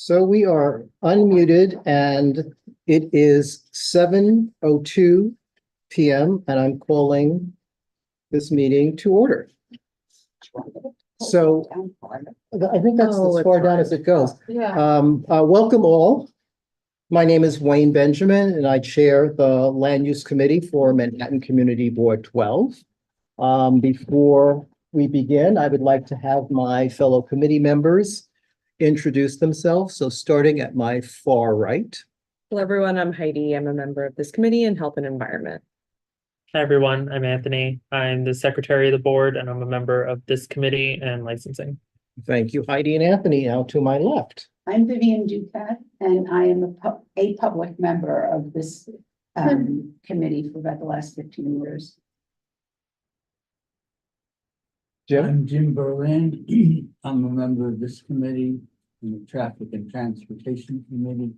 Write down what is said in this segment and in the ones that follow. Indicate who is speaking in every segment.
Speaker 1: So we are unmuted and it is 7:02 PM and I'm calling this meeting to order. So I think that's as far down as it goes.
Speaker 2: Yeah,
Speaker 1: Welcome all. My name is Wayne Benjamin and I chair the Land Use Committee for Manhattan Community Board 12. Before we begin, I would like to have my fellow committee members introduce themselves. So starting at my far right.
Speaker 3: Hello, everyone. I'm Heidi. I'm a member of this committee in Health and Environment.
Speaker 4: Hi, everyone. I'm Anthony. I'm the secretary of the board and I'm a member of this committee and licensing.
Speaker 1: Thank you, Heidi and Anthony. Now to my left.
Speaker 2: I'm Vivian Ducat, and I am a public member of this committee for about the last 15 years.
Speaker 1: Jim?
Speaker 5: I'm Jim Berlin. I'm a member of this committee, in the Traffic and Transportation Committee,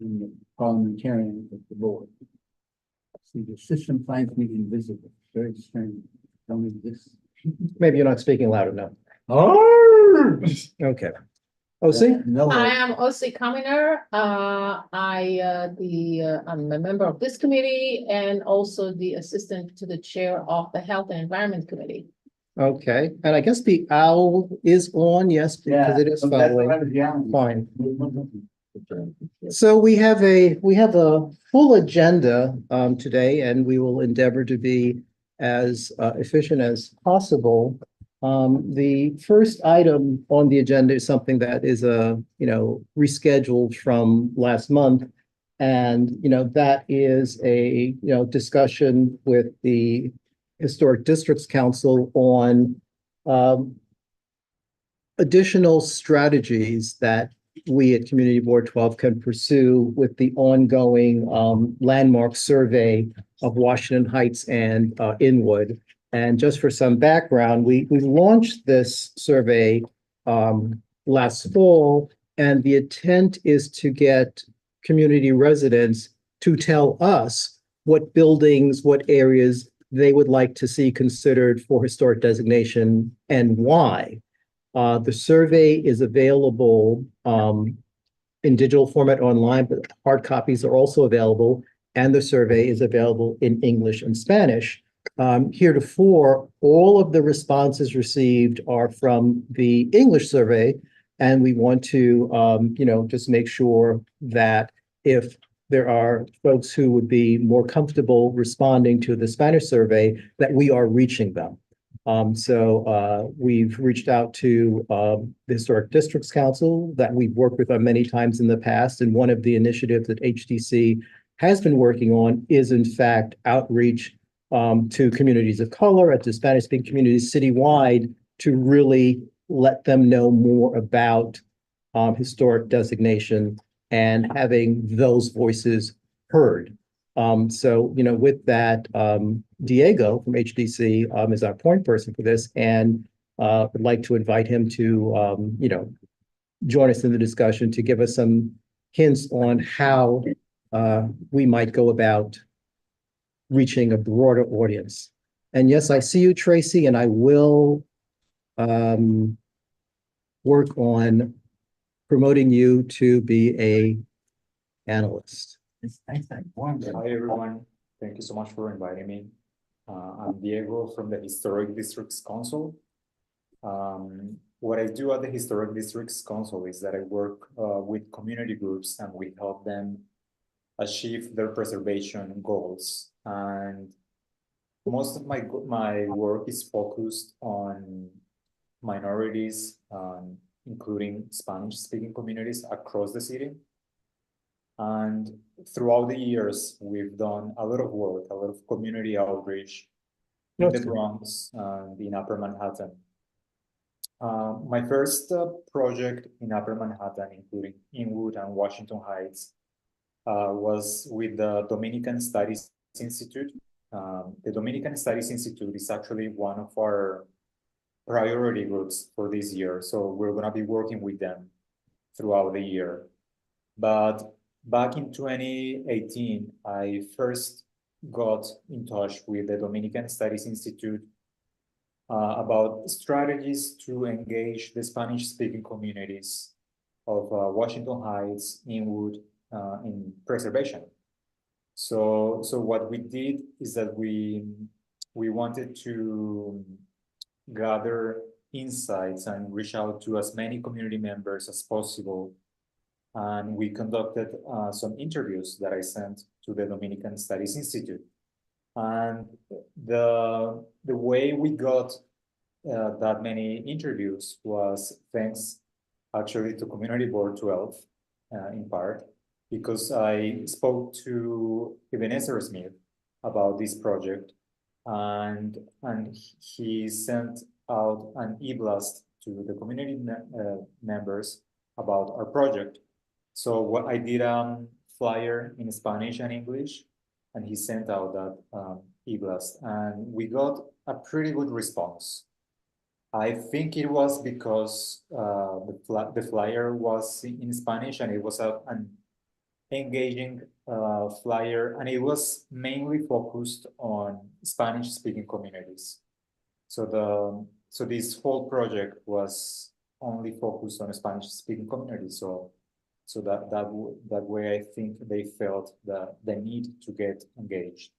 Speaker 5: and the parliamentarian of the board. See, the system finds me invisible. Very strange. Don't exist.
Speaker 1: Maybe you're not speaking loud enough.
Speaker 5: Oh!
Speaker 1: Okay. OC?
Speaker 5: No.
Speaker 6: I am Osi Kaminer. I'm a member of this committee and also the assistant to the chair of the Health and Environment Committee.
Speaker 1: Okay. And I guess the owl is on, yes, because it is following. Fine. So we have a full agenda today, and we will endeavor to be as efficient as possible. The first item on the agenda is something that is rescheduled from last month. And that is a discussion with the Historic Districts Council on additional strategies that we at Community Board 12 can pursue with the ongoing landmark survey of Washington Heights and Inwood. And just for some background, we launched this survey last fall, and the intent is to get community residents to tell us what buildings, what areas they would like to see considered for historic designation and why. The survey is available in digital format online, but hard copies are also available, and the survey is available in English and Spanish. Heretofore, all of the responses received are from the English survey, and we want to, just make sure that if there are folks who would be more comfortable responding to the Spanish survey, that we are reaching them. So we've reached out to the Historic Districts Council that we've worked with many times in the past, and one of the initiatives that HDC has been working on is, in fact, outreach to communities of color, at the Spanish-speaking communities citywide, to really let them know more about historic designation and having those voices heard. So, with that, Diego from HDC is our point person for this, and would like to invite him to, join us in the discussion to give us some hints on how we might go about reaching a broader audience. And yes, I see you, Tracy, and I will work on promoting you to be a analyst.
Speaker 7: Hi, everyone. Thank you so much for inviting me. I'm Diego from the Historic Districts Council. What I do at the Historic Districts Council is that I work with community groups and we help them achieve their preservation goals. And most of my work is focused on minorities, including Spanish-speaking communities across the city. And throughout the years, we've done a lot of work, a lot of community outreach in the Bronx and in Upper Manhattan. My first project in Upper Manhattan, including Inwood and Washington Heights, was with the Dominican Studies Institute. The Dominican Studies Institute is actually one of our priority groups for this year. So we're going to be working with them throughout the year. But back in 2018, I first got in touch with the Dominican Studies Institute about strategies to engage the Spanish-speaking communities of Washington Heights, Inwood, in preservation. So what we did is that we wanted to gather insights and reach out to as many community members as possible. And we conducted some interviews that I sent to the Dominican Studies Institute. And the way we got that many interviews was thanks actually to Community Board 12 in part, because I spoke to Ebenezer Smith about this project, and he sent out an e-blast to the community members about our project. So what I did flyer in Spanish and English, and he sent out that e-blast, and we got a pretty good response. I think it was because the flyer was in Spanish, and it was an engaging flyer, and it was mainly focused on Spanish-speaking communities. So this whole project was only focused on Spanish-speaking communities. So that way, I think they felt the need to get engaged.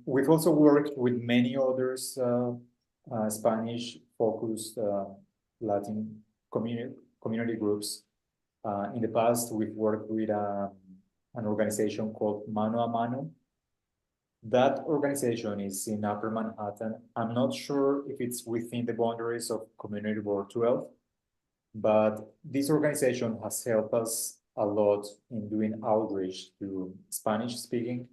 Speaker 7: We've also worked with many others Spanish-focused Latin community groups. In the past, we've worked with an organization called Mano a Mano. That organization is in Upper Manhattan. I'm not sure if it's within the boundaries of Community Board 12, but this organization has helped us a lot in doing outreach to Spanish-speaking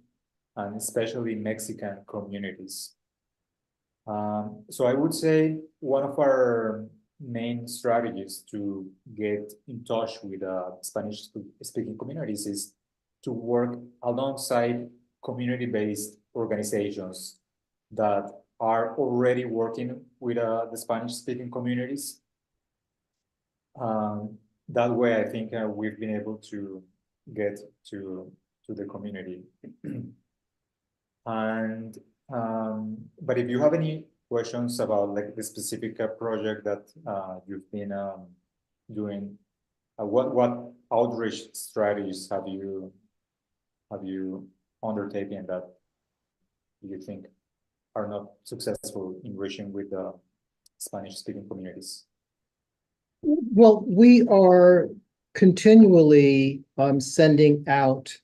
Speaker 7: and especially Mexican communities. So I would say one of our main strategies to get in touch with Spanish-speaking communities is to work alongside community-based organizations that are already working with the Spanish-speaking communities. That way, I think we've been able to get to the community. And but if you have any questions about like the specific project that you've been doing, what outreach strategies have you undertaken that you think are not successful in reaching with the Spanish-speaking communities?
Speaker 1: Well, we are continually sending out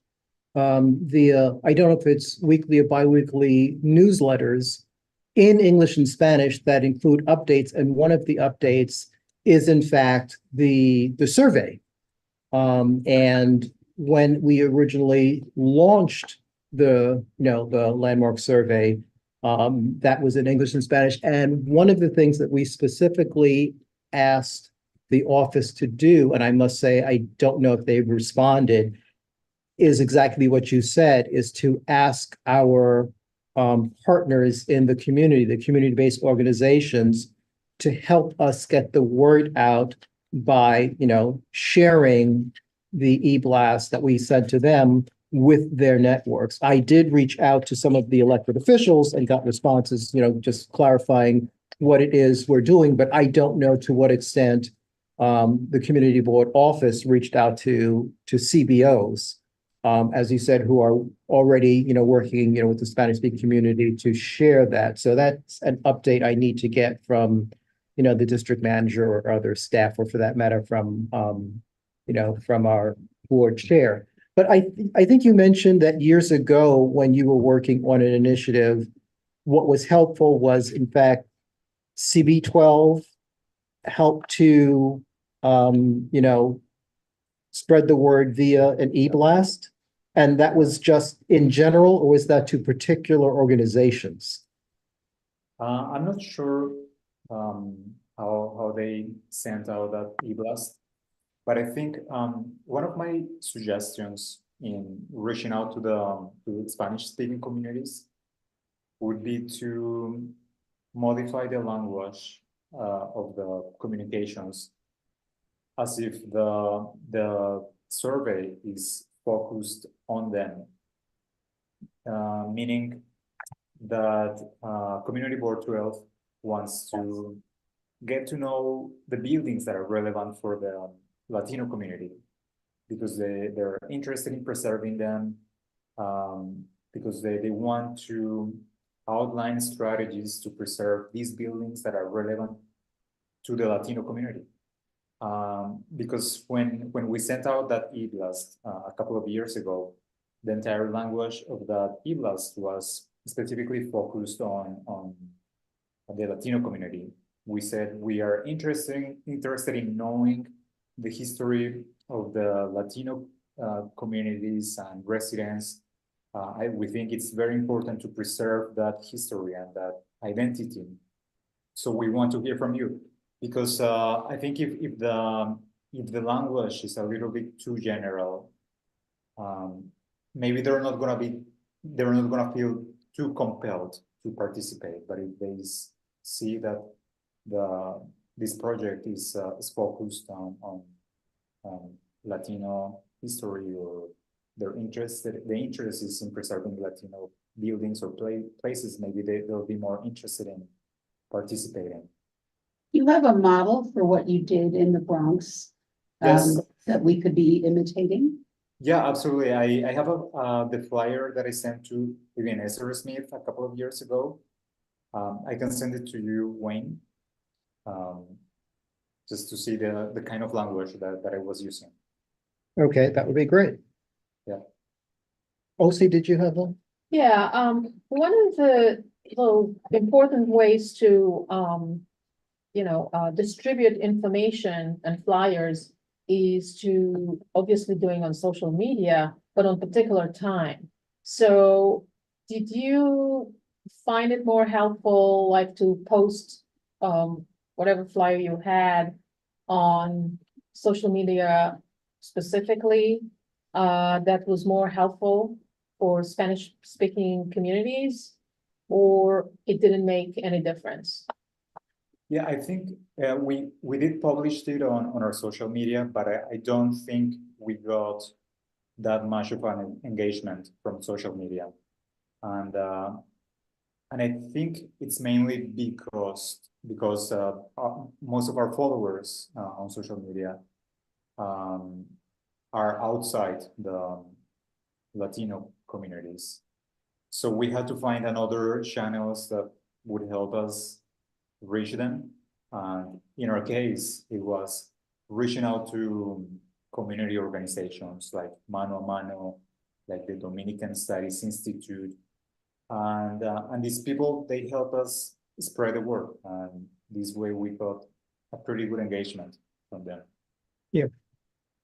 Speaker 1: via, I don't know if it's weekly or biweekly newsletters in English and Spanish that include updates. And one of the updates is in fact the survey. And when we originally launched the landmark survey, that was in English and Spanish. And one of the things that we specifically asked the office to do, and I must say, I don't know if they've responded, is exactly what you said, is to ask our partners in the community-based organizations, to help us get the word out by, sharing the e-blast that we sent to them with their networks. I did reach out to some of the elected officials and got responses, just clarifying what it is we're doing, but I don't know to what extent the community board office reached out to CBOs, as you said, who are already, working, with the Spanish-speaking community to share that. So that's an update I need to get from, the district manager or other staff, or for that matter, from, from our board chair. But I think you mentioned that years ago when you were working on an initiative, what was helpful was, in fact, CB12 helped to, spread the word via an e-blast. And that was just in general, or was that to particular organizations?
Speaker 7: I'm not sure how they sent out that e-blast, but I think one of my suggestions in reaching out to the Spanish-speaking communities would be to modify the language of the communications, as if the survey is focused on them, meaning that Community Board 12 wants to get to know the buildings that are relevant for the Latino community, because they're interested in preserving them, because they want to outline strategies to preserve these buildings that are relevant to the Latino community. Because when we sent out that e-blast a couple of years ago, the entire language of that e-blast was specifically focused on the Latino community. We said we are interested in knowing the history of the Latino communities and residents. We think it's very important to preserve that history and that identity. So we want to hear from you, because I think if the language is a little bit too general, maybe they're not gonna feel too compelled to participate. But if they see that this project is focused on Latino history, or the interest is in preserving Latino buildings or places, maybe they'll be more interested in participating.
Speaker 2: You have a model for what you did in the Bronx
Speaker 7: Yes.
Speaker 2: that we could be imitating?
Speaker 7: Yeah, absolutely. I have the flyer that I sent to Vivian Esser-Smith a couple of years ago. I can send it to you, Wayne, just to see the kind of language that I was using.
Speaker 1: Okay, that would be great.
Speaker 7: Yeah.
Speaker 1: OC, did you have one?
Speaker 6: Yeah, one of the important ways to, distribute information and flyers is to obviously doing on social media, but on particular time. So did you find it more helpful, like to post, whatever flyer you had on social media specifically, that was more helpful for Spanish speaking communities, or it didn't make any difference?
Speaker 7: Yeah, I think we did publish it on our social media, but I don't think we got that much of an engagement from social media. And I think it's mainly because most of our followers on social media are outside the Latino communities. So we had to find another channels that would help us reach them. And in our case, it was reaching out to community organizations like Mano a Mano, like the Dominican Studies Institute. And these people, they help us spread the word. And this way we got a pretty good engagement from them.
Speaker 1: Yeah.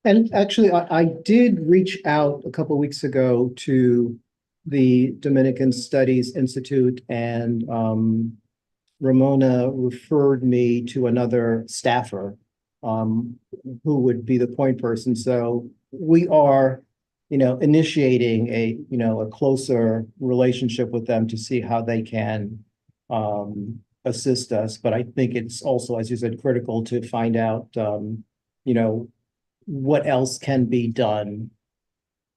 Speaker 1: And actually, I did reach out a couple of weeks ago to the Dominican Studies Institute, and Ramona referred me to another staffer who would be the point person. So we are, initiating a closer relationship with them to see how they can assist us. But I think it's also, as you said, critical to find out, what else can be done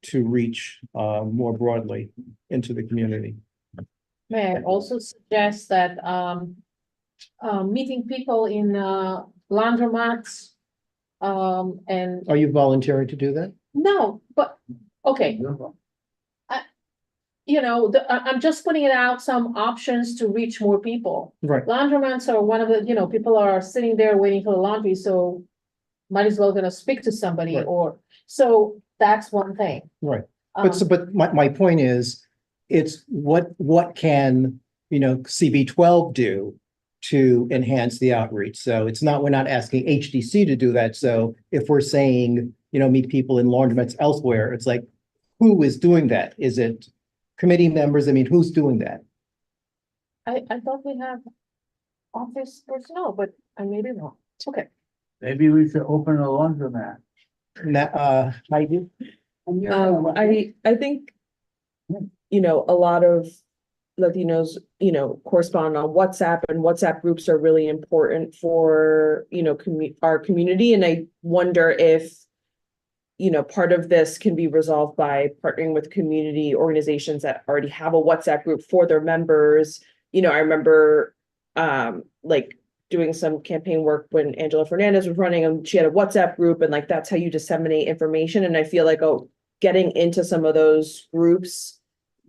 Speaker 1: to reach more broadly into the community.
Speaker 6: May I also suggest that meeting people in laundromats and
Speaker 1: Are you volunteering to do that?
Speaker 6: no, but okay. I'm just putting it out, some options to reach more people.
Speaker 1: Right.
Speaker 6: Laundromats are one of the, people are sitting there waiting for the laundry, so might as well gonna speak to somebody,
Speaker 1: Right.
Speaker 6: or, so that's one thing.
Speaker 1: Right.
Speaker 6: Um,
Speaker 1: But my point is, it's what can, CB12 do to enhance the outreach? So we're not asking HDC to do that. So if we're saying, meet people in laundromats elsewhere, it's like, who is doing that? Is it committee members? I mean, who's doing that?
Speaker 6: I thought we have office personnel, but I maybe not. Okay.
Speaker 5: Maybe we should open a laundromat.
Speaker 1: Heidi?
Speaker 2: And you're
Speaker 3: I think, a lot of Latinos, correspond on WhatsApp, and WhatsApp groups are really important for, our community. And I wonder if, part of this can be resolved by partnering with community organizations that already have a WhatsApp group for their members. I remember, doing some campaign work when Angela Fernandez was running, and she had a WhatsApp group, and like that's how you disseminate information. And I feel like, oh, getting into some of those groups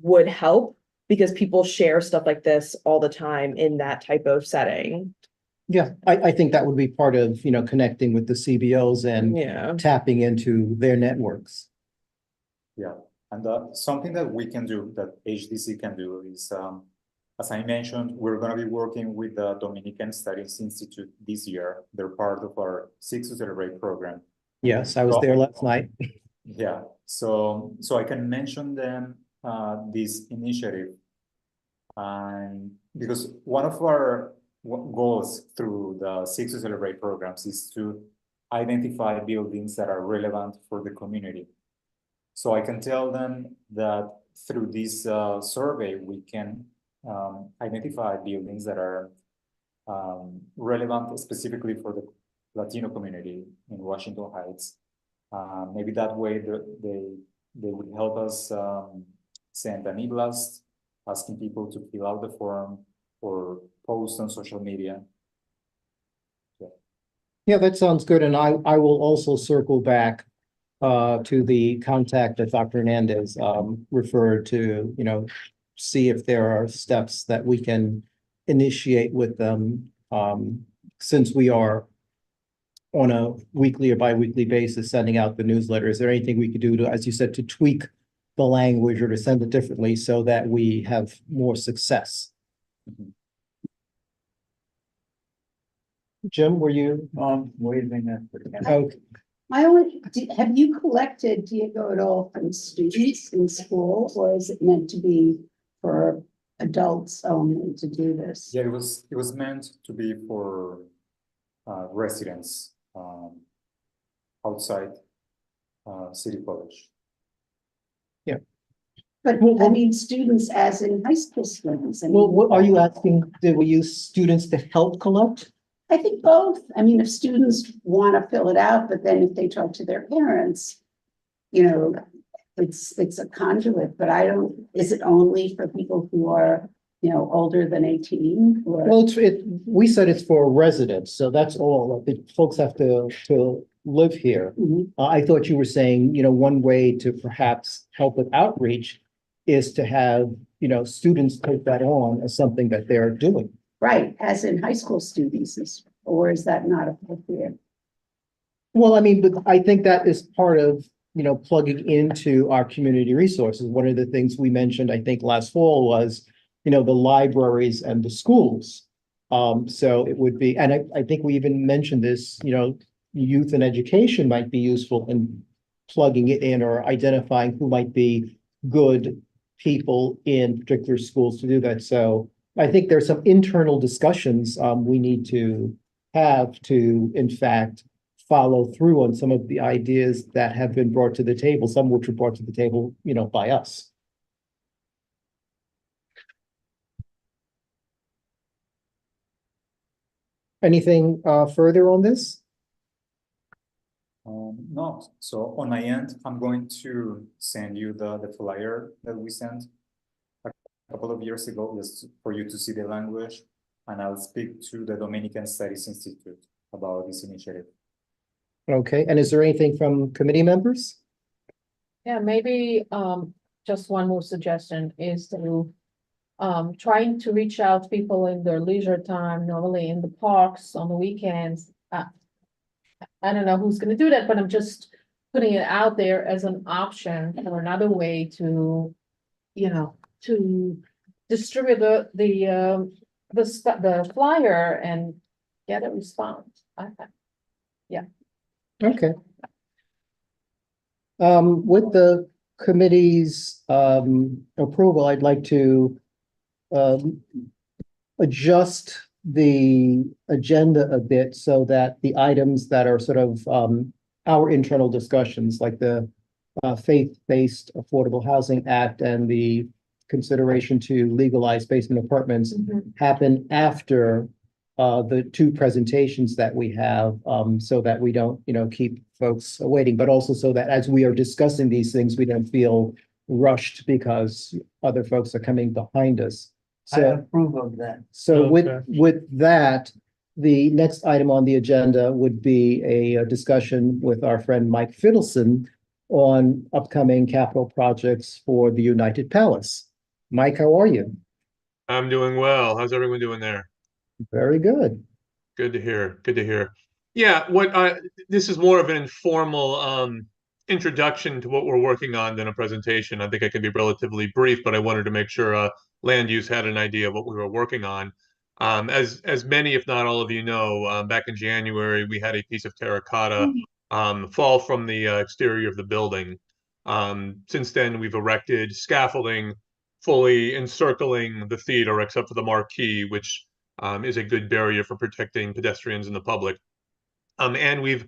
Speaker 3: would help because people share stuff like this all the time in that type of setting.
Speaker 1: Yeah, I think that would be part of, connecting with the CBOs and
Speaker 3: Yeah.
Speaker 1: tapping into their networks.
Speaker 7: Yeah, and something that we can do, that HDC can do is, as I mentioned, we're gonna be working with the Dominican Studies Institute this year. They're part of our Six to Celebrate program.
Speaker 1: Yes, I was there last night.
Speaker 7: Yeah, so I can mention them, this initiative. And because one of our goals through the Six to Celebrate programs is to identify buildings that are relevant for the community. So I can tell them that through this survey, we can identify buildings that are relevant specifically for the Latino community in Washington Heights. Maybe that way they would help us send an e-blast asking people to fill out the form or post on social media.
Speaker 1: Yeah, that sounds good. And I will also circle back to the contact that Dr. Hernandez referred to, see if there are steps that we can initiate with them. Since we are on a weekly or bi-weekly basis sending out the newsletter, is there anything we could do to, as you said, to tweak the language or to send it differently so that we have more success?
Speaker 7: Mhm.
Speaker 1: Jim, were you?
Speaker 5: Waving at the.
Speaker 1: Okay.
Speaker 2: Have you collected Diego at all from students in school, or is it meant to be for adults only to do this?
Speaker 7: Yeah, it was meant to be for residents outside City College.
Speaker 2: But I mean, students as in high school students. I
Speaker 1: Well,
Speaker 2: mean,
Speaker 1: what are you asking? Did we use students to help collect?
Speaker 2: I think both. I mean, if students want to fill it out, but then if they talk to their parents, it's a conduit, but is it only for people who are, older than 18? Or?
Speaker 1: Well, we said it's for residents, so that's all. The folks have to live here.
Speaker 2: Mhm.
Speaker 1: I thought you were saying, one way to perhaps help with outreach is to have, students take that on as something that they're doing.
Speaker 2: Right, as in high school students, or is that not appropriate?
Speaker 1: Well, I mean, but I think that is part of, plugging into our community resources. One of the things we mentioned, I think, last fall was, the libraries and the schools. So it would be, and I think we even mentioned this, youth and education might be useful in plugging it in or identifying who might be good people in particular schools to do that. So I think there's some internal discussions we need to have to, in fact, follow through on some of the ideas that have been brought to the table, some of which were brought to the table, by us. Anything further on this?
Speaker 7: No, so on my end, I'm going to send you the flyer that we sent a couple of years ago, just for you to see the language, and I'll speak to the Dominican Studies Institute about this initiative.
Speaker 1: Okay, and is there anything from committee members?
Speaker 6: Yeah, maybe just one more suggestion is to trying to reach out to people in their leisure time, normally in the parks on the weekends. I don't know who's gonna do that, but I'm just putting it out there as an option or another way to, to distribute the flyer and get a response.
Speaker 1: Okay. With the committee's approval, I'd like to adjust the agenda a bit so that the items that are sort of our internal discussions, like the Faith-Based Affordable Housing Act and the consideration to legalize basement apartments, happen after the two presentations that we have, so that we don't, keep folks waiting, but also so that as we are discussing these things, we don't feel rushed because other folks are coming behind us.
Speaker 5: I
Speaker 1: So,
Speaker 5: approve of that.
Speaker 1: so
Speaker 4: Okay.
Speaker 1: with that, the next item on the agenda would be a discussion with our friend Mike Fiddleson on upcoming capital projects for the United Palace. Mike, how are you?
Speaker 8: I'm doing well. How's everyone doing there?
Speaker 1: Very good.
Speaker 8: Good to hear. Good to hear. Yeah, this is more of an informal introduction to what we're working on than a presentation. I think I can be relatively brief, but I wanted to make sure land use had an idea of what we were working on. As many, if not all of you know, back in January we had a piece of terracotta fall from the exterior of the building. Since then, we've erected scaffolding fully encircling the theater, except for the marquee, which is a good barrier for protecting pedestrians and the public. And we've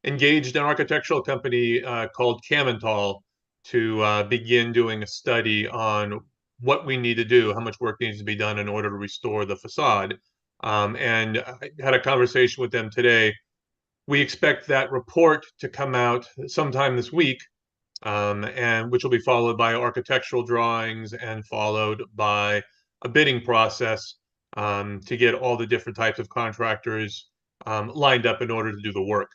Speaker 8: engaged an architectural company called Kamental to begin doing a study on what we need to do, how much work needs to be done in order to restore the facade. And I had a conversation with them today. We expect that report to come out sometime this week, and which will be followed by architectural drawings and followed by a bidding process to get all the different types of contractors lined up in order to do the work,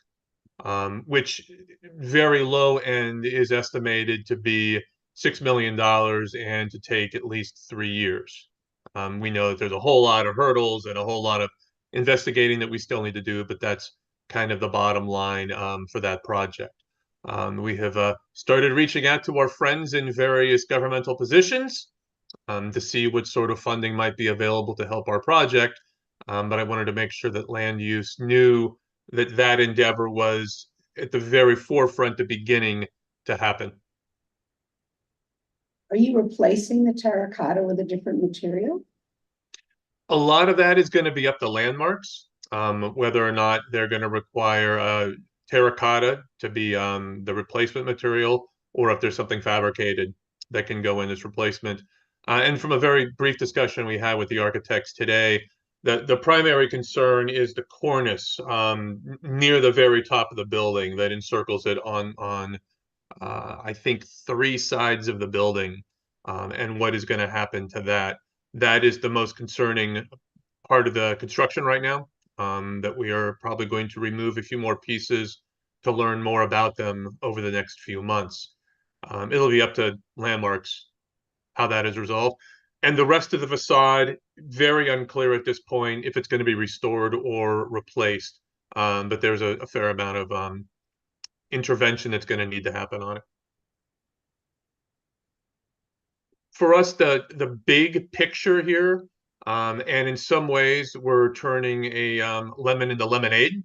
Speaker 8: which very low end is estimated to be $6 million and to take at least 3 years. We know that there's a whole lot of hurdles and a whole lot of investigating that we still need to do, but that's kind of the bottom line for that project. We have started reaching out to our friends in various governmental positions to see what sort of funding might be available to help our project. But I wanted to make sure that land use knew that that endeavor was at the very forefront, the beginning to happen.
Speaker 2: Are you replacing the terracotta with a different material?
Speaker 8: A lot of that is going to be up to landmarks, whether or not they're going to require terracotta to be the replacement material, or if there's something fabricated that can go in as replacement. And from a very brief discussion we had with the architects today, the primary concern is the cornice near the very top of the building that encircles it on I think 3 sides of the building, and what is going to happen to that. That is the most concerning part of the construction right now, that we are probably going to remove a few more pieces to learn more about them over the next few months. It'll be up to landmarks how that is resolved. And the rest of the facade, very unclear at this point if it's going to be restored or replaced. But there's a fair amount of intervention that's going to need to happen on it. For us, the big picture here, and in some ways we're turning a lemon into lemonade,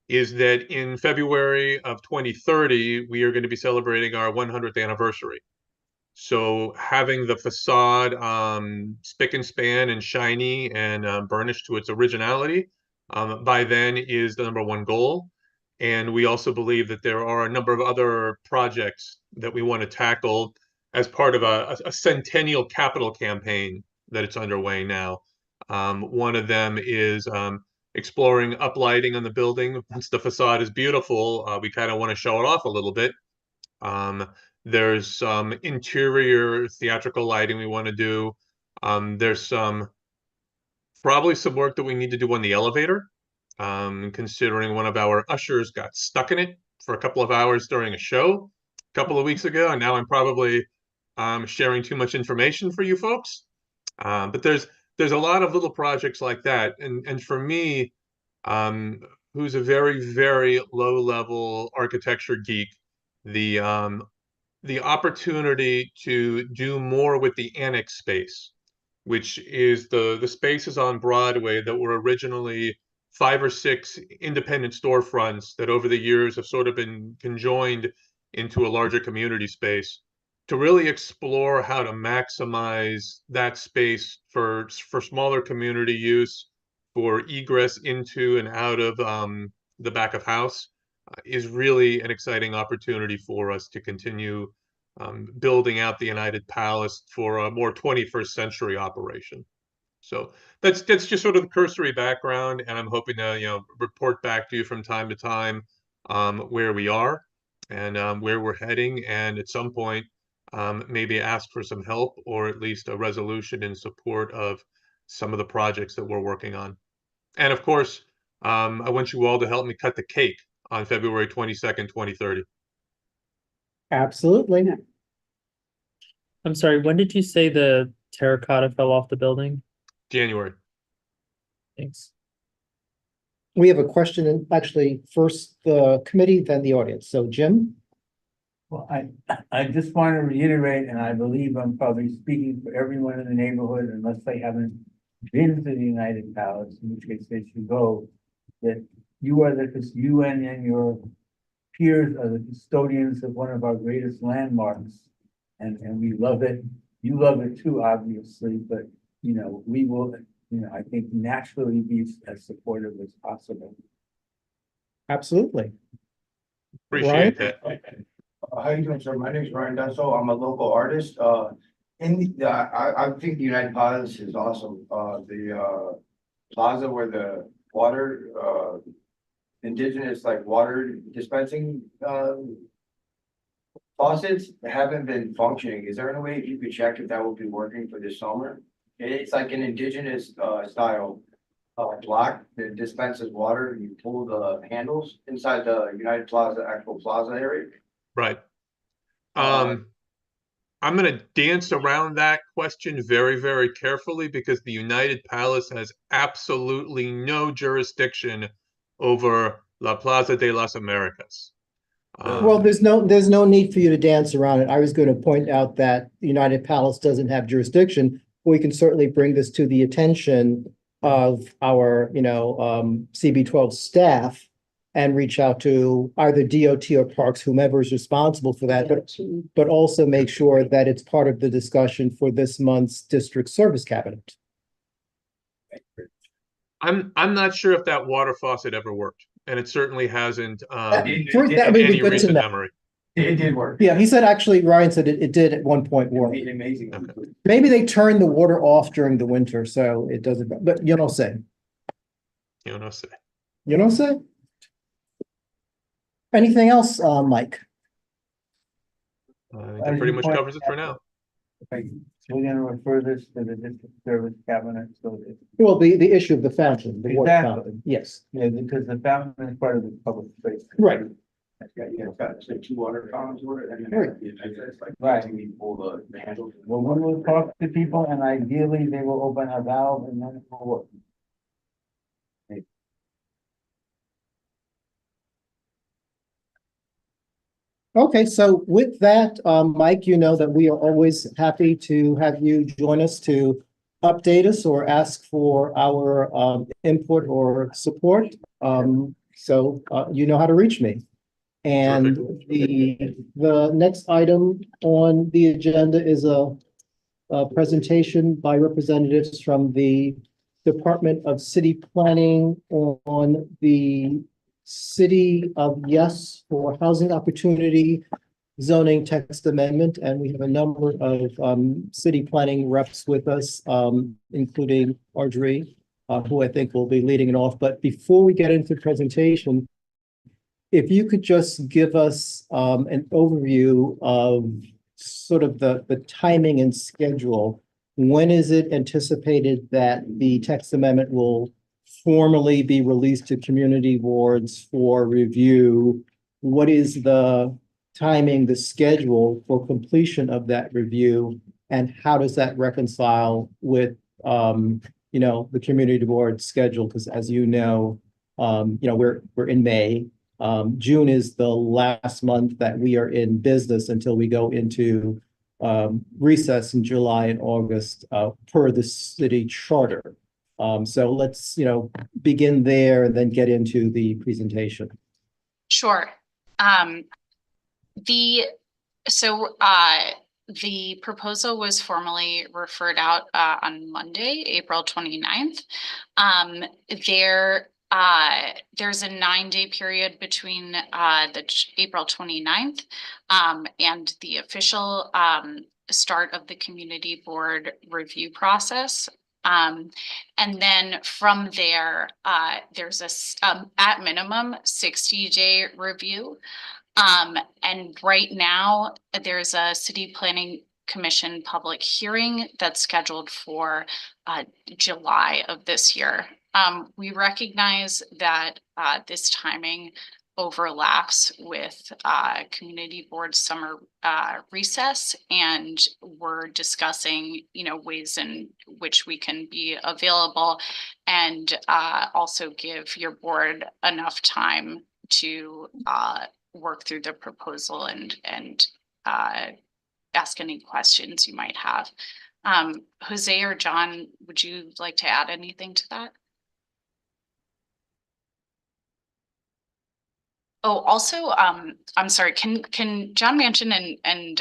Speaker 8: is that in February of 2030, we are going to be celebrating our 100th anniversary. So having the facade spick and span and shiny and burnished to its originality by then is the #1 goal. And we also believe that there are a number of other projects that we want to tackle as part of a centennial capital campaign that it's underway now. One of them is exploring uplighting on the building. Once the facade is beautiful, we kind of want to show it off a little bit. There's some interior theatrical lighting we want to do. There's probably some work that we need to do on the elevator, considering one of our ushers got stuck in it for a couple of hours during a show a couple of weeks ago, and now I'm probably sharing too much information for you folks. But there's a lot of little projects like that, and for me, who's a very, very low-level architecture geek, the opportunity to do more with the annex space, which is the spaces on Broadway that were originally 5 or 6 independent storefronts that over the years have sort of been conjoined into a larger community space, to really explore how to maximize that space for smaller community use, for egress into and out of the back of house, is really an exciting opportunity for us to continue building out the United Palace for a more 21st century operation. So that's just sort of the cursory background, and I'm hoping to report back to you from time to time where we are and where we're heading, and at some point maybe ask for some help or at least a resolution in support of some of the projects that we're working on. And of course, I want you all to help me cut the cake on February 22nd, 2030.
Speaker 1: Absolutely.
Speaker 4: I'm sorry, when did you say the terracotta fell off the building?
Speaker 8: January.
Speaker 4: Thanks.
Speaker 1: We have a question, and actually, first the committee, then the audience. So Jim?
Speaker 5: Well, I just want to reiterate, and I believe I'm probably speaking for everyone in the neighborhood, unless they haven't been to the United Palace, in which case they should go, that you and your peers are the custodians of one of our greatest landmarks. And we love it. You love it too, obviously, but, you know, we will, you know, I think naturally be as supportive as possible.
Speaker 1: Absolutely.
Speaker 8: Appreciate that.
Speaker 9: How you doing, sir? My name is Ryan Dusso. I'm a local artist. I think the United Palace is awesome. The plaza where the water, indigenous like water dispensing faucets haven't been functioning. Is there any way you could check if that will be working for this summer? It's like an indigenous style block that dispenses water. And you pull the handles inside the United Plaza, actual plaza area.
Speaker 8: Right. I'm going to dance around that question very, very carefully because the United Palace has absolutely no jurisdiction over La Plaza de las Americas.
Speaker 1: Well, there's no need for you to dance around it. I was going to point out that the United Palace doesn't have jurisdiction. We can certainly bring this to the attention of our, CB12 staff and reach out to either DOT or Parks, whomever is responsible for that, but also make sure that it's part of the discussion for this month's district service cabinet.
Speaker 8: I'm not sure if that water faucet ever worked, and it certainly hasn't
Speaker 1: That
Speaker 8: in
Speaker 1: would be
Speaker 8: any
Speaker 1: good to
Speaker 8: recent
Speaker 1: know.
Speaker 8: memory.
Speaker 9: It did work.
Speaker 1: Yeah, he said, actually, Ryan said it did at one point work.
Speaker 9: It's amazing.
Speaker 8: Okay.
Speaker 1: Maybe they turned the water off during the winter, so it doesn't, but you don't say.
Speaker 8: You know, say.
Speaker 1: You don't say? Anything else, Mike?
Speaker 8: I think that pretty much covers it for now.
Speaker 5: Okay, so we're gonna refer this to the district service cabinet, so that,
Speaker 1: Well, the issue of the fountain, the water
Speaker 5: Exactly.
Speaker 1: fountain, yes.
Speaker 5: yeah, because the fountain is part of the public space.
Speaker 1: Right.
Speaker 9: It's got say 2 water fountains or it, and then
Speaker 1: Right.
Speaker 9: it's like
Speaker 5: Right.
Speaker 9: we pull the handles.
Speaker 5: Well, we will talk to people and ideally they will open a valve and then it will work.
Speaker 1: Okay, so with that, Mike, you know that we are always happy to have you join us to update us or ask for our input or support. So you know how to reach me. And the next item on the agenda is a presentation by representatives from the Department of City Planning on the City of Yes for Housing Opportunity zoning text amendment. And we have a number of city planning reps with us, including Audrey, who I think will be leading it off. But before we get into the presentation, if you could just give us an overview of sort of the timing and schedule. When is it anticipated that the text amendment will formally be released to community boards for review? What is the timing, the schedule for completion of that review? And how does that reconcile with, the community board schedule? Because as you know, we're in May. June is the last month that we are in business until we go into recess in July and August per the city charter. So let's, begin there and then get into the presentation.
Speaker 10: Sure. The proposal was formally referred out on Monday, April 29th. There's a 9-day period between the April 29th and the official start of the community board review process. And then from there, there's at minimum 60-day review. And right now there's a city planning commission public hearing that's scheduled for July of this year. We recognize that this timing overlaps with community board summer recess, and we're discussing, ways in which we can be available and also give your board enough time to work through the proposal and ask any questions you might have. Jose or John, would you like to add anything to that? Oh, also, I'm sorry, can John Manchin and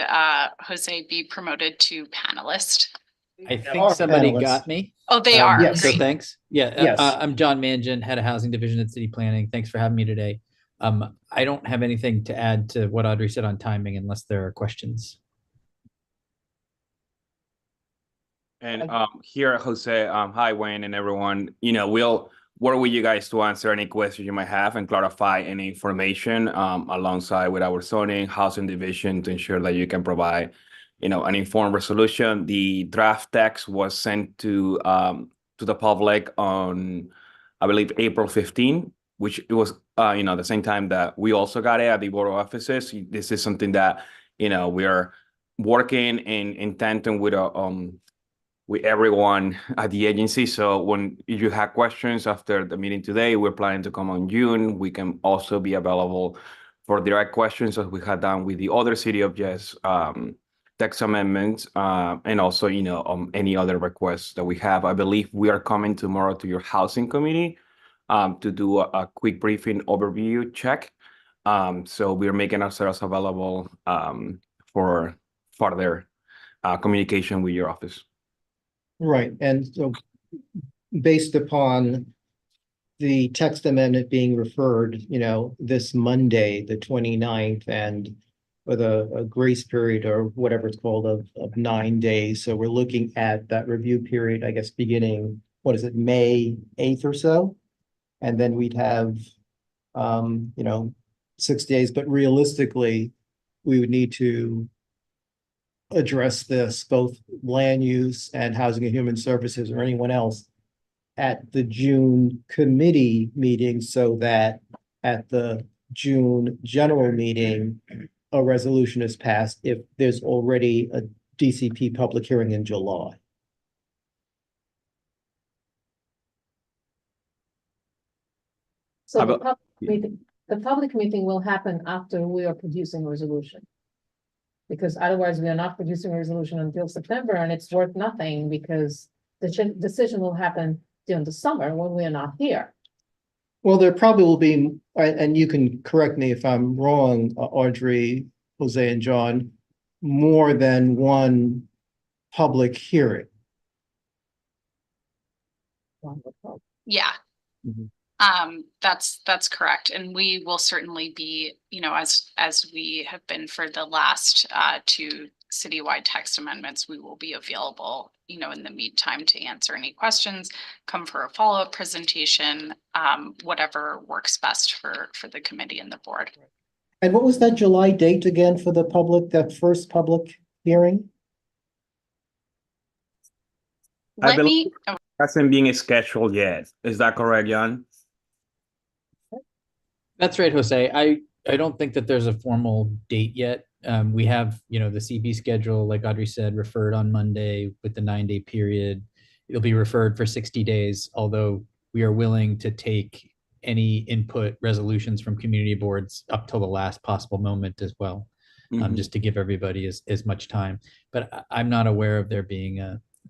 Speaker 10: Jose be promoted to panelist?
Speaker 11: I
Speaker 1: are
Speaker 11: think somebody
Speaker 1: panelists.
Speaker 11: got me.
Speaker 10: Oh, they are.
Speaker 1: yes.
Speaker 11: So
Speaker 10: Great.
Speaker 11: thanks. Yeah,
Speaker 1: Yes.
Speaker 11: I'm John Mangan, Head of Housing Division at City Planning. Thanks for having me today. I don't have anything to add to what Audrey said on timing unless there are questions.
Speaker 12: And here, Jose, hi, Wayne and everyone. We'll work with you guys to answer any questions you might have and clarify any information alongside with our zoning housing division to ensure that you can provide, an informed resolution. The draft text was sent to the public on, I believe, April 15, which it was, the same time that we also got it at the board offices. This is something that, we are working in tandem with everyone at the agency. So when you have questions after the meeting today, we're planning to come on June. We can also be available for direct questions as we had done with the other city objects, text amendments, and also, any other requests that we have. I believe we are coming tomorrow to your housing committee to do a quick briefing overview check. So we're making ourselves available for further communication with your office.
Speaker 1: Right, and so based upon the text amendment being referred, this Monday, the 29th, and with a grace period or whatever it's called of 9 days. So we're looking at that review period, I guess, beginning, May 8th or so? And then we'd have, 6 days, but realistically, we would need to address this, both land use and housing and human services or anyone else at the June committee meeting, so that at the June general meeting, a resolution is passed if there's already a DCP public hearing in July.
Speaker 6: So the public meeting will happen after we are producing a resolution. Because otherwise we are not producing a resolution until September, and it's worth nothing because the decision will happen during the summer when we are not here.
Speaker 1: Well, there probably will be, and you can correct me if I'm wrong, Audrey, Jose, and John, more than one public hearing.
Speaker 10: Yeah.
Speaker 1: Mhm.
Speaker 10: That's correct. And we will certainly be, as we have been for the last two citywide text amendments, we will be available, in the meantime to answer any questions, come for a follow-up presentation, whatever works best for the committee and the board.
Speaker 1: And what was that July date again for the public, that first public hearing?
Speaker 12: I believe hasn't been scheduled yet. Is that correct, John?
Speaker 11: That's right, Jose. I don't think that there's a formal date yet. We have, the CB schedule, like Audrey said, referred on Monday with the 9-day period. It'll be referred for 60 days, although we are willing to take any input resolutions from community boards up till the last possible moment as well, just to give everybody as much time. But I'm not aware of there being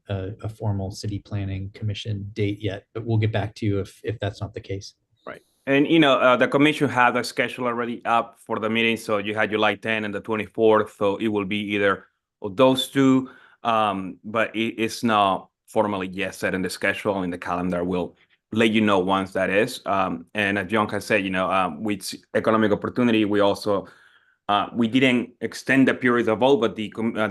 Speaker 11: a formal city planning commission date yet, but we'll get back to you if that's not the case.
Speaker 12: Right. And, the commission had a schedule already up for the meeting. So you had July 10 and the 24th. So it will be either of those two. But it's not formally yet set in the schedule in the calendar. We'll let you know once that is. And as John has said, with economic opportunity, we also we didn't extend the period of vote, but the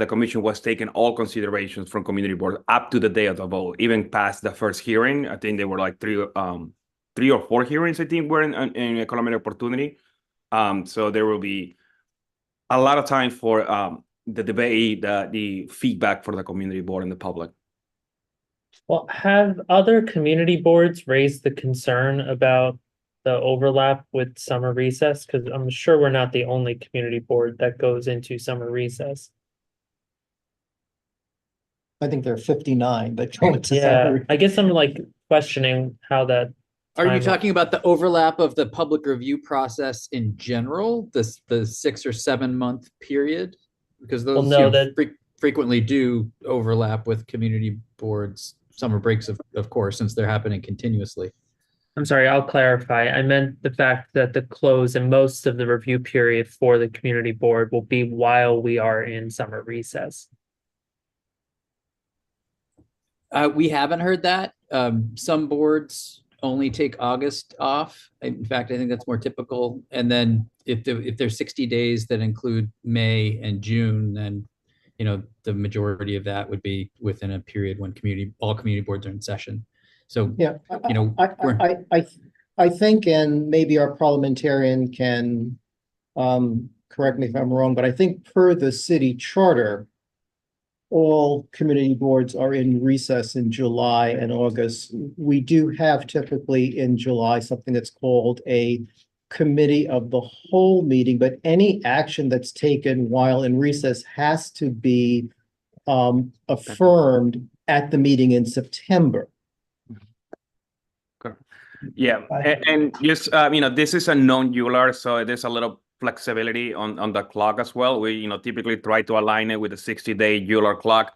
Speaker 12: commission was taking all considerations from community board up to the day of the vote, even past the first hearing. I think there were like three or four hearings, I think, were in economic opportunity. So there will be a lot of time for the debate, the feedback for the community board and the public.
Speaker 4: Well, have other community boards raised the concern about the overlap with summer recess? Because I'm sure we're not the only community board that goes into summer recess.
Speaker 1: I think there are 59 that go into
Speaker 4: Yeah,
Speaker 1: summer.
Speaker 4: I guess I'm like questioning how that.
Speaker 11: Are you
Speaker 4: timeline-
Speaker 11: talking about the overlap of the public review process in general, the 6 or 7 month period? Because those
Speaker 4: no, that-
Speaker 11: frequently do overlap with community boards, summer breaks, of course, since they're happening continuously.
Speaker 4: I'm sorry, I'll clarify. I meant the fact that the close and most of the review period for the community board will be while we are in summer recess.
Speaker 11: We haven't heard that. Some boards only take August off. In fact, I think that's more typical. And then if there's 60 days that include May and June, then the majority of that would be within a period when all community boards are in session. So
Speaker 1: Yeah,
Speaker 11: we're-
Speaker 1: I think, and maybe our parliamentarian can correct me if I'm wrong, but I think per the city charter, all community boards are in recess in July and August. We do have typically in July something that's called a committee of the whole meeting, but any action that's taken while in recess has to be affirmed at the meeting in September.
Speaker 12: Yeah, and just, this is a non-ULR, so there's a little flexibility on the clock as well. We, typically try to align it with a 60-day ULR clock.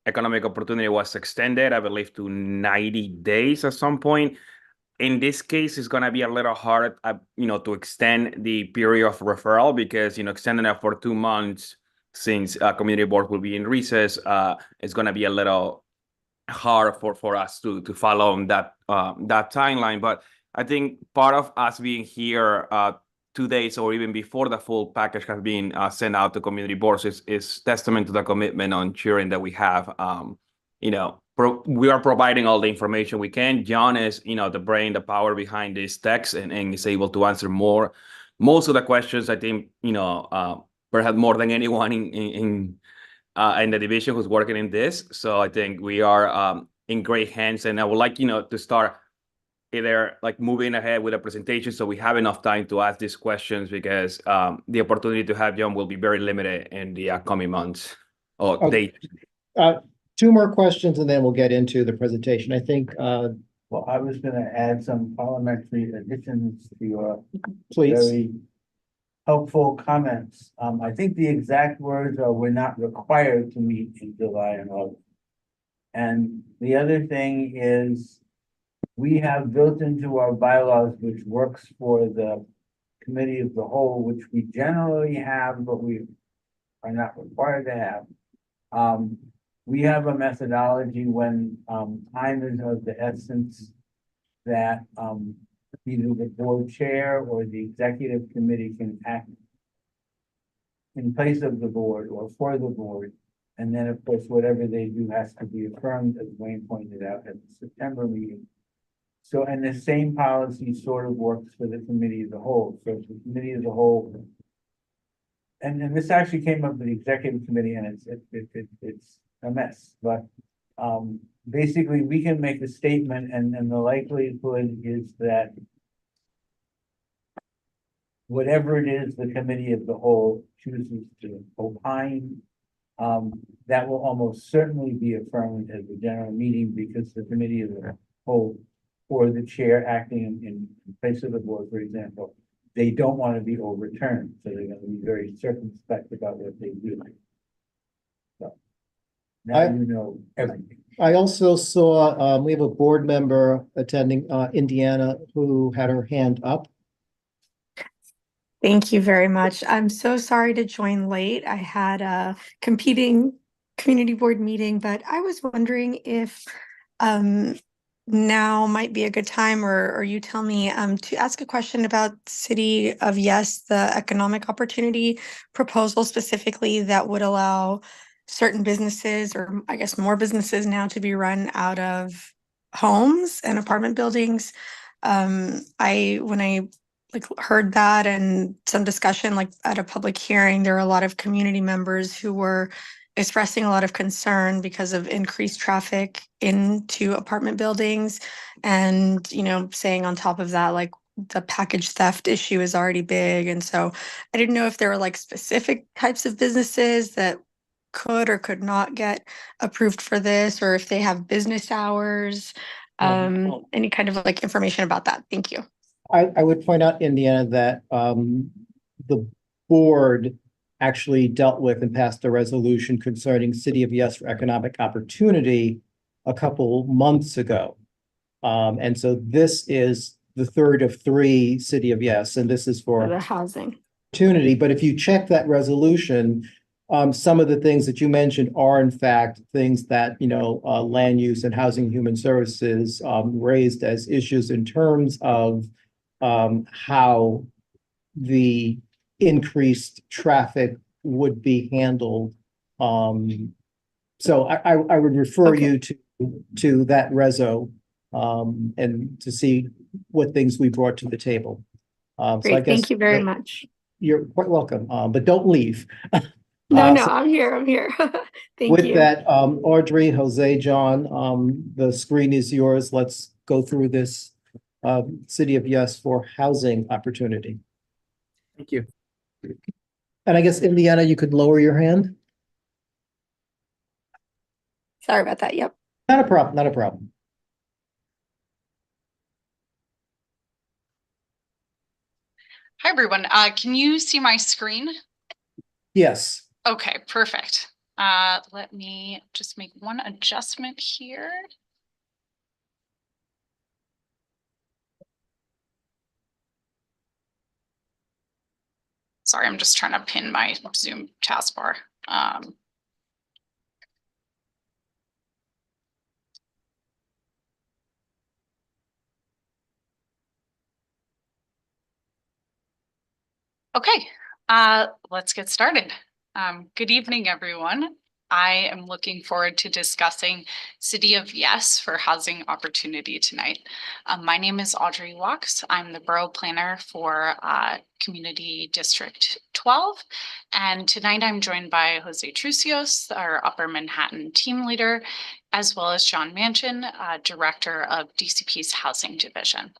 Speaker 12: Economic opportunity was extended, I believe, to 90 days at some point. In this case, it's going to be a little hard, to extend the period of referral because, extending it for 2 months since community board will be in recess, it's going to be a little hard for us to follow on that timeline. But I think part of us being here 2 days or even before the full package has been sent out to community boards is testament to the commitment on ensuring that we have we are providing all the information we can. John is the brain, the power behind this text, and is able to answer most of the questions. I think perhaps more than anyone in the division who's working in this. So I think we are in great hands, and I would like to start either like moving ahead with a presentation so we have enough time to ask these questions, because the opportunity to have John will be very limited in the coming months or
Speaker 1: Okay.
Speaker 12: days.
Speaker 1: 2 more questions and then we'll get into the presentation. I think,
Speaker 5: Well, I was gonna add some parliamentary additions to your
Speaker 1: please.
Speaker 5: very helpful comments. I think the exact words are, we're not required to meet in July and August. And the other thing is, we have built into our bylaws, which works for the committee of the whole, which we generally have, but we are not required to have. We have a methodology when time is of the essence that either the board chair or the executive committee can act in place of the board or for the board. And then, of course, whatever they do has to be affirmed, as Wayne pointed out at the September meeting. So, and the same policy sort of works for the committee as a whole. So the committee as a whole, and this actually came up with the executive committee, and it's a mess, but basically we can make a statement, and the likelihood is that whatever it is the committee of the whole chooses to opine, that will almost certainly be affirmed at the general meeting, because the committee of the whole, or the chair acting in place of the board, for example, they don't want to be overturned, so they're going to be very circumspect about what they do. So now you know everything.
Speaker 1: I also saw, we have a board member attending, Indiana, who had her hand up.
Speaker 13: Thank you very much. I'm so sorry to join late. I had a competing community board meeting, but I was wondering if now might be a good time, or you tell me, to ask a question about City of Yes, the economic opportunity proposal specifically that would allow certain businesses, or I guess more businesses now, to be run out of homes and apartment buildings. When I heard that and some discussion at a public hearing, there were a lot of community members who were expressing a lot of concern because of increased traffic into apartment buildings. And, saying on top of that, like the package theft issue is already big. And so I didn't know if there were like specific types of businesses that could or could not get approved for this, or if they have business hours, any kind of like information about that. Thank you.
Speaker 1: I would point out, Indiana, that the board actually dealt with and passed a resolution concerning City of Yes for Economic Opportunity a couple months ago. And so this is the third of three City of Yes, and this is for
Speaker 13: The housing.
Speaker 1: opportunity. But if you check that resolution, some of the things that you mentioned are in fact things that, land use and housing and human services raised as issues in terms of how the increased traffic would be handled. So I would refer
Speaker 13: Okay.
Speaker 1: you to that reso and to see what things we brought to the table. So I
Speaker 13: Great.
Speaker 1: guess
Speaker 13: Thank you very much.
Speaker 1: you're quite welcome, but don't leave.
Speaker 13: No,
Speaker 1: So
Speaker 13: I'm here. I'm here. Thank
Speaker 1: with
Speaker 13: you.
Speaker 1: that, Audrey, Jose, John, the screen is yours. Let's go through this City of Yes for housing opportunity.
Speaker 11: Thank you.
Speaker 1: And I guess, Indiana, you could lower your hand.
Speaker 13: Sorry about that. Yep.
Speaker 1: Not a problem, not a problem.
Speaker 10: Hi, everyone. Can you see my screen?
Speaker 1: Yes.
Speaker 10: Okay, perfect. Let me just make one adjustment here. Sorry, I'm just trying to pin my Zoom taskbar. Okay, let's get started. Good evening, everyone. I am looking forward to discussing City of Yes for housing opportunity tonight. My name is Audrey Wachs. I'm the Borough Planner for Community District 12. And tonight I'm joined by Jose Trucios, our Upper Manhattan team leader, as well as John Manchin, Director of DCP's Housing Division.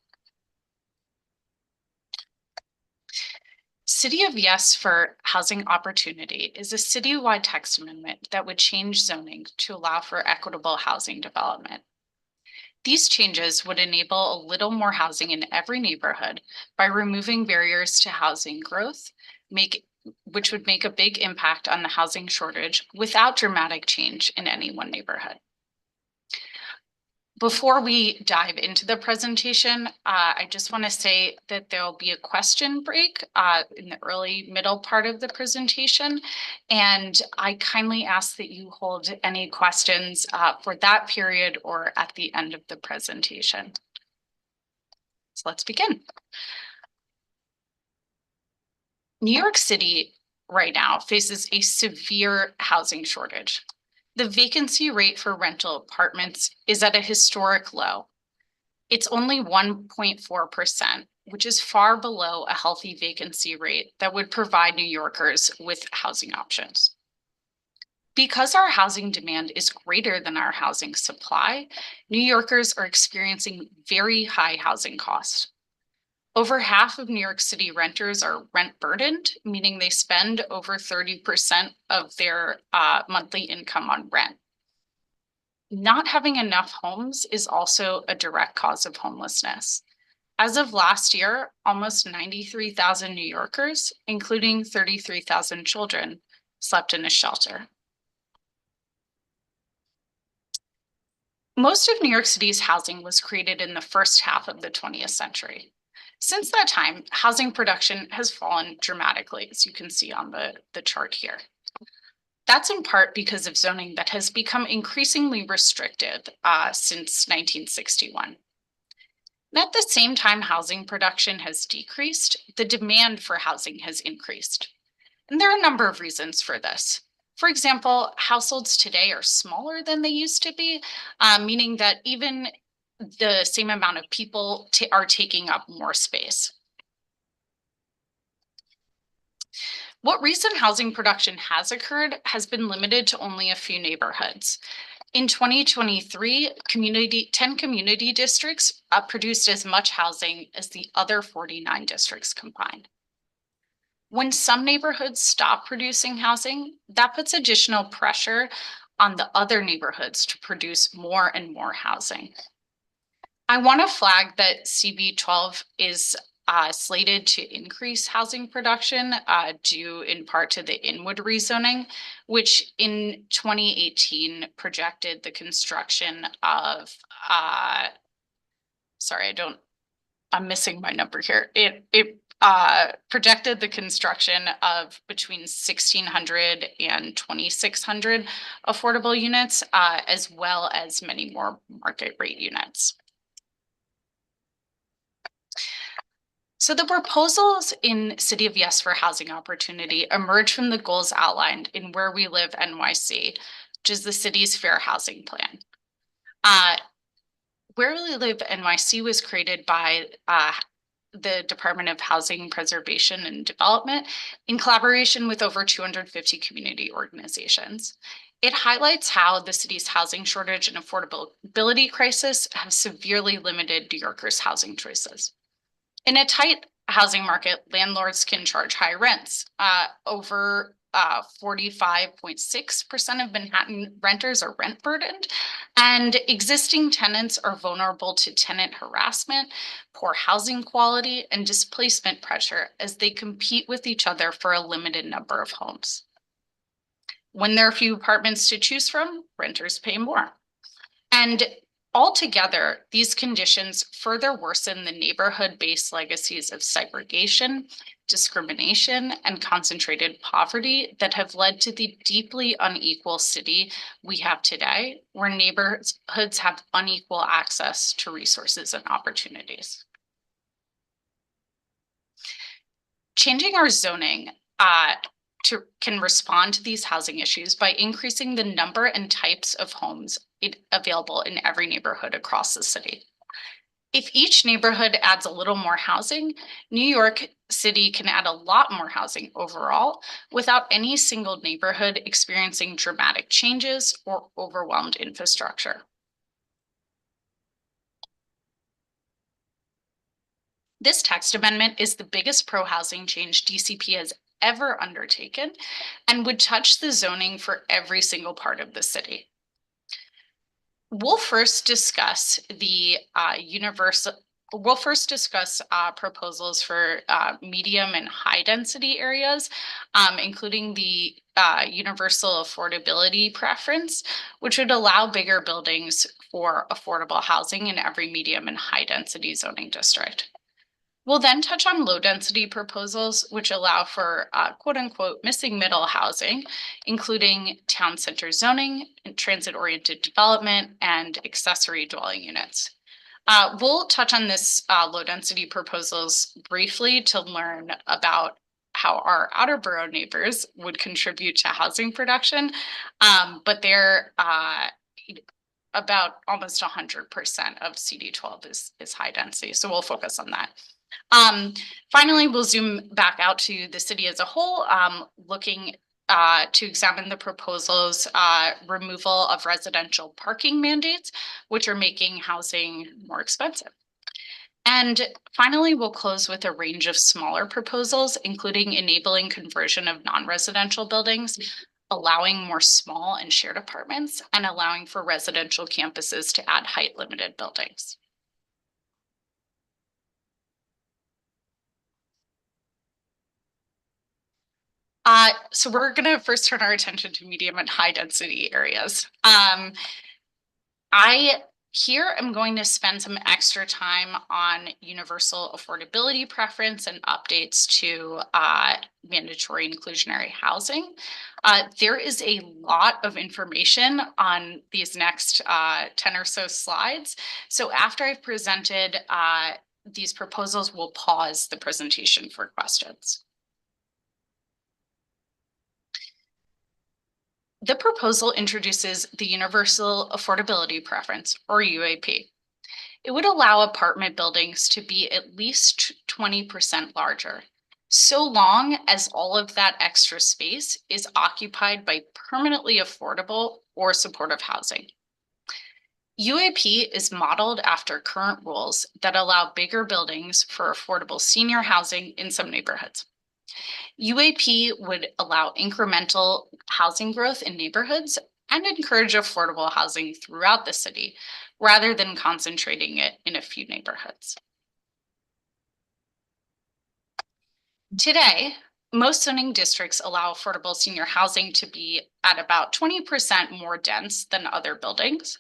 Speaker 10: City of Yes for Housing Opportunity is a citywide text amendment that would change zoning to allow for equitable housing development. These changes would enable a little more housing in every neighborhood by removing barriers to housing growth, which would make a big impact on the housing shortage without dramatic change in any one neighborhood. Before we dive into the presentation, I just want to say that there will be a question break in the early middle part of the presentation. And I kindly ask that you hold any questions for that period or at the end of the presentation. So let's begin. New York City right now faces a severe housing shortage. The vacancy rate for rental apartments is at a historic low. It's only 1.4%, which is far below a healthy vacancy rate that would provide New Yorkers with housing options. Because our housing demand is greater than our housing supply, New Yorkers are experiencing very high housing costs. Over half of New York City renters are rent burdened, meaning they spend over 30% of their monthly income on rent. Not having enough homes is also a direct cause of homelessness. As of last year, almost 93,000 New Yorkers, including 33,000 children, slept in a shelter. Most of New York City's housing was created in the first half of the 20th century. Since that time, housing production has fallen dramatically, as you can see on the chart here. That's in part because of zoning that has become increasingly restrictive since 1961. And at the same time housing production has decreased, the demand for housing has increased. And there are a number of reasons for this. For example, households today are smaller than they used to be, meaning that even the same amount of people are taking up more space. What recent housing production has occurred has been limited to only a few neighborhoods. In 2023, 10 community districts produced as much housing as the other 49 districts combined. When some neighborhoods stop producing housing, that puts additional pressure on the other neighborhoods to produce more and more housing. I want to flag that CB 12 is slated to increase housing production due in part to the Inwood rezoning, which in 2018 projected the construction of, I'm missing my number here. It projected the construction of between 1,600 and 2,600 affordable units, as well as many more market rate units. So the proposals in City of Yes for housing opportunity emerge from the goals outlined in Where We Live NYC, which is the city's fair housing plan. Where We Live NYC was created by the Department of Housing Preservation and Development in collaboration with over 250 community organizations. It highlights how the city's housing shortage and affordability crisis have severely limited New Yorkers' housing choices. In a tight housing market, landlords can charge high rents. Over 45.6% of Manhattan renters are rent burdened, and existing tenants are vulnerable to tenant harassment, poor housing quality, and displacement pressure as they compete with each other for a limited number of homes. When there are few apartments to choose from, renters pay more. And altogether, these conditions further worsen the neighborhood-based legacies of segregation, discrimination, and concentrated poverty that have led to the deeply unequal city we have today, where neighborhoods have unequal access to resources and opportunities. Changing our zoning can respond to these housing issues by increasing the number and types of homes available in every neighborhood across the city. If each neighborhood adds a little more housing, New York City can add a lot more housing overall without any single neighborhood experiencing dramatic changes or overwhelmed infrastructure. This text amendment is the biggest pro-housing change DCP has ever undertaken and would touch the zoning for every single part of the city. We'll first discuss proposals for medium and high density areas, including the universal affordability preference, which would allow bigger buildings for affordable housing in every medium and high density zoning district. We'll then touch on low density proposals, which allow for quote unquote missing middle housing, including town center zoning, and transit oriented development, and accessory dwelling units. We'll touch on this low density proposals briefly to learn about how our outer borough neighbors would contribute to housing production, but they're about almost 100% of CD12 is high density, so we'll focus on that. Finally, we'll zoom back out to the city as a whole, looking to examine the proposals, removal of residential parking mandates, which are making housing more expensive. And finally, we'll close with a range of smaller proposals, including enabling conversion of non-residential buildings, allowing more small and shared apartments, and allowing for residential campuses to add height-limited buildings. So we're going to first turn our attention to medium and high density areas. I am going to spend some extra time on universal affordability preference and updates to mandatory inclusionary housing. There is a lot of information on these next 10 or so slides. So after I've presented these proposals, we'll pause the presentation for questions. The proposal introduces the Universal Affordability Preference, or UAP. It would allow apartment buildings to be at least 20% larger. so long as all of that extra space is occupied by permanently affordable or supportive housing. UAP is modeled after current rules that allow bigger buildings for affordable senior housing in some neighborhoods. UAP would allow incremental housing growth in neighborhoods and encourage affordable housing throughout the city, rather than concentrating it in a few neighborhoods. Today, most zoning districts allow affordable senior housing to be at about 20% more dense than other buildings.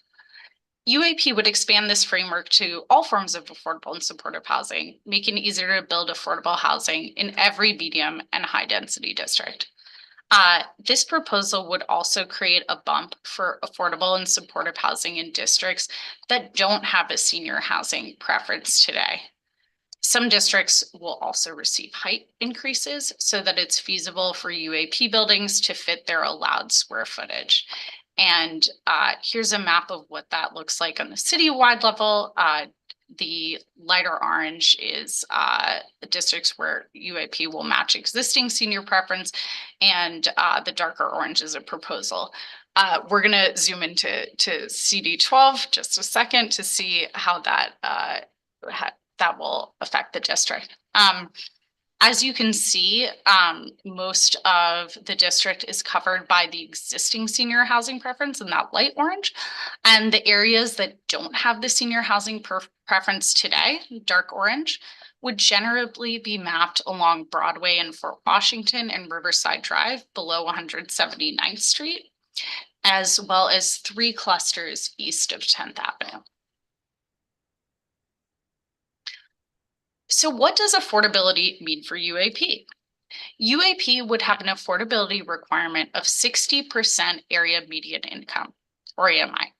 Speaker 10: UAP would expand this framework to all forms of affordable and supportive housing, making it easier to build affordable housing in every medium and high density district. This proposal would also create a bump for affordable and supportive housing in districts that don't have a senior housing preference today. Some districts will also receive height increases so that it's feasible for UAP buildings to fit their allowed square footage. And here's a map of what that looks like on the citywide level. The lighter orange is the districts where UAP will match existing senior preference, and the darker orange is a proposal. We're going to zoom into CD12 just a second to see how that that will affect the district. As you can see, most of the district is covered by the existing senior housing preference in that light orange. And the areas that don't have the senior housing preference today, dark orange, would generally be mapped along Broadway and Fort Washington and Riverside Drive below 179th Street, as well as 3 clusters east of 10th Avenue. So what does affordability mean for UAP? UAP would have an affordability requirement of 60% area median income, or AMI.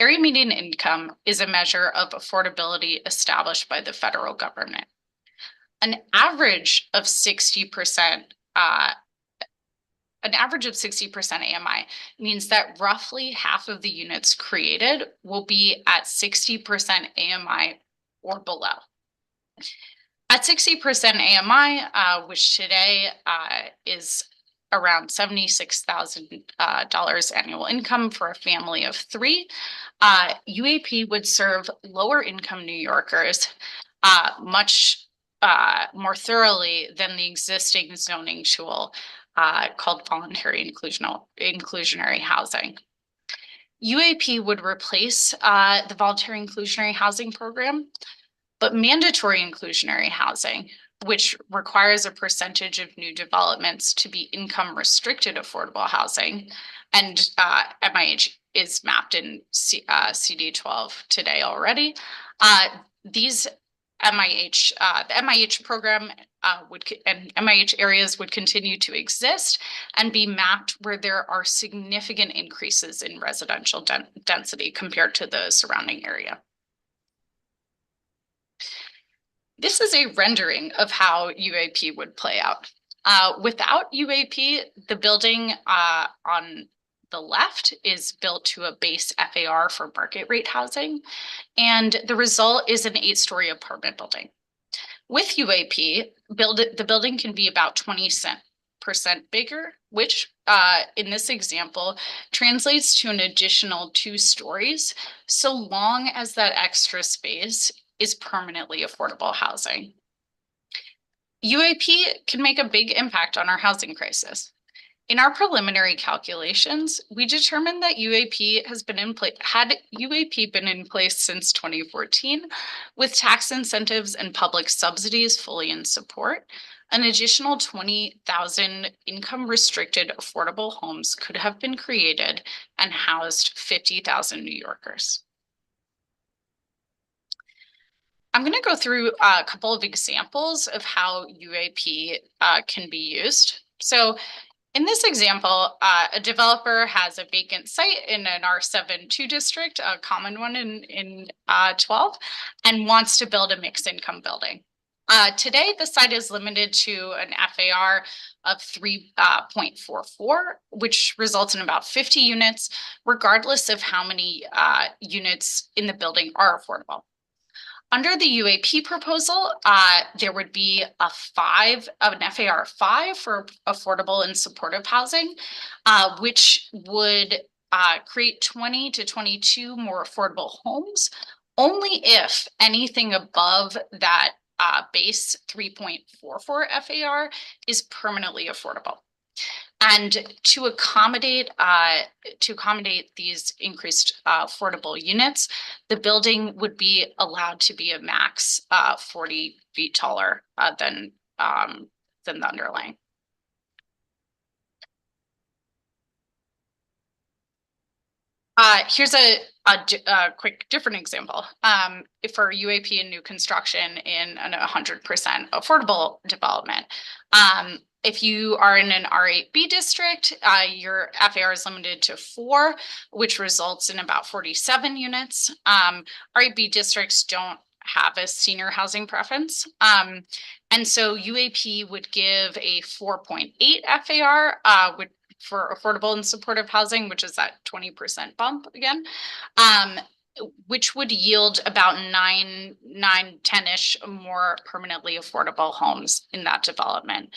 Speaker 10: Area median income is a measure of affordability established by the federal government. An average of 60% AMI means that roughly half of the units created will be at 60% AMI or below. At 60% AMI, which today is around $76,000 annual income for a family of 3, UAP would serve lower income New Yorkers much more thoroughly than the existing zoning tool called voluntary inclusionary housing. UAP would replace the voluntary inclusionary housing program, but mandatory inclusionary housing, which requires a percentage of new developments to be income restricted affordable housing, and MIH is mapped in CD12 today already. These MIH, the MIH program and MIH areas would continue to exist and be mapped where there are significant increases in residential density compared to the surrounding area. This is a rendering of how UAP would play out. Without UAP, the building on the left is built to a base FAR for market rate housing, and the result is an 8-story apartment building. With UAP, the building can be about 20% bigger, which in this example translates to an additional 2 stories, so long as that extra space is permanently affordable housing. UAP can make a big impact on our housing crisis. In our preliminary calculations, we determined that UAP has been in place, had UAP been in place since 2014, with tax incentives and public subsidies fully in support, an additional 20,000 income restricted affordable homes could have been created and housed 50,000 New Yorkers. I'm going to go through a couple of examples of how UAP can be used. So in this example, a developer has a vacant site in an R7-2 district, a common one in 12, and wants to build a mixed income building. Today, the site is limited to an FAR of 3.44, which results in about 50 units, regardless of how many units in the building are affordable. Under the UAP proposal, there would be an FAR 5 for affordable and supportive housing, which would create 20 to 22 more affordable homes, only if anything above that base 3.44 FAR is permanently affordable. And to accommodate these increased affordable units, the building would be allowed to be a max 40 feet taller than the underlying. Here's a quick different example. If for UAP and new construction in an 100% affordable development, if you are in an R8B district, your FAR is limited to 4, which results in about 47 units. R8B districts don't have a senior housing preference. And so UAP would give a 4.8 FAR, for affordable and supportive housing, which is that 20% bump again, which would yield about 10-ish more permanently affordable homes in that development.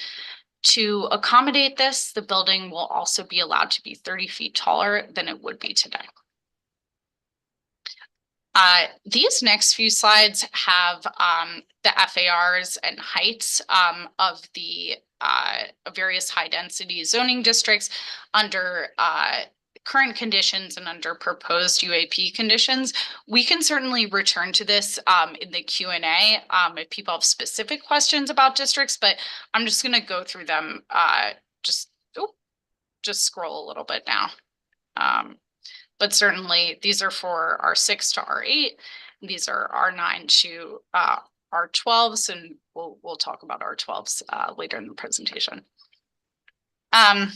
Speaker 10: To accommodate this, the building will also be allowed to be 30 feet taller than it would be today. These next few slides have the FARs and heights of the various high density zoning districts under current conditions and under proposed UAP conditions. We can certainly return to this in the Q&A if people have specific questions about districts, but I'm just going to go through them. Just scroll a little bit now. But certainly these are for R6 to R8. These are R9 to R12s, and we'll talk about R12s later in the presentation. And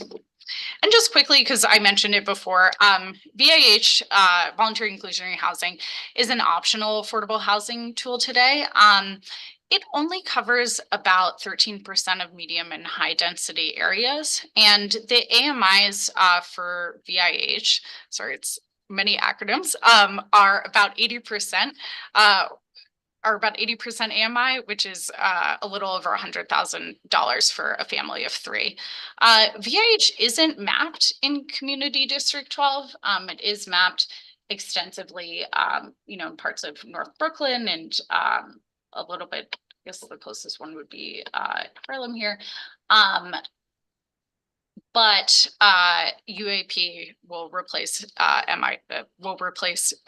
Speaker 10: just quickly, because I mentioned it before, VIH, voluntary inclusionary housing, is an optional affordable housing tool today. It only covers about 13% of medium and high density areas. And the AMIs for VIH, sorry, it's many acronyms, are about 80%, AMI, which is a little over $100,000 for a family of 3. VIH isn't mapped in Community District 12. It is mapped extensively, in parts of North Brooklyn and a little bit, I guess the closest one would be Harlem here. But UAP will replace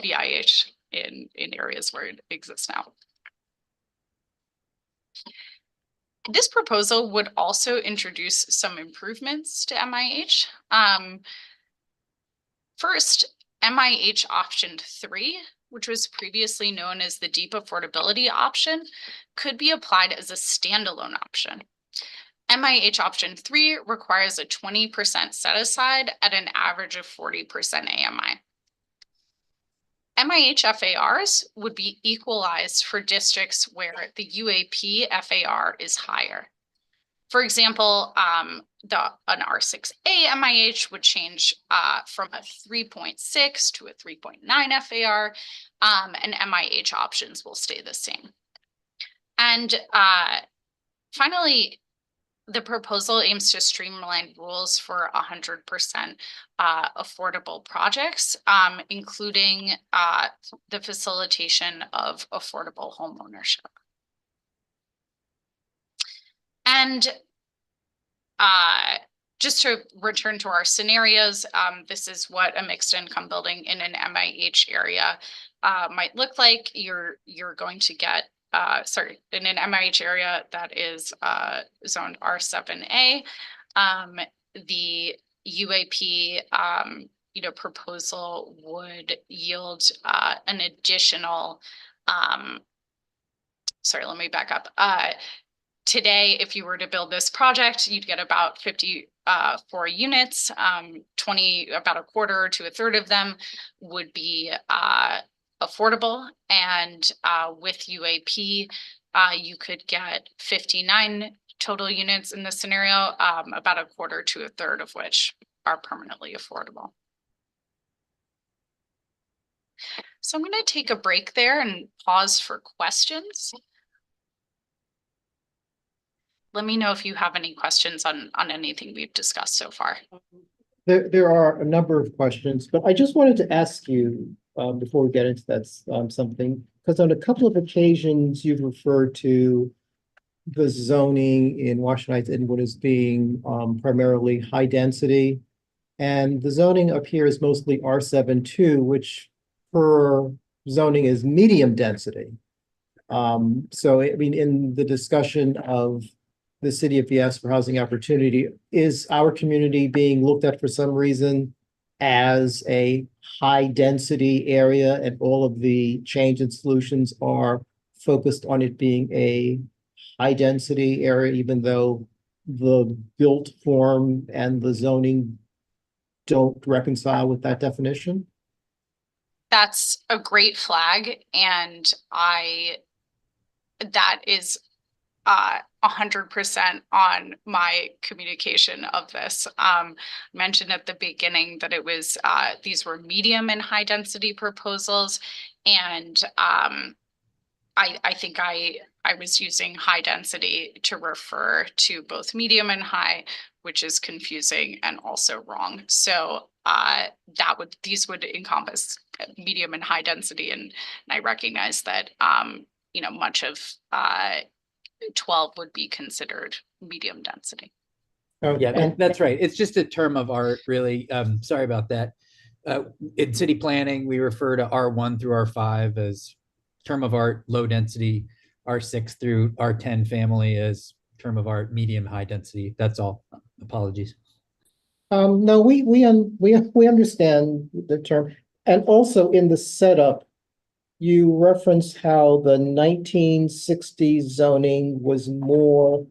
Speaker 10: VIH in areas where it exists now. This proposal would also introduce some improvements to MIH. First, MIH option 3, which was previously known as the deep affordability option, could be applied as a standalone option. MIH option 3 requires a 20% set aside at an average of 40% AMI. MIH FARs would be equalized for districts where the UAP FAR is higher. For example, an R6A MIH would change from a 3.6 to a 3.9 FAR, and MIH options will stay the same. And finally, the proposal aims to streamline rules for 100% affordable projects, including the facilitation of affordable homeownership. And just to return to our scenarios, this is what a mixed income building in an MIH area might look like. You're going to get in an MIH area that is zoned R7A, the UAP proposal would yield an additional, let me back up. Today, if you were to build this project, you'd get about 54 units, about a quarter to a third of them would be affordable, and with UAP, you could get 59 total units in this scenario, about a quarter to a third of which are permanently affordable. So I'm going to take a break there and pause for questions. Let me know if you have any questions on anything we've discussed so far.
Speaker 1: There are a number of questions, but I just wanted to ask you, before we get into that, something, because on a couple of occasions you've referred to the zoning in Washington Heights Inwood as being, primarily high density. And the zoning up here is mostly R7-2, which per zoning is medium density. So I mean, in the discussion of the city of Yes for housing opportunity, is our community being looked at for some reason as a high density area, and all of the change and solutions are focused on it being a high density area, even though the built form and the zoning don't reconcile with that definition?
Speaker 10: That's a great flag, and that is 100% on my communication of this. Mentioned at the beginning that it was these were medium and high density proposals, and I think I was using high density to refer to both medium and high, which is confusing and also wrong. So these would encompass medium and high density, and I recognize that much of 12 would be considered medium density.
Speaker 11: Yeah, that's right. It's just a term of art, really. Sorry about that. In city planning, we refer to R1 through R5 as term of art, low density, R6 through R10 family as term of art, medium, high density. That's all. Apologies.
Speaker 1: No, we understand the term. And also in the setup, you referenced how the 1960s zoning was more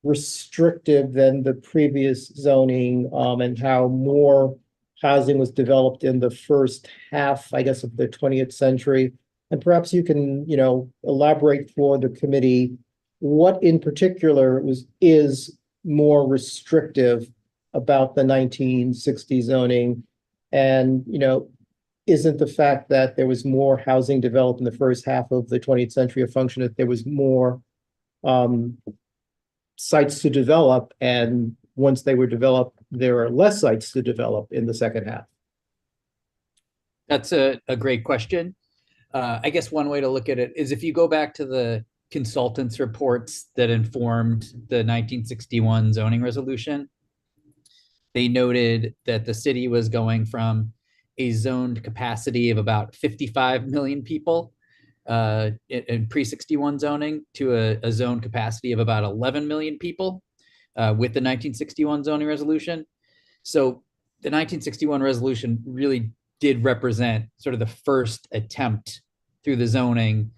Speaker 1: restrictive than the previous zoning, and how more housing was developed in the first half, I guess, of the 20th century. And perhaps you can, elaborate for the committee what in particular is more restrictive about the 1960 zoning. And, isn't the fact that there was more housing developed in the first half of the 20th century a function that there was more sites to develop, and once they were developed, there are less sites to develop in the second half?
Speaker 11: That's a great question. I guess one way to look at it is if you go back to the consultants' reports that informed the 1961 zoning resolution, they noted that the city was going from a zoned capacity of about 55 million people in pre-61 zoning to a zone capacity of about 11 million people with the 1961 zoning resolution. So the 1961 resolution really did represent sort of the first attempt through the zoning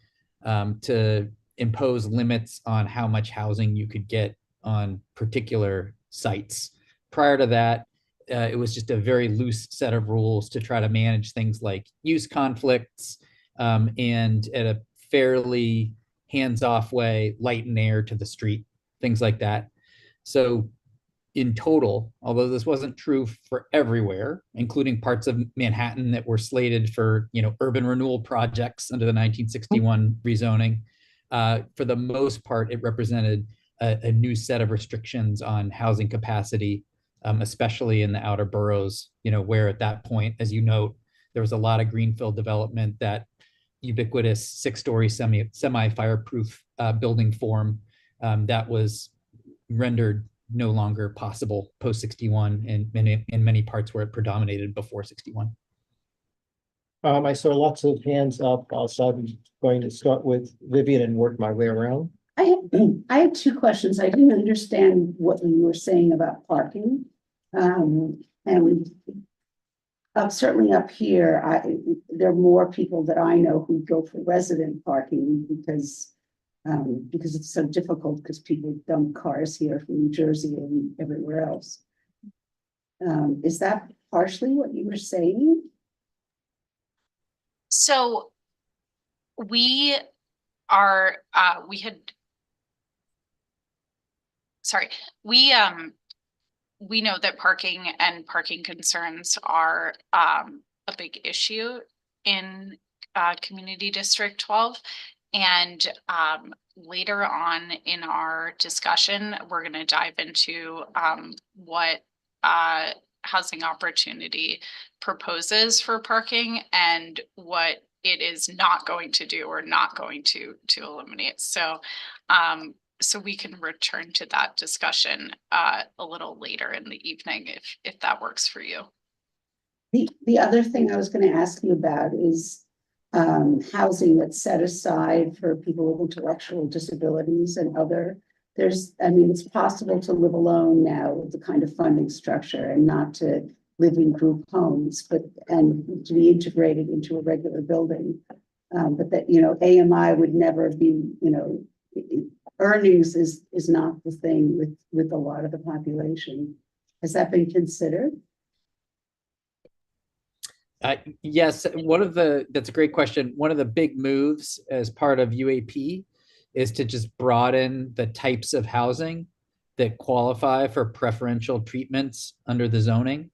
Speaker 11: to impose limits on how much housing you could get on particular sites. Prior to that, it was just a very loose set of rules to try to manage things like use conflicts, and at a fairly hands-off way, lighten air to the street, things like that. So in total, although this wasn't true for everywhere, including parts of Manhattan that were slated for, urban renewal projects under the 1961 rezoning, for the most part, it represented a new set of restrictions on housing capacity, especially in the outer boroughs, where at that point, as you note, there was a lot of greenfield development, that ubiquitous 6-story semi-fireproof building form that was rendered no longer possible post 61 and in many parts where it predominated before 61.
Speaker 1: I saw lots of hands up, so I'm going to start with Vivian and work my way around.
Speaker 2: I have two questions. I didn't understand what you were saying about parking. And certainly up here, there are more people that I know who go for resident parking because it's so difficult, because people dump cars here from New Jersey and everywhere else. Is that partially what you were saying?
Speaker 10: So we know that parking and parking concerns are a big issue in Community District 12. And later on in our discussion, we're going to dive into what housing opportunity proposes for parking and what it is not going to do or not going to eliminate. So so we can return to that discussion a little later in the evening if that works for you.
Speaker 2: The other thing I was going to ask you about is housing that's set aside for people with intellectual disabilities and other. I mean, it's possible to live alone now with the kind of funding structure and not to live in group homes, and to be integrated into a regular building. But that, AMI would never be, earnings is not the thing with a lot of the population. Has that been considered?
Speaker 11: Yes, that's a great question. One of the big moves as part of UAP is to just broaden the types of housing that qualify for preferential treatments under the zoning.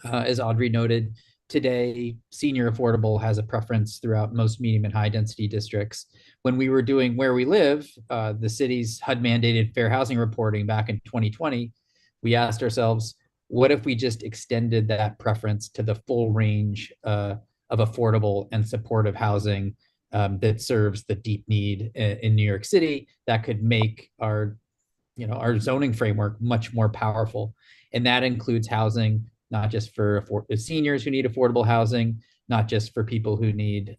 Speaker 11: As Audrey noted, today, senior affordable has a preference throughout most medium and high density districts. When we were doing Where We Live, the city's HUD mandated fair housing reporting back in 2020, we asked ourselves, what if we just extended that preference to the full range of affordable and supportive housing that serves the deep need in New York City that could make our zoning framework much more powerful. And that includes housing, not just for seniors who need affordable housing, not just for people who need,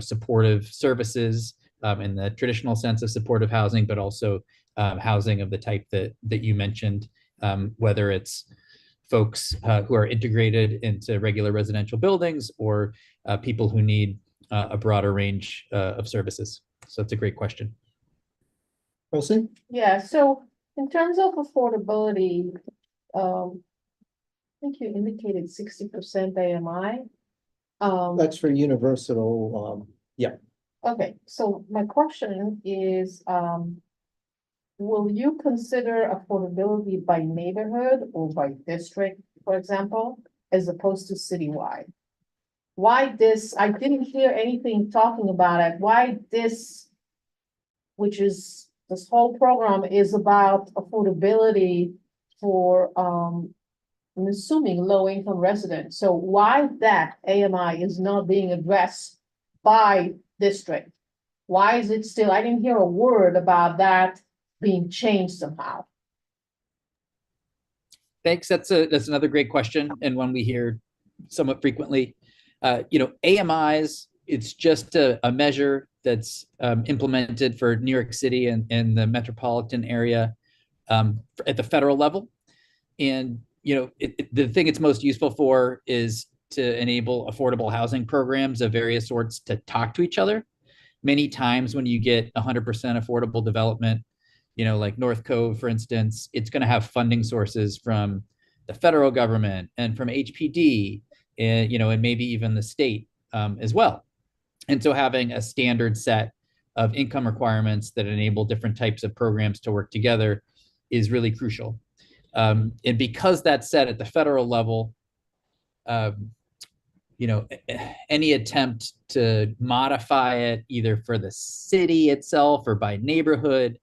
Speaker 11: supportive services in the traditional sense of supportive housing, but also housing of the type that you mentioned, whether it's folks who are integrated into regular residential buildings or people who need a broader range of services. So it's a great question.
Speaker 1: Rosie?
Speaker 6: Yeah, so in terms of affordability, I think you indicated 60% AMI.
Speaker 1: That's for universal, yeah.
Speaker 6: Okay, so my question is, will you consider affordability by neighborhood or by district, for example, as opposed to citywide? Why this? I didn't hear anything talking about it. Why this, which is this whole program is about affordability for, I'm assuming low income residents. So why that AMI is not being addressed by district? Why is it still, I didn't hear a word about that being changed somehow.
Speaker 11: Thanks. That's another great question, and one we hear somewhat frequently. AMIs, it's just a measure that's implemented for New York City and the metropolitan area at the federal level. And the thing it's most useful for is to enable affordable housing programs of various sorts to talk to each other. Many times when you get 100% affordable development, like North Cove, for instance, it's going to have funding sources from the federal government and from HPD, and maybe even the state as well. And so having a standard set of income requirements that enable different types of programs to work together is really crucial. And because that's set at the federal level, any attempt to modify it either for the city itself or by neighborhood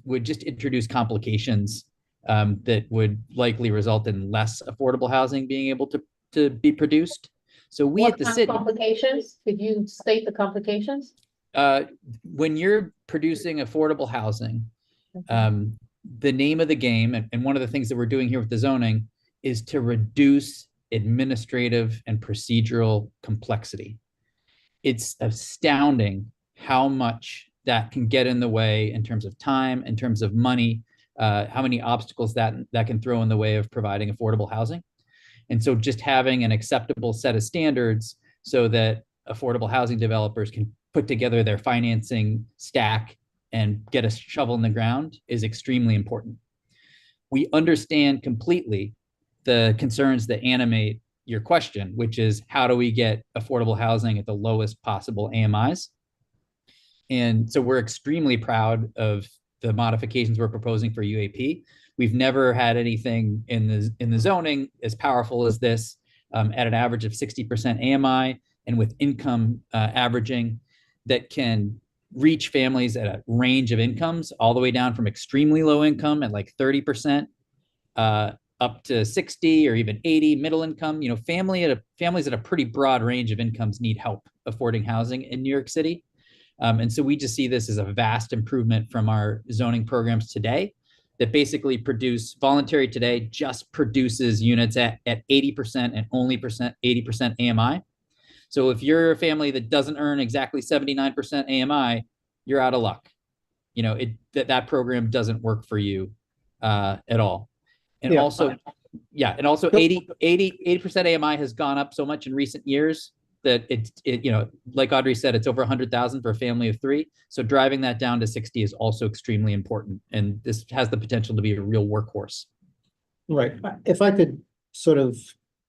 Speaker 11: would just introduce complications that would likely result in less affordable housing being able to be produced. So we
Speaker 6: What
Speaker 11: at the
Speaker 6: kind of
Speaker 11: city,
Speaker 6: complications? Could you state the complications?
Speaker 11: when you're producing affordable housing, the name of the game, and one of the things that we're doing here with the zoning, is to reduce administrative and procedural complexity. It's astounding how much that can get in the way in terms of time, in terms of money, how many obstacles that can throw in the way of providing affordable housing. And so just having an acceptable set of standards so that affordable housing developers can put together their financing stack and get a shovel in the ground is extremely important. We understand completely the concerns that animate your question, which is how do we get affordable housing at the lowest possible AMIs? And so we're extremely proud of the modifications we're proposing for UAP. We've never had anything in the zoning as powerful as this at an average of 60% AMI. and with income averaging that can reach families at a range of incomes all the way down from extremely low income at like 30% up to 60 or even 80 middle income. Families at a pretty broad range of incomes need help affording housing in New York City. And so we just see this as a vast improvement from our zoning programs today that basically produce voluntary today just produces units at 80% and only 80% AMI. So if you're a family that doesn't earn exactly 79% AMI, you're out of luck. That program doesn't work for you at all. And also 80% AMI has gone up so much in recent years that like Audrey said, it's over 100,000 for a family of 3. So driving that down to 60 is also extremely important. And this has the potential to be a real workhorse.
Speaker 1: Right. If I could sort of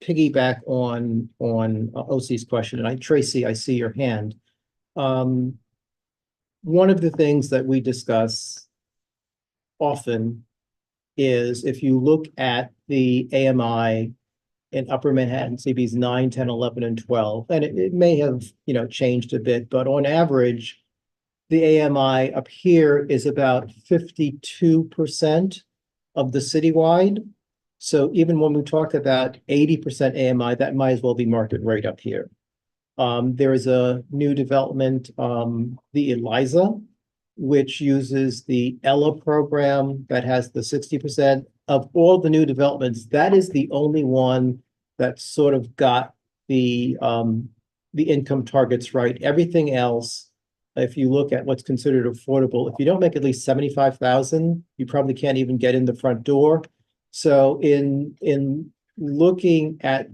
Speaker 1: piggyback on OC's question, and Tracy, I see your hand. One of the things that we discuss often is if you look at the AMI in Upper Manhattan, CBs 9, 10, 11, and 12, and it may have, changed a bit, but on average, the AMI up here is about 52% of the citywide. So even when we talk about 80% AMI, that might as well be market rate up here. There is a new development, the Eliza, which uses the Ella program that has the 60%. Of all the new developments, that is the only one that sort of got the income targets right. Everything else, if you look at what's considered affordable, if you don't make at least 75,000, you probably can't even get in the front door. So in looking at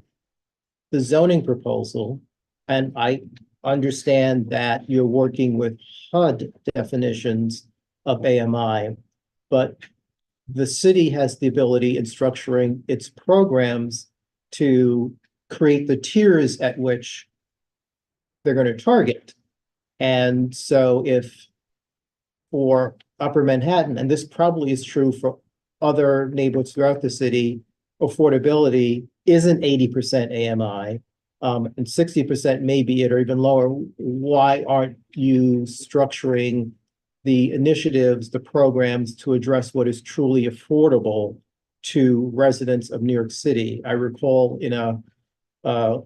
Speaker 1: the zoning proposal, and I understand that you're working with HUD definitions of AMI, but the city has the ability in structuring its programs to create the tiers at which they're going to target. And so if for Upper Manhattan, and this probably is true for other neighborhoods throughout the city, affordability isn't 80% AMI, and 60% may be it or even lower. Why aren't you structuring the initiatives, the programs to address what is truly affordable to residents of New York City? I recall in a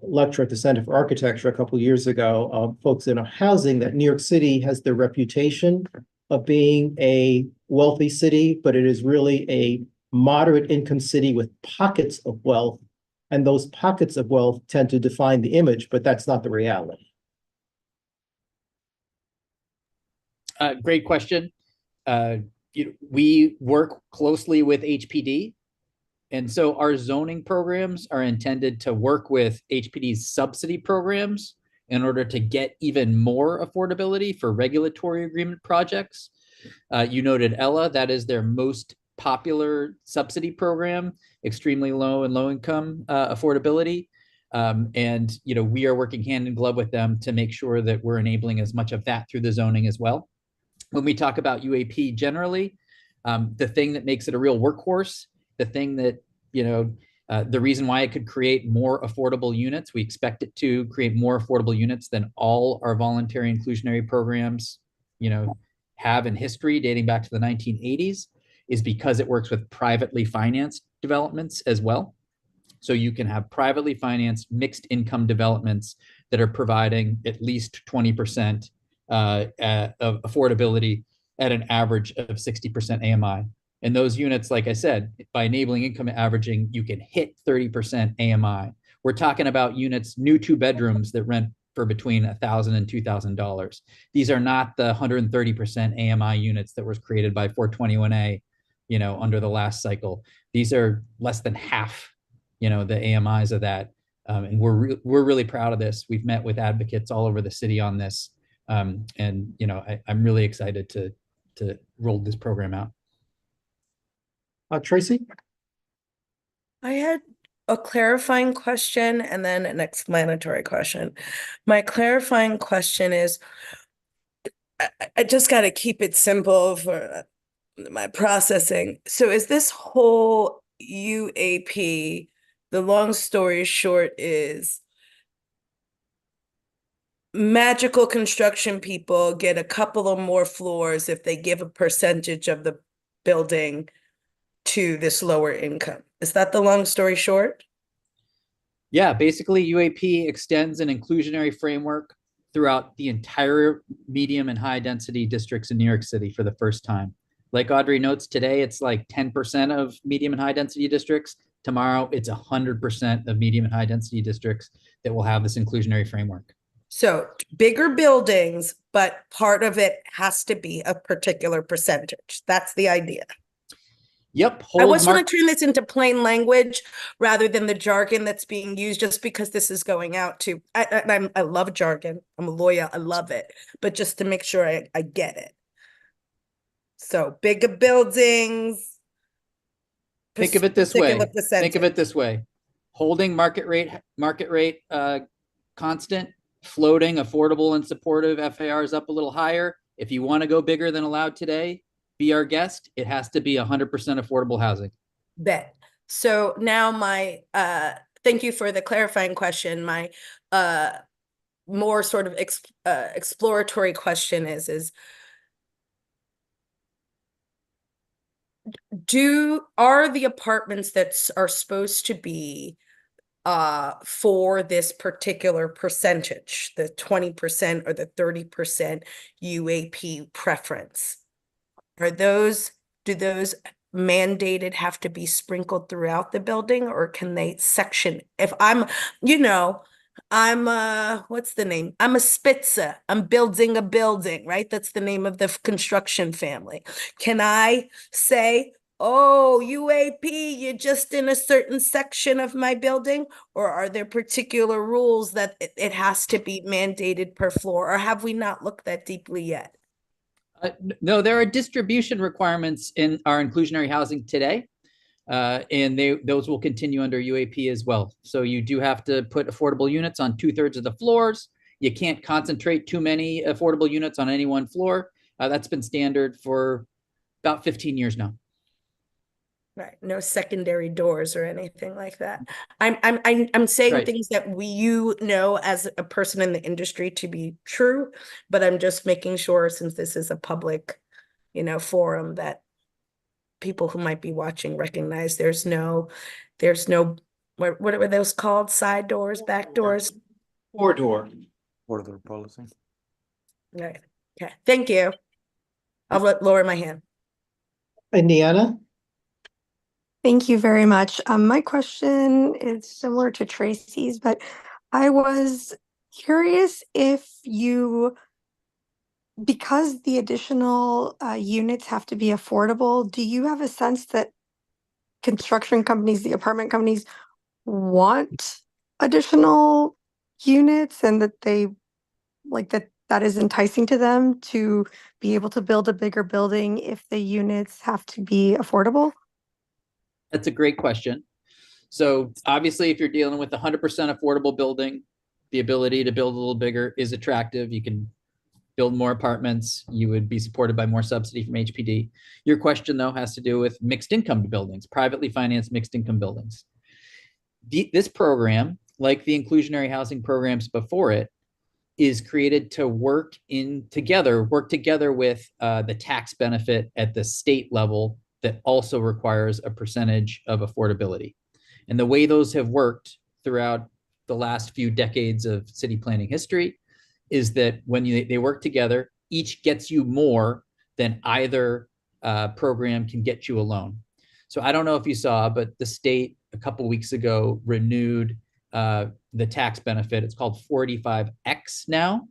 Speaker 1: lecture at the Center for Architecture a couple of years ago, folks in housing, that New York City has the reputation of being a wealthy city, but it is really a moderate income city with pockets of wealth. And those pockets of wealth tend to define the image, but that's not the reality.
Speaker 11: Great question. We work closely with HPD. And so our zoning programs are intended to work with HPD's subsidy programs in order to get even more affordability for regulatory agreement projects. You noted Ella, that is their most popular subsidy program, extremely low and low income affordability. And we are working hand in glove with them to make sure that we're enabling as much of that through the zoning as well. When we talk about UAP generally, the thing that makes it a real workhorse, the thing that, the reason why it could create more affordable units, we expect it to create more affordable units than all our voluntary inclusionary programs, have in history dating back to the 1980s, is because it works with privately financed developments as well. So you can have privately financed mixed income developments that are providing at least 20% of affordability at an average of 60% AMI. And those units, like I said, by enabling income averaging, you can hit 30% AMI. We're talking about units, new 2 bedrooms that rent for between $1,000 and $2,000. These are not the 130% AMI units that was created by 421A, under the last cycle. These are less than half, the AMIs of that. And we're really proud of this. We've met with advocates all over the city on this. And I'm really excited to roll this program out.
Speaker 1: Tracy?
Speaker 14: I had a clarifying question and then an explanatory question. My clarifying question is, I just got to keep it simple for my processing. So is this whole UAP, the long story short is magical construction people get a couple of more floors if they give a percentage of the building to this lower income. Is that the long story short?
Speaker 11: Yeah, basically UAP extends an inclusionary framework throughout the entire medium and high density districts in New York City for the first time. Like Audrey notes, today it's like 10% of medium and high density districts. Tomorrow it's 100% of medium and high density districts that will have this inclusionary framework.
Speaker 14: So bigger buildings, but part of it has to be a particular percentage. That's the idea.
Speaker 11: Yep.
Speaker 14: I just want to turn this into plain language rather than the jargon that's being used, just because this is going out to, I love jargon. I'm a lawyer. I love it. But just to make sure I get it. So bigger buildings.
Speaker 11: Think of it this way.
Speaker 14: particular
Speaker 11: Think of
Speaker 14: percentage.
Speaker 11: it this way. Holding market rate constant, floating affordable and supportive FARs up a little higher. If you want to go bigger than allowed today, be our guest. It has to be 100% affordable housing.
Speaker 14: Bet. So now my thank you for the clarifying question. My more sort of exploratory question is are the apartments that are supposed to be for this particular percentage, the 20% or the 30% UAP preference, do those mandated have to be sprinkled throughout the building, or can they section? If I'm, I'm what's the name? I'm a Spitzer. I'm building a building, right? That's the name of the construction family. Can I say, oh, UAP, you're just in a certain section of my building? Or are there particular rules that it has to be mandated per floor? Or have we not looked that deeply yet?
Speaker 11: No, there are distribution requirements in our inclusionary housing today. And those will continue under UAP as well. So you do have to put affordable units on 2/3 of the floors. You can't concentrate too many affordable units on any one floor. That's been standard for about 15 years now.
Speaker 14: Right, no secondary doors or anything like that. I'm saying
Speaker 11: Right.
Speaker 14: things that you know as a person in the industry to be true, but I'm just making sure, since this is a public, forum, that people who might be watching recognize there's no, what are those called? Side doors, back doors?
Speaker 1: Four-door.
Speaker 12: Order policy.
Speaker 14: Right. Okay, thank you. I'll lower my hand.
Speaker 1: Indiana?
Speaker 13: Thank you very much. My question is similar to Tracy's, but I was curious if because the additional units have to be affordable, do you have a sense that construction companies, the apartment companies, want additional units, and that they that is enticing to them to be able to build a bigger building if the units have to be affordable?
Speaker 11: That's a great question. So obviously, if you're dealing with a 100% affordable building, the ability to build a little bigger is attractive. You can build more apartments. You would be supported by more subsidy from HPD. Your question, though, has to do with mixed income buildings, privately financed mixed income buildings. This program, like the inclusionary housing programs before it, is created to work together with the tax benefit at the state level that also requires a percentage of affordability. And the way those have worked throughout the last few decades of city planning history is that when they work together, each gets you more than either program can get you alone. So I don't know if you saw, but the state a couple weeks ago renewed the tax benefit. It's called 45X now.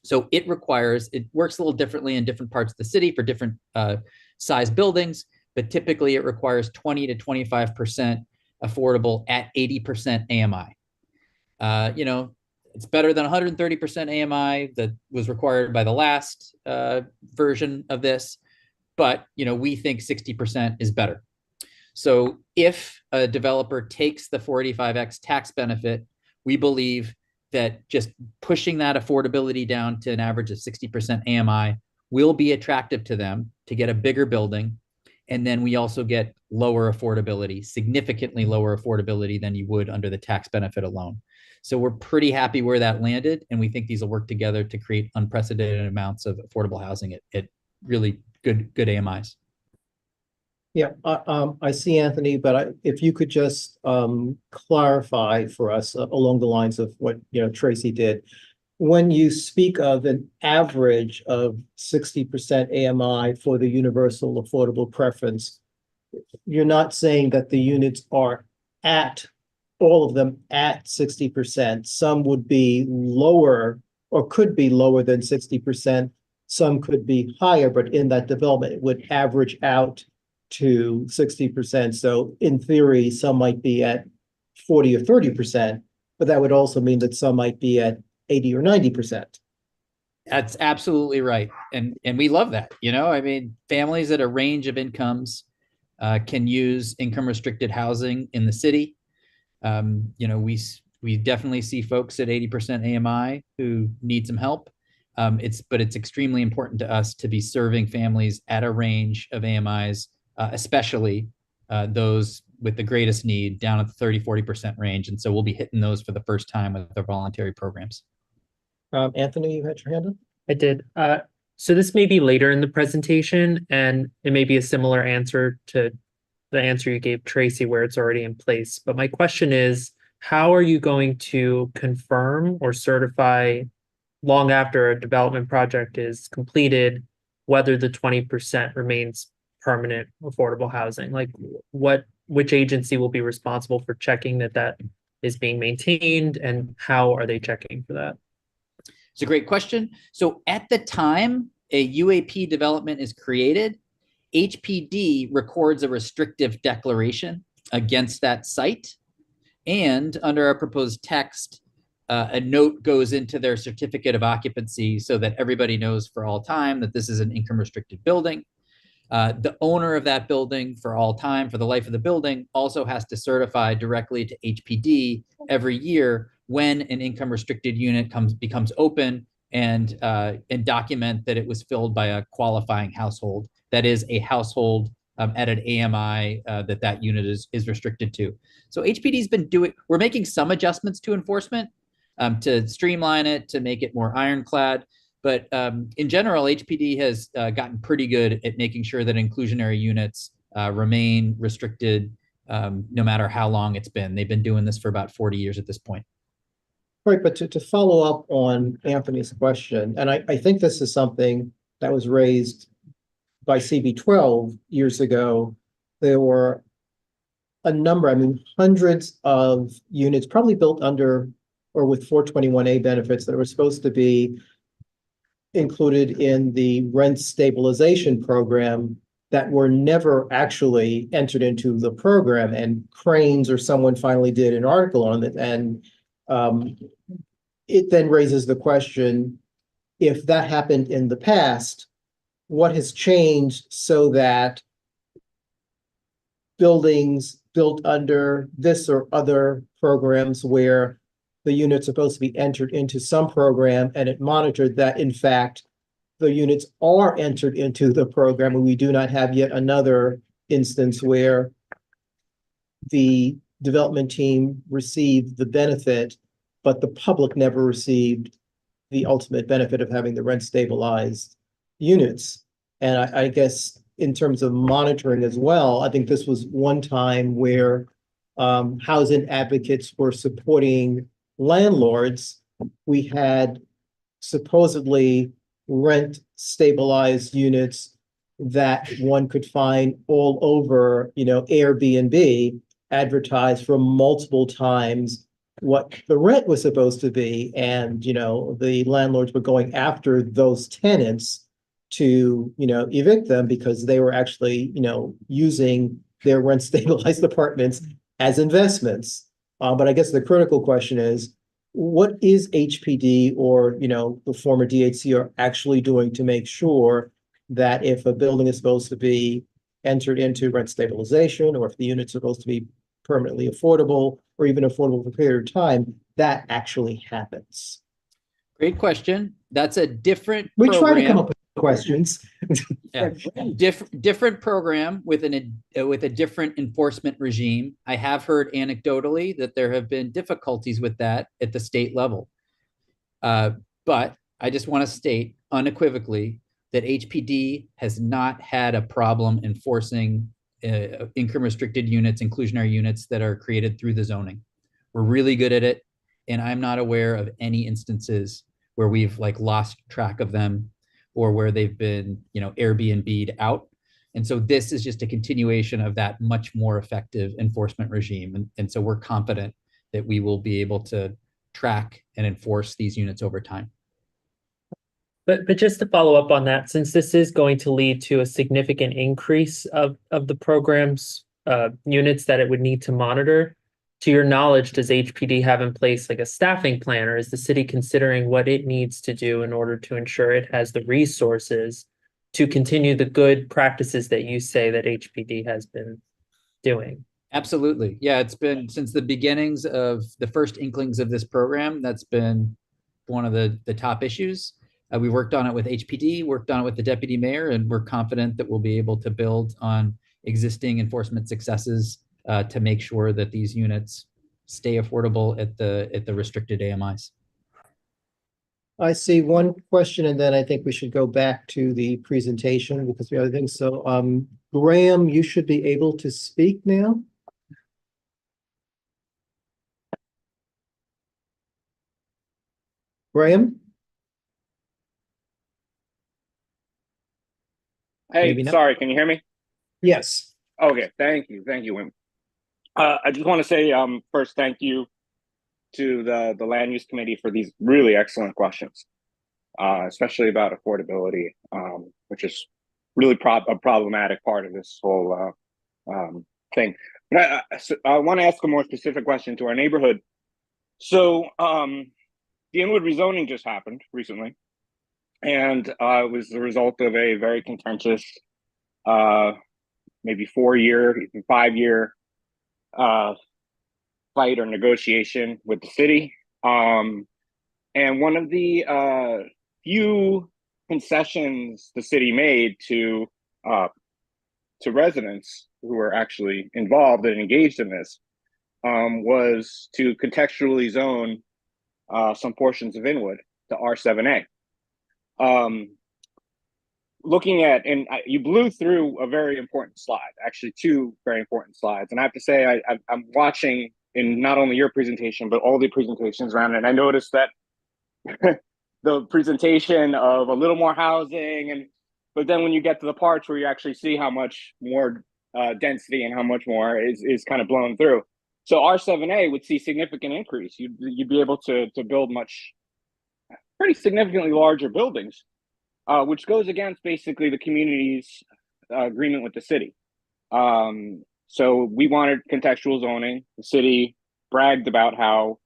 Speaker 11: So it works a little differently in different parts of the city for different size buildings, but typically it requires 20 to 25% affordable at 80% AMI. It's better than 130% AMI that was required by the last version of this, but we think 60% is better. So if a developer takes the 485X tax benefit, we believe that just pushing that affordability down to an average of 60% AMI will be attractive to them to get a bigger building. And then we also get lower affordability, significantly lower affordability than you would under the tax benefit alone. So we're pretty happy where that landed, and we think these will work together to create unprecedented amounts of affordable housing at really good AMIs.
Speaker 1: Yeah, I see Anthony, but if you could just clarify for us along the lines of what, Tracy did. When you speak of an average of 60% AMI for the universal affordable preference, you're not saying that the units are at, all of them at 60%. Some would be lower or could be lower than 60%. Some could be higher, but in that development, it would average out to 60%. So in theory, some might be at 40 or 30%, but that would also mean that some might be at 80 or 90%.
Speaker 11: That's absolutely right. And we love that. I mean, families at a range of incomes can use income restricted housing in the city. We definitely see folks at 80% AMI who need some help. But it's extremely important to us to be serving families at a range of AMIs, especially those with the greatest need down at the 30-40% range. And so we'll be hitting those for the first time with our voluntary programs.
Speaker 1: Anthony, you had your hand up?
Speaker 4: I did. So this may be later in the presentation, and it may be a similar answer to the answer you gave Tracy, where it's already in place. But my question is, how are you going to confirm or certify long after a development project is completed, whether the 20% remains permanent affordable housing? Like which agency will be responsible for checking that is being maintained, and how are they checking for that?
Speaker 11: It's a great question. So at the time a UAP development is created, HPD records a restrictive declaration against that site. And under our proposed text, a note goes into their certificate of occupancy so that everybody knows for all time that this is an income restricted building. The owner of that building for all time, for the life of the building, also has to certify directly to HPD every year when an income restricted unit becomes open, and document that it was filled by a qualifying household. That is a household at an AMI that unit is restricted to. So HPD's been we're making some adjustments to enforcement to streamline it, to make it more ironclad. But in general, HPD has gotten pretty good at making sure that inclusionary units remain restricted no matter how long it's been. They've been doing this for about 40 years at this point.
Speaker 1: Right, but to follow up on Anthony's question, and I think this is something that was raised by CB12 years ago. There were a number, hundreds of units probably built under or with 421A benefits that were supposed to be included in the rent stabilization program that were never actually entered into the program. And Cranes or someone finally did an article on it. And it then raises the question, if that happened in the past, what has changed so that buildings built under this or other programs where the unit's supposed to be entered into some program and it monitored that, in fact, the units are entered into the program, and we do not have yet another instance where the development team received the benefit, but the public never received the ultimate benefit of having the rent stabilized units. And I guess in terms of monitoring as well, I think this was one time where housing advocates were supporting landlords. We had supposedly rent stabilized units that one could find all over, Airbnb, advertised for multiple times what the rent was supposed to be. And, the landlords were going after those tenants to, evict them because they were actually, using their rent stabilized apartments as investments. But I guess the critical question is, what is HPD or, the former DHCR actually doing to make sure that if a building is supposed to be entered into rent stabilization, or if the unit's supposed to be permanently affordable or even affordable for a period of time, that actually happens?
Speaker 11: Great question. That's a different
Speaker 1: We try to come
Speaker 11: program.
Speaker 1: up with questions.
Speaker 11: Yeah. Different program with with a different enforcement regime. I have heard anecdotally that there have been difficulties with that at the state level. But I just want to state unequivocally that HPD has not had a problem enforcing income restricted units, inclusionary units that are created through the zoning. We're really good at it. And I'm not aware of any instances where we've like lost track of them or where they've been, Airbnb'd out. And so this is just a continuation of that much more effective enforcement regime. And so we're confident that we will be able to track and enforce these units over time.
Speaker 4: But just to follow up on that, since this is going to lead to a significant increase of the program's units that it would need to monitor, to your knowledge, does HPD have in place like a staffing plan, or is the city considering what it needs to do in order to ensure it has the resources to continue the good practices that you say that HPD has been doing?
Speaker 11: Absolutely. Yeah, it's been since the beginnings of the first inklings of this program, that's been one of the top issues. We worked on it with HPD, worked on it with the deputy mayor, and we're confident that we'll be able to build on existing enforcement successes to make sure that these units stay affordable at the restricted AMIs.
Speaker 1: I see one question, and then I think we should go back to the presentation because we have other things. So, Graham, you should be able to speak now. Graham?
Speaker 15: Hey,
Speaker 1: Maybe not.
Speaker 15: sorry, can you hear me?
Speaker 1: Yes.
Speaker 15: Okay, thank you, Wim. I just want to say first, thank you to the Land Use Committee for these really excellent questions, especially about affordability, which is really a problematic part of this whole thing. But I want to ask a more specific question to our neighborhood. So the Inwood rezoning just happened recently, and it was the result of a very contentious, maybe 4-year, even 5-year fight or negotiation with the city. And one of the few concessions the city made to residents who were actually involved and engaged in this was to contextually zone some portions of Inwood to R7A. Looking at, and you blew through a very important slide, actually 2 very important slides. And I have to say, I'm watching in not only your presentation, but all the presentations around it. And I noticed that the presentation of a little more housing, but then when you get to the parts where you actually see how much more density and how much more is kind of blown through. So R7A would see significant increase. You'd be able to build pretty significantly larger buildings, which goes against basically the community's agreement with the city. So we wanted contextual zoning. The city bragged about how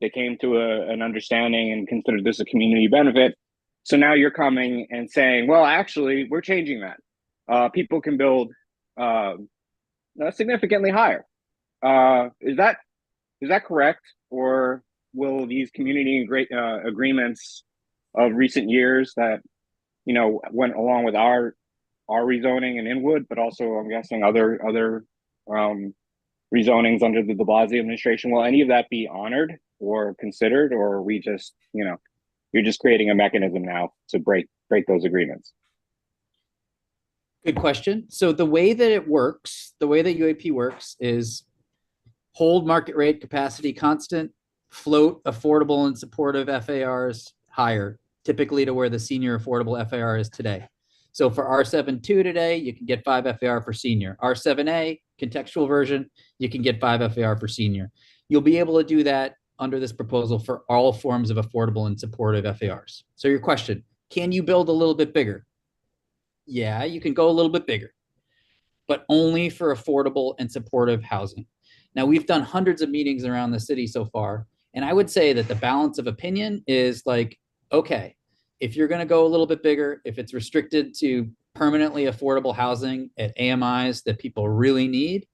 Speaker 15: they came to an understanding and considered this a community benefit. So now you're coming and saying, well, actually, we're changing that. People can build significantly higher. Is that correct? Or will these community agreements of recent years that went along with our rezoning in Inwood, but also I'm guessing other rezonings under the de Blasio administration, will any of that be honored or considered, or are we just you're just creating a mechanism now to break those agreements?
Speaker 11: Good question. So the way that it works, the way that UAP works is hold market rate capacity constant, float affordable and supportive FARs higher, typically to where the senior affordable FAR is today. So for R7-2 today, you can get 5 FAR for senior. R7A, contextual version, you can get 5 FAR for senior. You'll be able to do that under this proposal for all forms of affordable and supportive FARs. So your question, can you build a little bit bigger? Yeah, you can go a little bit bigger, but only for affordable and supportive housing. Now, we've done hundreds of meetings around the city so far, and I would say that the balance of opinion is like, okay, if you're going to go a little bit bigger, if it's restricted to permanently affordable housing at AMIs that people really need,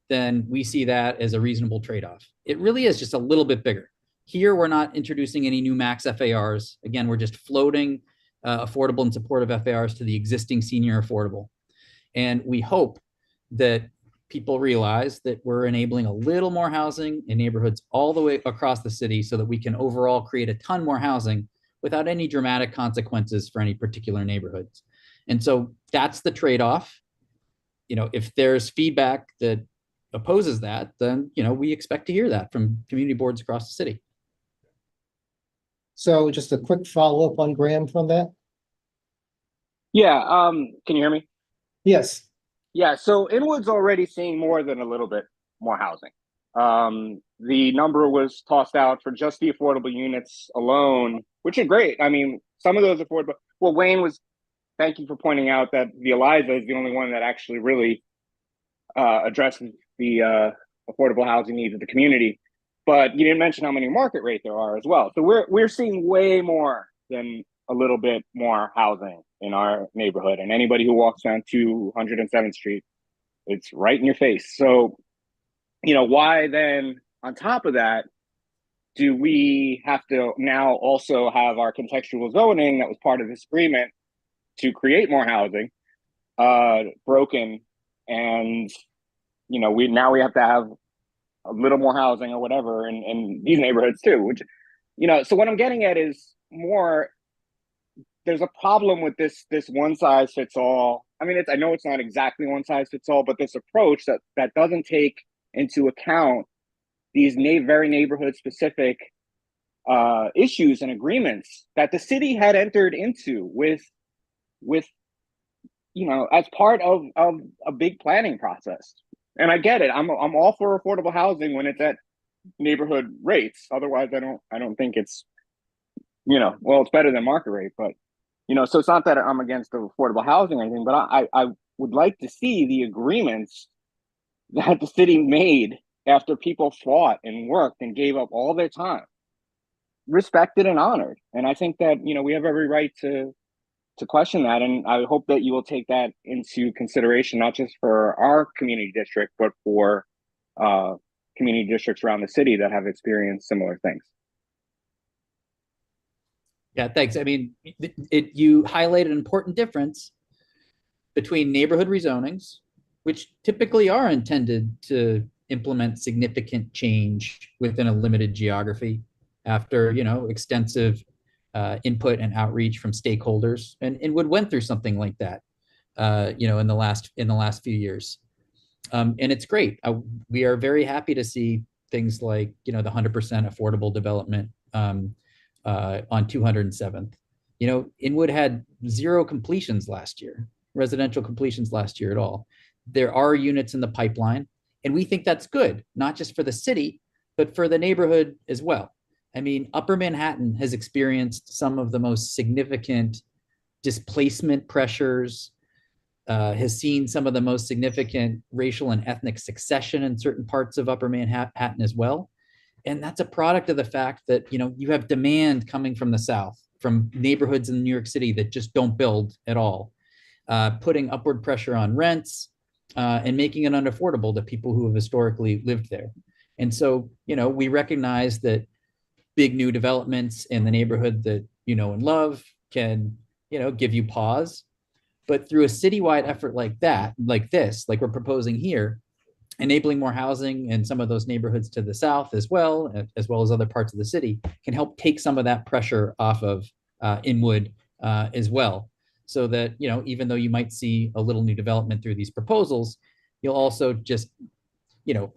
Speaker 11: then we see that as a reasonable trade-off. It really is just a little bit bigger. Here, we're not introducing any new max FARs. Again, we're just floating affordable and supportive FARs to the existing senior affordable. And we hope that people realize that we're enabling a little more housing in neighborhoods all the way across the city so that we can overall create a ton more housing without any dramatic consequences for any particular neighborhoods. And so that's the trade-off. You know, if there's feedback that opposes that, then, you know, we expect to hear that from community boards across the city.
Speaker 1: So just a quick follow-up on Graham from that?
Speaker 15: Yeah, can you hear me?
Speaker 1: Yes.
Speaker 15: Yeah, so Inwood's already seeing more than a little bit more housing. The number was tossed out for just the affordable units alone, which are great. I mean, some of those affordable, well, Wayne was, thank you for pointing out that the Eliza is the only one that actually really addresses the affordable housing needs of the community. But you didn't mention how many market rate there are as well. So we're seeing way more than a little bit more housing in our neighborhood. And anybody who walks down 207th Street, it's right in your face. So, you know, why then on top of that, do we have to now also have our contextual zoning that was part of this agreement to create more housing broken? And, you know, we have to have a little more housing or whatever in these neighborhoods too, which, you know, so what I'm getting at is more, there's a problem with this one size fits all. I mean, I know it's not exactly one size fits all, but this approach that doesn't take into account these very neighborhood specific issues and agreements that the city had entered into with, you know, as part of a big planning process. And I get it. I'm all for affordable housing when it's at neighborhood rates. Otherwise, I don't think it's, you know, well, it's better than market rate, but, you know, so it's not that I'm against the affordable housing or anything, but I would like to see the agreements that the city made after people fought and worked and gave up all their time, respected and honored. And I think that, you know, we have every right to question that. And I hope that you will take that into consideration, not just for our community district, but for community districts around the city that have experienced similar things.
Speaker 11: Yeah, thanks. I mean, you highlighted an important difference between neighborhood rezonings, which typically are intended to implement significant change within a limited geography after, you know, extensive input and outreach from stakeholders, and Inwood went through something like that, you know, in the last few years, and it's great. We are very happy to see things like, you know, the 100% affordable development on 207th. You know, Inwood had 0 completions last year, residential completions last year at all. There are units in the pipeline, and we think that's good, not just for the city, but for the neighborhood as well. I mean, Upper Manhattan has experienced some of the most significant displacement pressures, has seen some of the most significant racial and ethnic succession in certain parts of Upper Manhattan as well. And that's a product of the fact that, you know, you have demand coming from the South, from neighborhoods in New York City that just don't build at all, putting upward pressure on rents and making it unaffordable to people who have historically lived there. And so, you know, we recognize that big new developments in the neighborhood that you know and love can, you know, give you pause. But through a citywide effort like that, like this, like we're proposing here, enabling more housing in some of those neighborhoods to the south as well as other parts of the city, can help take some of that pressure off of Inwood as well. So that, you know, even though you might see a little new development through these proposals, you'll also just, you know,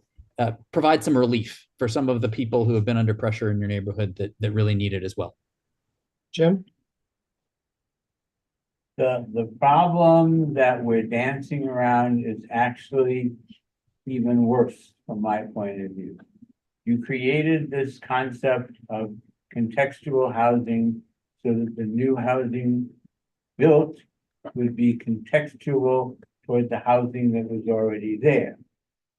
Speaker 11: provide some relief for some of the people who have been under pressure in your neighborhood that really need it as well.
Speaker 1: Jim?
Speaker 5: The problem that we're dancing around is actually even worse from my point of view. You created this concept of contextual housing so that the new housing built would be contextual toward the housing that was already there.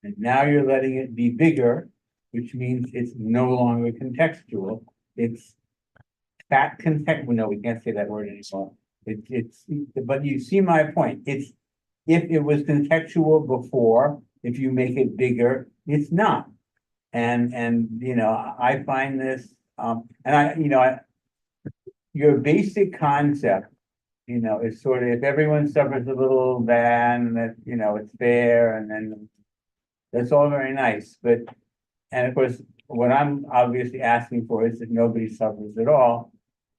Speaker 5: And now you're letting it be bigger, which means it's no longer contextual. It's fat context. Well, no, we can't say that word anymore. But you see my point. It's, if it was contextual before, if you make it bigger, it's not. And you know, I find this your basic concept, is sort of if everyone suffers a little van, that, it's fair, and then that's all very nice, but, and of course, what I'm obviously asking for is that nobody suffers at all.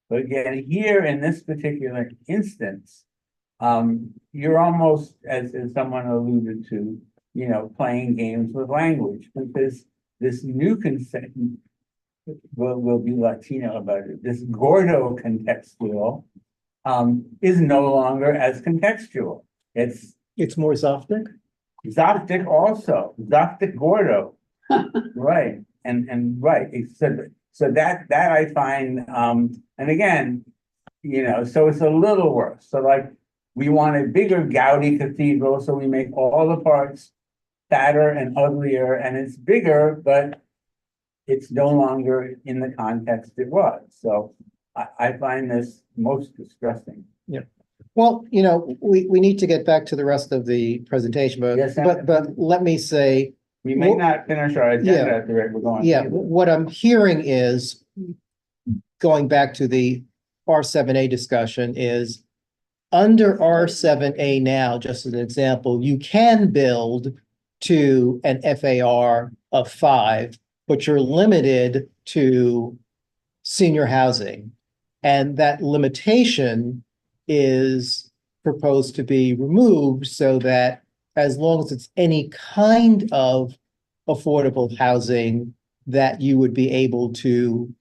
Speaker 5: But again, here in this particular instance, you're almost, as someone alluded to, playing games with language, because this new concept, will be Latino about it, this Gordo contextual, is no longer as contextual.
Speaker 1: It's more Zoptic?
Speaker 5: Zoptic also, Zoptic Gordo. Right, and right, so that I find, and again, so it's a little worse. So like, we want a bigger Gaudi cathedral, so we make all the parts fatter and uglier, and it's bigger, but it's no longer in the context it was. So I find this most distressing.
Speaker 1: Yeah. Well, we need to get back to the rest of the presentation,
Speaker 5: Yes,
Speaker 1: but let me say,
Speaker 5: We may not finish our agenda at the rate we're going.
Speaker 1: yeah,
Speaker 5: either.
Speaker 1: what I'm hearing is, going back to the R7A discussion, is under R7A now, just as an example, you can build to an FAR of 5, but you're limited to senior housing. And that limitation is proposed to be removed so that as long as it's any kind of affordable housing, that you would be able to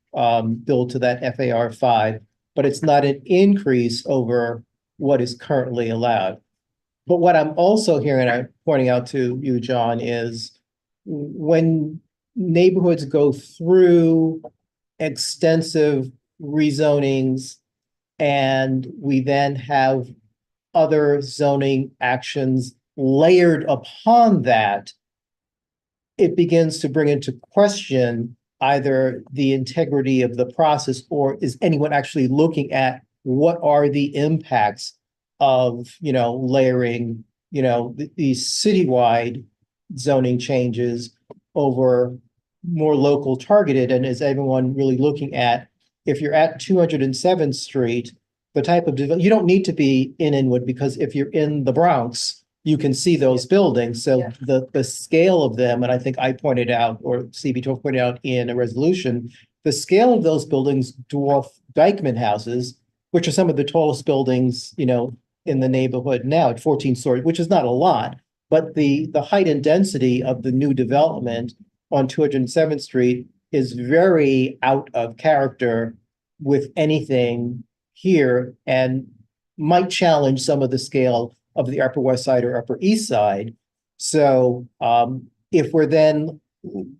Speaker 1: build to that FAR 5, but it's not an increase over what is currently allowed. But what I'm also hearing, I'm pointing out to you, John, is when neighborhoods go through extensive rezonings and we then have other zoning actions layered upon that, it begins to bring into question either the integrity of the process, or is anyone actually looking at what are the impacts of, layering, these citywide zoning changes over more local targeted, and is everyone really looking at, if you're at 207th Street, the type of, you don't need to be in Inwood, because if you're in the Bronx, you can see those buildings. So
Speaker 2: Yeah.
Speaker 1: the scale of them, and I think I pointed out, or CB12 pointed out in a resolution, the scale of those buildings dwarf Dykeman houses, which are some of the tallest buildings, in the neighborhood now at 14 stories, which is not a lot, but the height and density of the new development on 207th Street is very out of character with anything here, and might challenge some of the scale of the Upper West Side or Upper East Side. So if we're then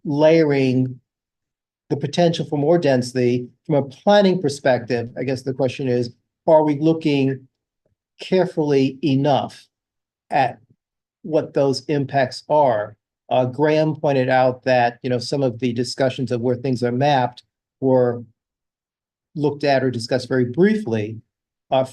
Speaker 1: layering the potential for more density from a planning perspective, I guess the question is, are we looking carefully enough at what those impacts are? Graham pointed out that, some of the discussions of where things are mapped were looked at or discussed very briefly.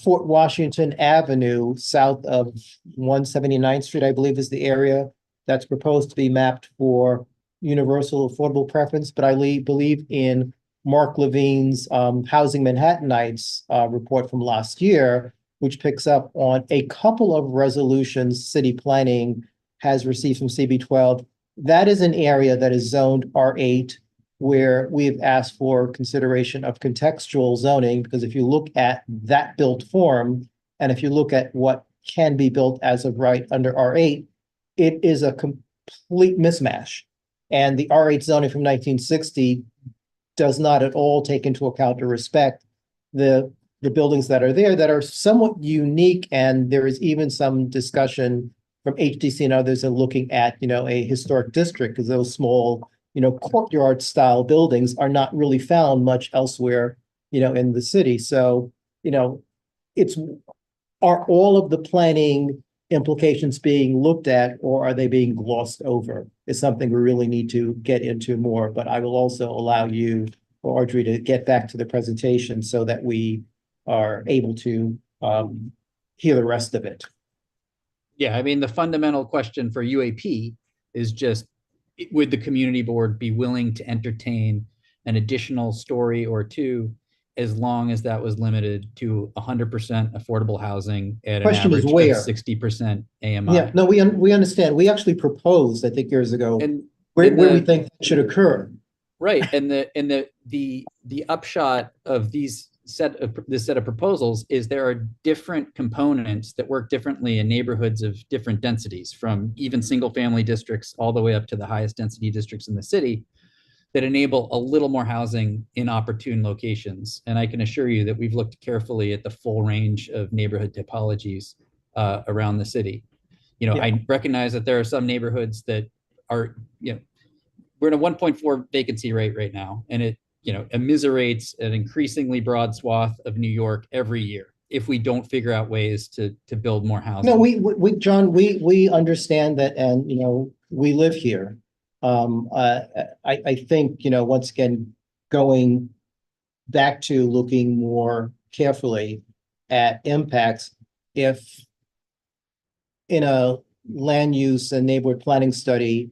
Speaker 1: Fort Washington Avenue, south of 179th Street, I believe, is the area that's proposed to be mapped for universal affordable preference. But I believe in Mark Levine's Housing Manhattanites report from last year, which picks up on a couple of resolutions city planning has received from CB12. That is an area that is zoned R8, where we've asked for consideration of contextual zoning, because if you look at that built form, and if you look at what can be built as of right under R8, it is a complete mismatch. And the R8 zoning from 1960 does not at all take into account or respect the buildings that are there that are somewhat unique. And there is even some discussion from HDC and others are looking at, a historic district, because those small, courtyard style buildings are not really found much elsewhere, in the city. So, are all of the planning implications being looked at, or are they being glossed over? It's something we really need to get into more, but I will also allow you, or Audrey, to get back to the presentation so that we are able to hear the rest of it.
Speaker 11: Yeah, I mean, the fundamental question for UAP is just, would the community board be willing to entertain an additional story or two, as long as that was limited to 100% affordable housing at an
Speaker 1: Question is
Speaker 11: average of
Speaker 1: where?
Speaker 11: 60% AMI.
Speaker 1: Yeah, no, we understand. We actually proposed, I think years ago,
Speaker 11: And
Speaker 1: where
Speaker 11: and
Speaker 1: we
Speaker 11: the-
Speaker 1: think it should occur.
Speaker 11: Right, and the upshot of this set of proposals is there are different components that work differently in neighborhoods of different densities, from even single family districts all the way up to the highest density districts in the city, that enable a little more housing in opportune locations. And I can assure you that we've looked carefully at the full range of neighborhood typologies around the city. You know,
Speaker 1: Yeah.
Speaker 11: I recognize that there are some neighborhoods that are, you know, we're in a 1.4 vacancy rate right now, and it, you know, immiserates an increasingly broad swath of New York every year if we don't figure out ways to build more housing.
Speaker 1: No, John, we understand that, and, you know, we live here. I think, you know, once again, going back to looking more carefully at impacts, if in a land use and neighborhood planning study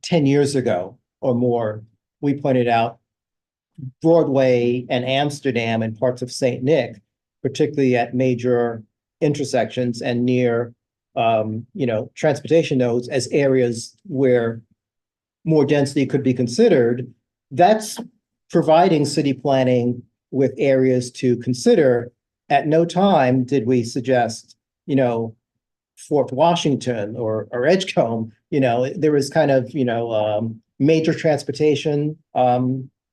Speaker 1: 10 years ago or more, we pointed out Broadway and Amsterdam and parts of St. Nick, particularly at major intersections and near, you know, transportation nodes, as areas where more density could be considered. That's providing city planning with areas to consider. At no time did we suggest, you know, Fort Washington or Edgecombe. You know, there was kind of, you know, major transportation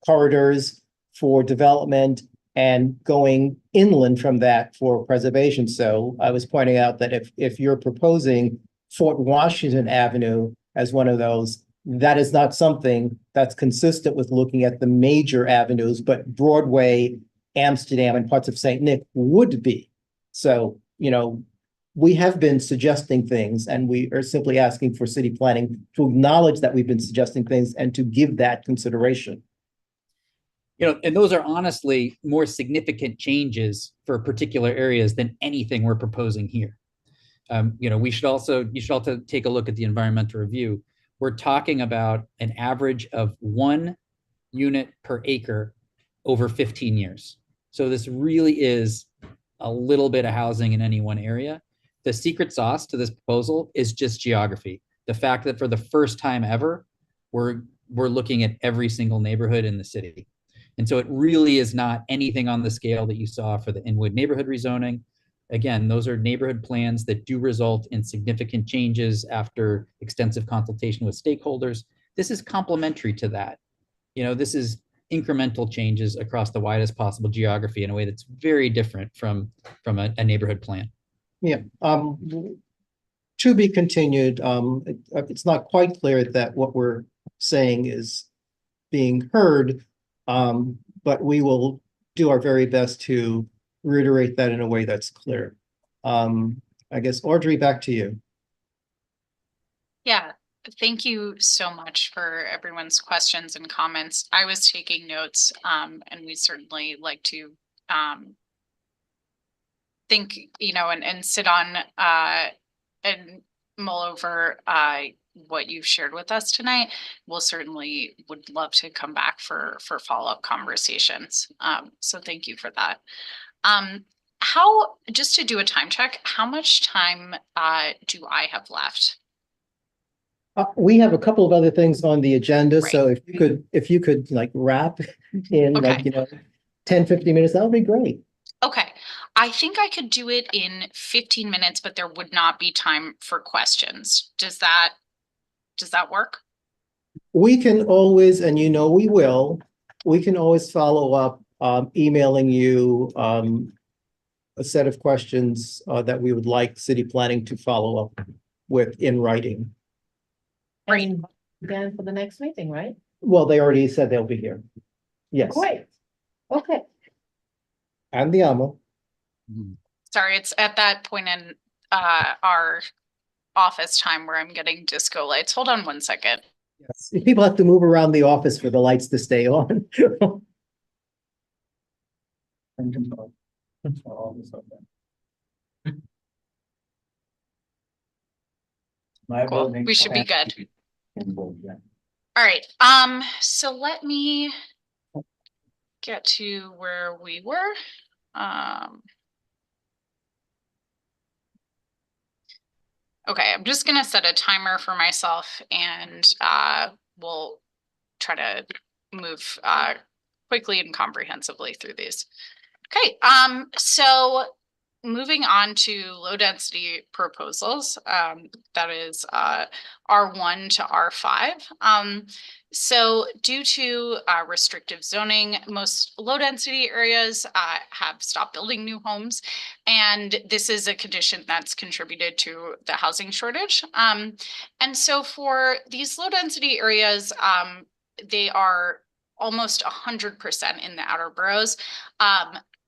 Speaker 1: corridors for development and going inland from that for preservation. So I was pointing out that if you're proposing Fort Washington Avenue as one of those, that is not something that's consistent with looking at the major avenues, but Broadway, Amsterdam, and parts of St. Nick would be. So, you know, we have been suggesting things, and we are simply asking for city planning to acknowledge that we've been suggesting things and to give that consideration.
Speaker 11: You know, and those are honestly more significant changes for particular areas than anything we're proposing here. You know, you should also take a look at the environmental review. We're talking about an average of 1 unit per acre over 15 years. So this really is a little bit of housing in any one area. The secret sauce to this proposal is just geography. The fact that for the first time ever, we're looking at every single neighborhood in the city. And so it really is not anything on the scale that you saw for the Inwood neighborhood rezoning. Again, those are neighborhood plans that do result in significant changes after extensive consultation with stakeholders. This is complementary to that. You know, this is incremental changes across the widest possible geography in a way that's very different from a neighborhood plan.
Speaker 1: Yeah. To be continued. It's not quite clear that what we're saying is being heard, but we will do our very best to reiterate that in a way that's clear. I guess, Audrey, back to you.
Speaker 10: Yeah, thank you so much for everyone's questions and comments. I was taking notes, and we certainly like to think, you know, and sit on and mull over what you've shared with us tonight. We'll certainly would love to come back for follow-up conversations. So thank you for that. How, just to do a time check, how much time do I have left?
Speaker 1: We have a couple of other things on the agenda,
Speaker 10: Right.
Speaker 1: so if you could like wrap in like,
Speaker 10: Okay.
Speaker 1: you know, 10, 15 minutes, that would be great.
Speaker 10: Okay, I think I could do it in 15 minutes, but there would not be time for questions. Does that work?
Speaker 1: We can always, and you know we will, we can always follow up, emailing you a set of questions that we would like city planning to follow up with in writing.
Speaker 6: And again for the next meeting, right?
Speaker 1: Well, they already said they'll be here. Yes,
Speaker 6: Great. Okay.
Speaker 1: and the AMO.
Speaker 10: Sorry, it's at that point in our office time where I'm getting disco lights. Hold on one second.
Speaker 1: Yes, people have to move around the office for the lights to stay on.
Speaker 10: Cool. We should be good. All right, so let me get to where we were. Okay, I'm just gonna set a timer for myself and we'll try to move quickly and comprehensively through these. Okay, so moving on to low density proposals, that is R1 to R5. So due to restrictive zoning, most low density areas have stopped building new homes. And this is a condition that's contributed to the housing shortage. And so for these low density areas, they are almost 100% in the outer boroughs.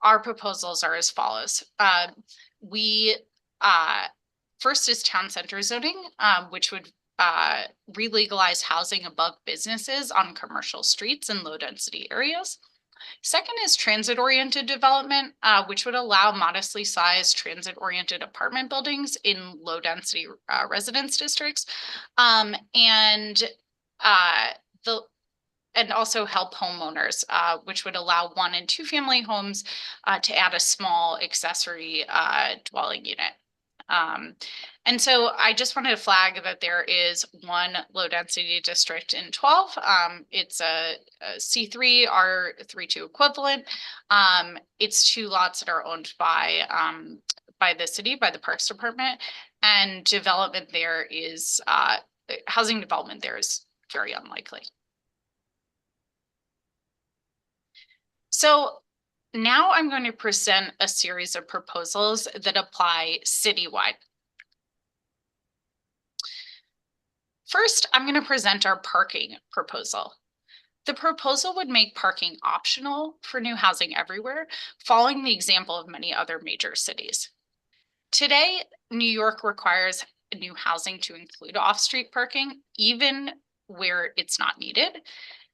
Speaker 10: Our proposals are as follows. First is town center zoning, which would re-legalize housing above businesses on commercial streets in low density areas. Second is transit-oriented development, which would allow modestly sized transit-oriented apartment buildings in low-density residence districts, and also help homeowners, which would allow 1- and 2-family homes to add a small accessory dwelling unit. And so I just wanted to flag that there is one low density district in 12. It's a C3 R32 equivalent. It's 2 lots that are owned by the city, by the Parks Department, and development there is housing development there is very unlikely. So now I'm going to present a series of proposals that apply citywide. First, I'm going to present our parking proposal. The proposal would make parking optional for new housing everywhere, following the example of many other major cities. Today, New York requires new housing to include off-street parking, even where it's not needed.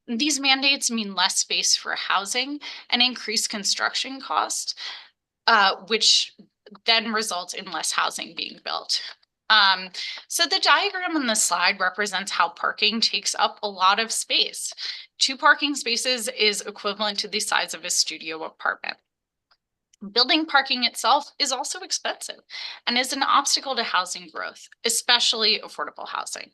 Speaker 10: These mandates mean less space for housing and increased construction costs, which then results in less housing being built. So the diagram on the slide represents how parking takes up a lot of space. 2 parking spaces is equivalent to the size of a studio apartment. Building parking itself is also expensive and is an obstacle to housing growth, especially affordable housing.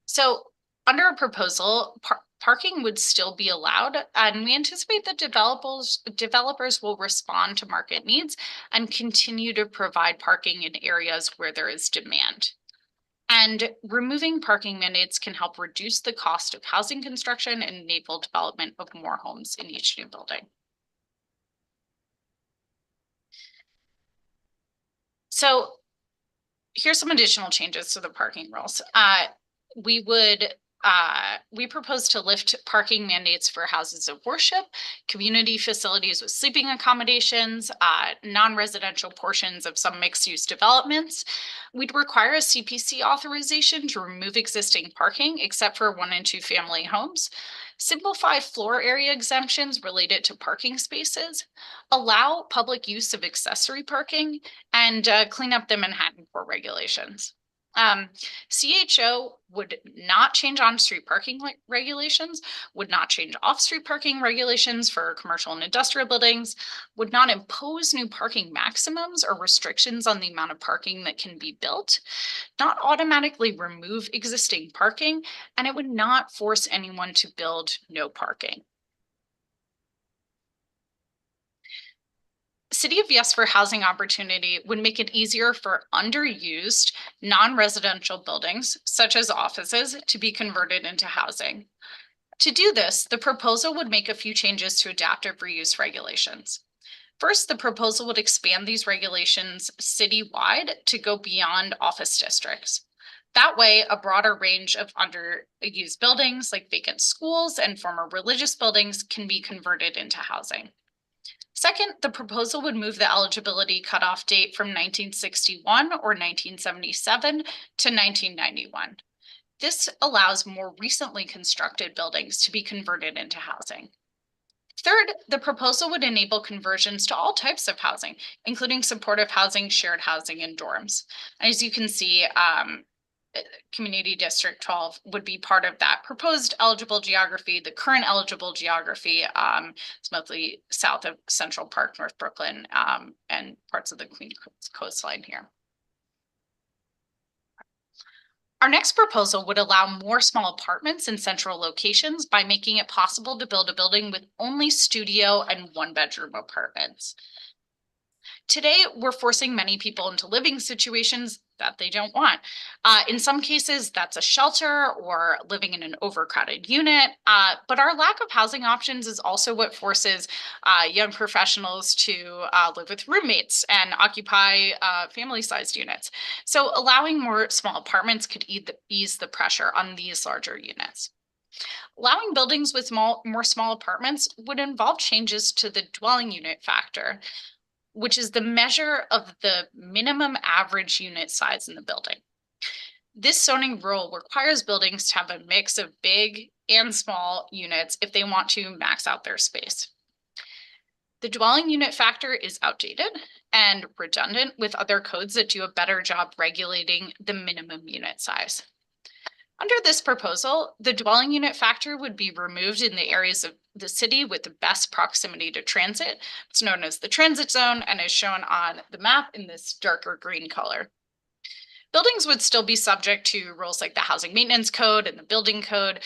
Speaker 10: So under a proposal, parking would still be allowed, and we anticipate that developers will respond to market needs and continue to provide parking in areas where there is demand. And removing parking mandates can help reduce the cost of housing construction and enable development of more homes in each new building. So here's some additional changes to the parking rules. We propose to lift parking mandates for houses of worship, community facilities with sleeping accommodations, non-residential portions of some mixed-use developments. We'd require a CPC authorization to remove existing parking, except for 1- and 2-family homes. Simplify floor area exemptions related to parking spaces, allow public use of accessory parking, and clean up the Manhattan Core regulations. CHO would not change on-street parking regulations, would not change off-street parking regulations for commercial and industrial buildings, would not impose new parking maximums or restrictions on the amount of parking that can be built, not automatically remove existing parking, and it would not force anyone to build no parking. City of Yes for Housing Opportunity would make it easier for underused non-residential buildings, such as offices, to be converted into housing. To do this, the proposal would make a few changes to adaptive reuse regulations. First, the proposal would expand these regulations citywide to go beyond office districts. That way, a broader range of underused buildings like vacant schools and former religious buildings can be converted into housing. Second, the proposal would move the eligibility cutoff date from 1961 or 1977 to 1991. This allows more recently constructed buildings to be converted into housing. Third, the proposal would enable conversions to all types of housing, including supportive housing, shared housing, and dorms. As you can see, Community District 12 would be part of that proposed eligible geography. The current eligible geography is mostly south of Central Park, North Brooklyn, and parts of the Queen coastline here. Our next proposal would allow more small apartments in central locations by making it possible to build a building with only studio and one-bedroom apartments. Today, we're forcing many people into living situations that they don't want. In some cases, that's a shelter or living in an overcrowded unit. But our lack of housing options is also what forces young professionals to live with roommates and occupy family-sized units. So allowing more small apartments could ease the pressure on these larger units. Allowing buildings with more small apartments would involve changes to the dwelling unit factor, which is the measure of the minimum average unit size in the building. This zoning rule requires buildings to have a mix of big and small units if they want to max out their space. The dwelling unit factor is outdated and redundant with other codes that do a better job regulating the minimum unit size. Under this proposal, the dwelling unit factor would be removed in the areas of the city with the best proximity to transit. It's known as the transit zone and is shown on the map in this darker green color. Buildings would still be subject to rules like the Housing Maintenance Code and the Building Code,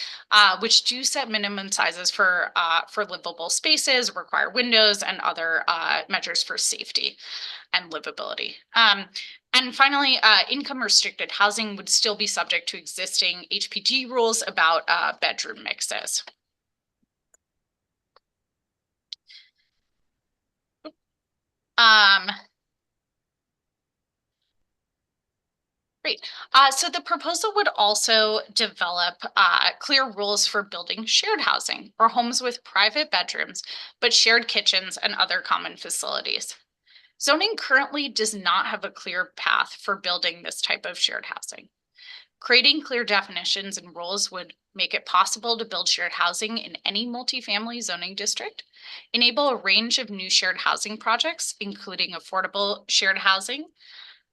Speaker 10: which do set minimum sizes for livable spaces, require windows, and other measures for safety and livability. And finally, income restricted housing would still be subject to existing HPG rules about bedroom mixes. Great. So the proposal would also develop clear rules for building shared housing or homes with private bedrooms, but shared kitchens and other common facilities. Zoning currently does not have a clear path for building this type of shared housing. Creating clear definitions and rules would make it possible to build shared housing in any multifamily zoning district, enable a range of new shared housing projects, including affordable shared housing,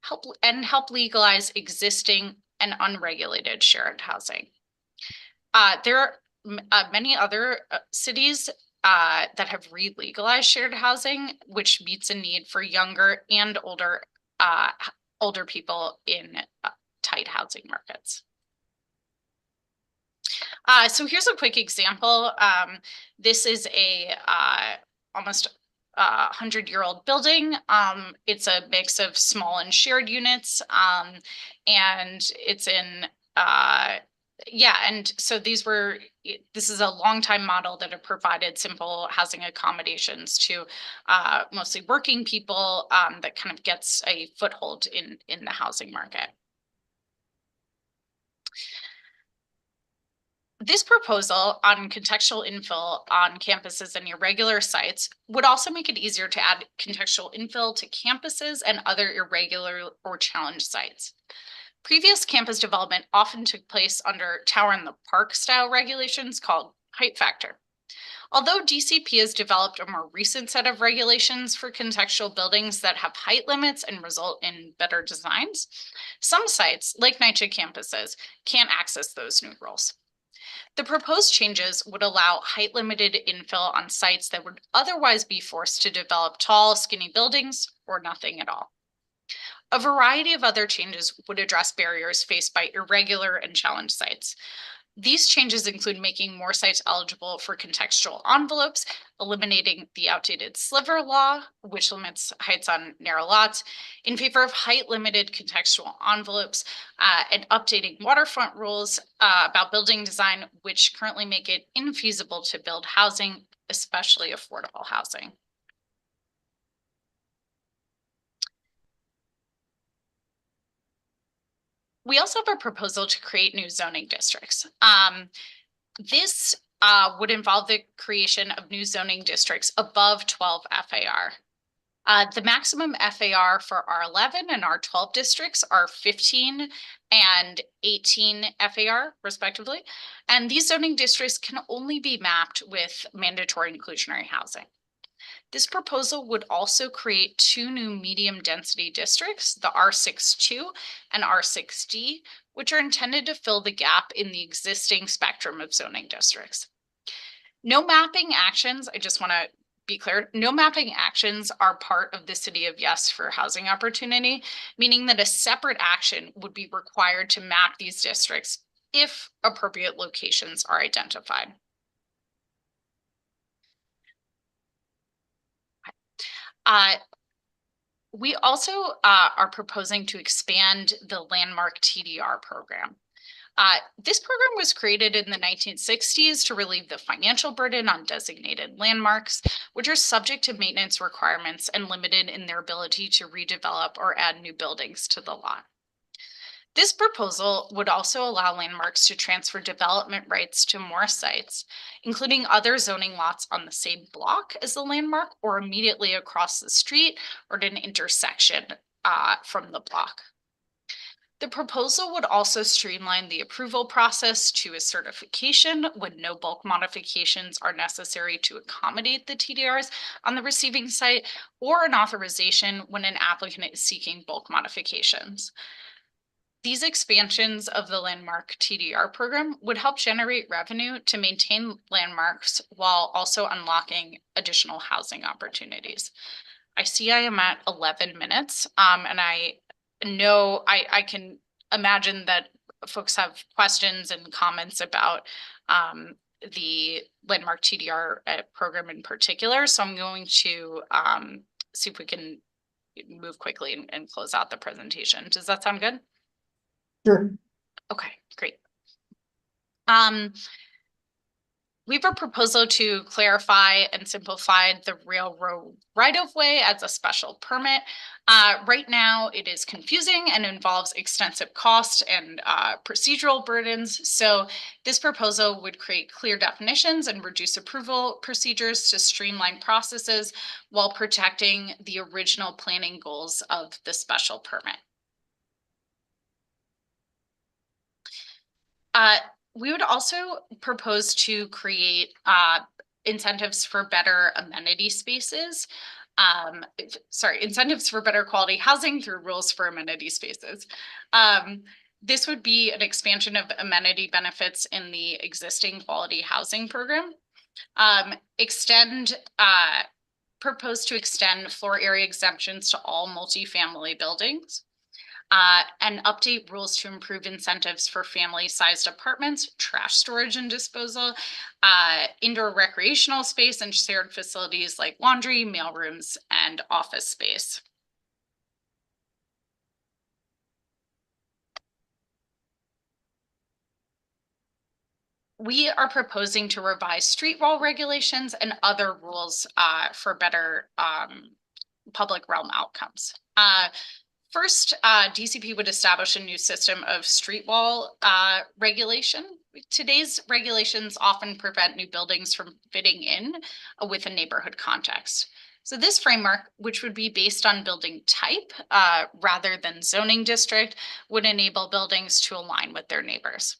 Speaker 10: help legalize existing and unregulated shared housing. There are many other cities that have re-legalized shared housing, which meets a need for younger and older people in tight housing markets. So here's a quick example. This is a almost 100-year-old building. It's a mix of small and shared units, and it's in and so this is a long time model that have provided simple housing accommodations to mostly working people that kind of gets a foothold in the housing market. This proposal on contextual infill on campuses and irregular sites would also make it easier to add contextual infill to campuses and other irregular or challenged sites. Previous campus development often took place under Tower in the Park style regulations called height factor. Although DCP has developed a more recent set of regulations for contextual buildings that have height limits and result in better designs, some sites, like NYCHA campuses, can't access those new rules. The proposed changes would allow height-limited infill on sites that would otherwise be forced to develop tall, skinny buildings or nothing at all. A variety of other changes would address barriers faced by irregular and challenged sites. These changes include making more sites eligible for contextual envelopes, eliminating the outdated sliver law, which limits heights on narrow lots, in favor of height-limited contextual envelopes, and updating waterfront rules about building design, which currently make it infeasible to build housing, especially affordable housing. We also have a proposal to create new zoning districts. This would involve the creation of new zoning districts above 12 FAR. The maximum FAR for R11 and R12 districts are 15 and 18 FAR, respectively. And these zoning districts can only be mapped with mandatory inclusionary housing. This proposal would also create two new medium density districts, the R62 and R6D, which are intended to fill the gap in the existing spectrum of zoning districts. No mapping actions, I just want to be clear, no mapping actions are part of the City of Yes for housing opportunity, meaning that a separate action would be required to map these districts if appropriate locations are identified. We also are proposing to expand the Landmark TDR program. This program was created in the 1960s to relieve the financial burden on designated landmarks, which are subject to maintenance requirements and limited in their ability to redevelop or add new buildings to the lot. This proposal would also allow landmarks to transfer development rights to more sites, including other zoning lots on the same block as the landmark or immediately across the street or at an intersection from the block. The proposal would also streamline the approval process to a certification when no bulk modifications are necessary to accommodate the TDRs on the receiving site, or an authorization when an applicant is seeking bulk modifications. These expansions of the Landmark TDR program would help generate revenue to maintain landmarks while also unlocking additional housing opportunities. I see I am at 11 minutes, and I know I can imagine that folks have questions and comments about the Landmark TDR program in particular. So I'm going to see if we can move quickly and close out the presentation. Does that sound good?
Speaker 1: Sure.
Speaker 10: Okay, great. We have a proposal to clarify and simplify the railroad right-of-way as a special permit. Right now, it is confusing and involves extensive cost and procedural burdens. So this proposal would create clear definitions and reduce approval procedures to streamline processes while protecting the original planning goals of the special permit. We would also propose to create incentives for better amenity spaces. Incentives for better quality housing through rules for amenity spaces. This would be an expansion of amenity benefits in the existing quality housing program. Propose to extend floor area exemptions to all multifamily buildings. And update rules to improve incentives for family-sized apartments, trash storage and disposal, indoor recreational space, and shared facilities like laundry, mailrooms, and office space. We are proposing to revise street wall regulations and other rules for better public realm outcomes. First, DCP would establish a new system of street wall regulation. Today's regulations often prevent new buildings from fitting in with a neighborhood context. So this framework, which would be based on building type rather than zoning district, would enable buildings to align with their neighbors.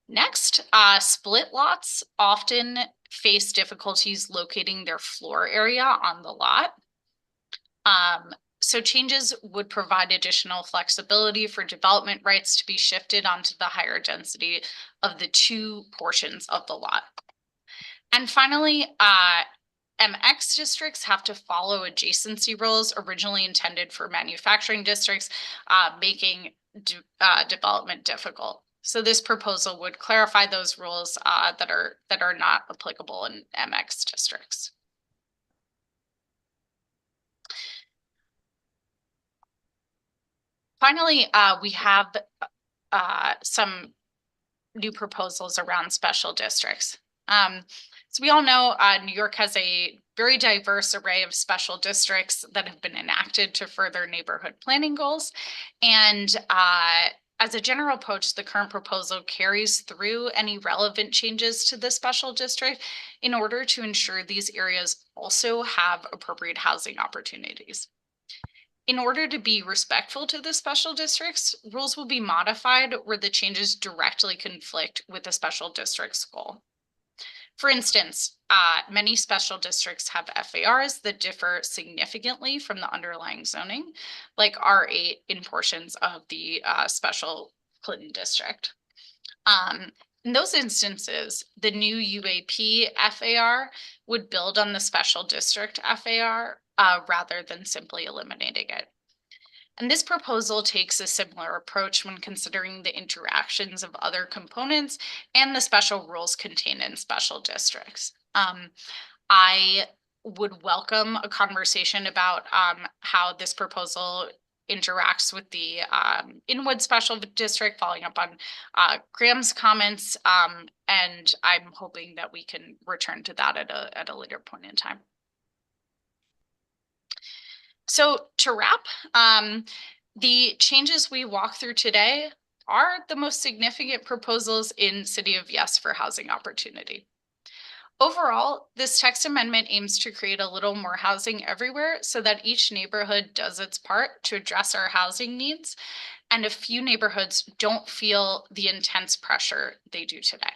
Speaker 10: Next, split lots often face difficulties locating their floor area on the lot. So changes would provide additional flexibility for development rights to be shifted onto the higher density of the two portions of the lot. And finally, MX districts have to follow adjacency rules originally intended for manufacturing districts, making development difficult. So this proposal would clarify those rules that are not applicable in MX districts. Finally, we have some new proposals around special districts. So we all know New York has a very diverse array of special districts that have been enacted to further neighborhood planning goals. And as a general approach, the current proposal carries through any relevant changes to the special district in order to ensure these areas also have appropriate housing opportunities. In order to be respectful to the special districts, rules will be modified where the changes directly conflict with the special district's goal. For instance, many special districts have FARs that differ significantly from the underlying zoning, like R8 in portions of the special Clinton district. In those instances, the new UAP FAR would build on the special district FAR rather than simply eliminating it. And this proposal takes a similar approach when considering the interactions of other components and the special rules contained in special districts. I would welcome a conversation about how this proposal interacts with the Inwood Special District, following up on Graham's comments, and I'm hoping that we can return to that at a later point in time. So to wrap, the changes we walk through today are the most significant proposals in City of Yes for housing opportunity. Overall, this text amendment aims to create a little more housing everywhere so that each neighborhood does its part to address our housing needs, and a few neighborhoods don't feel the intense pressure they do today.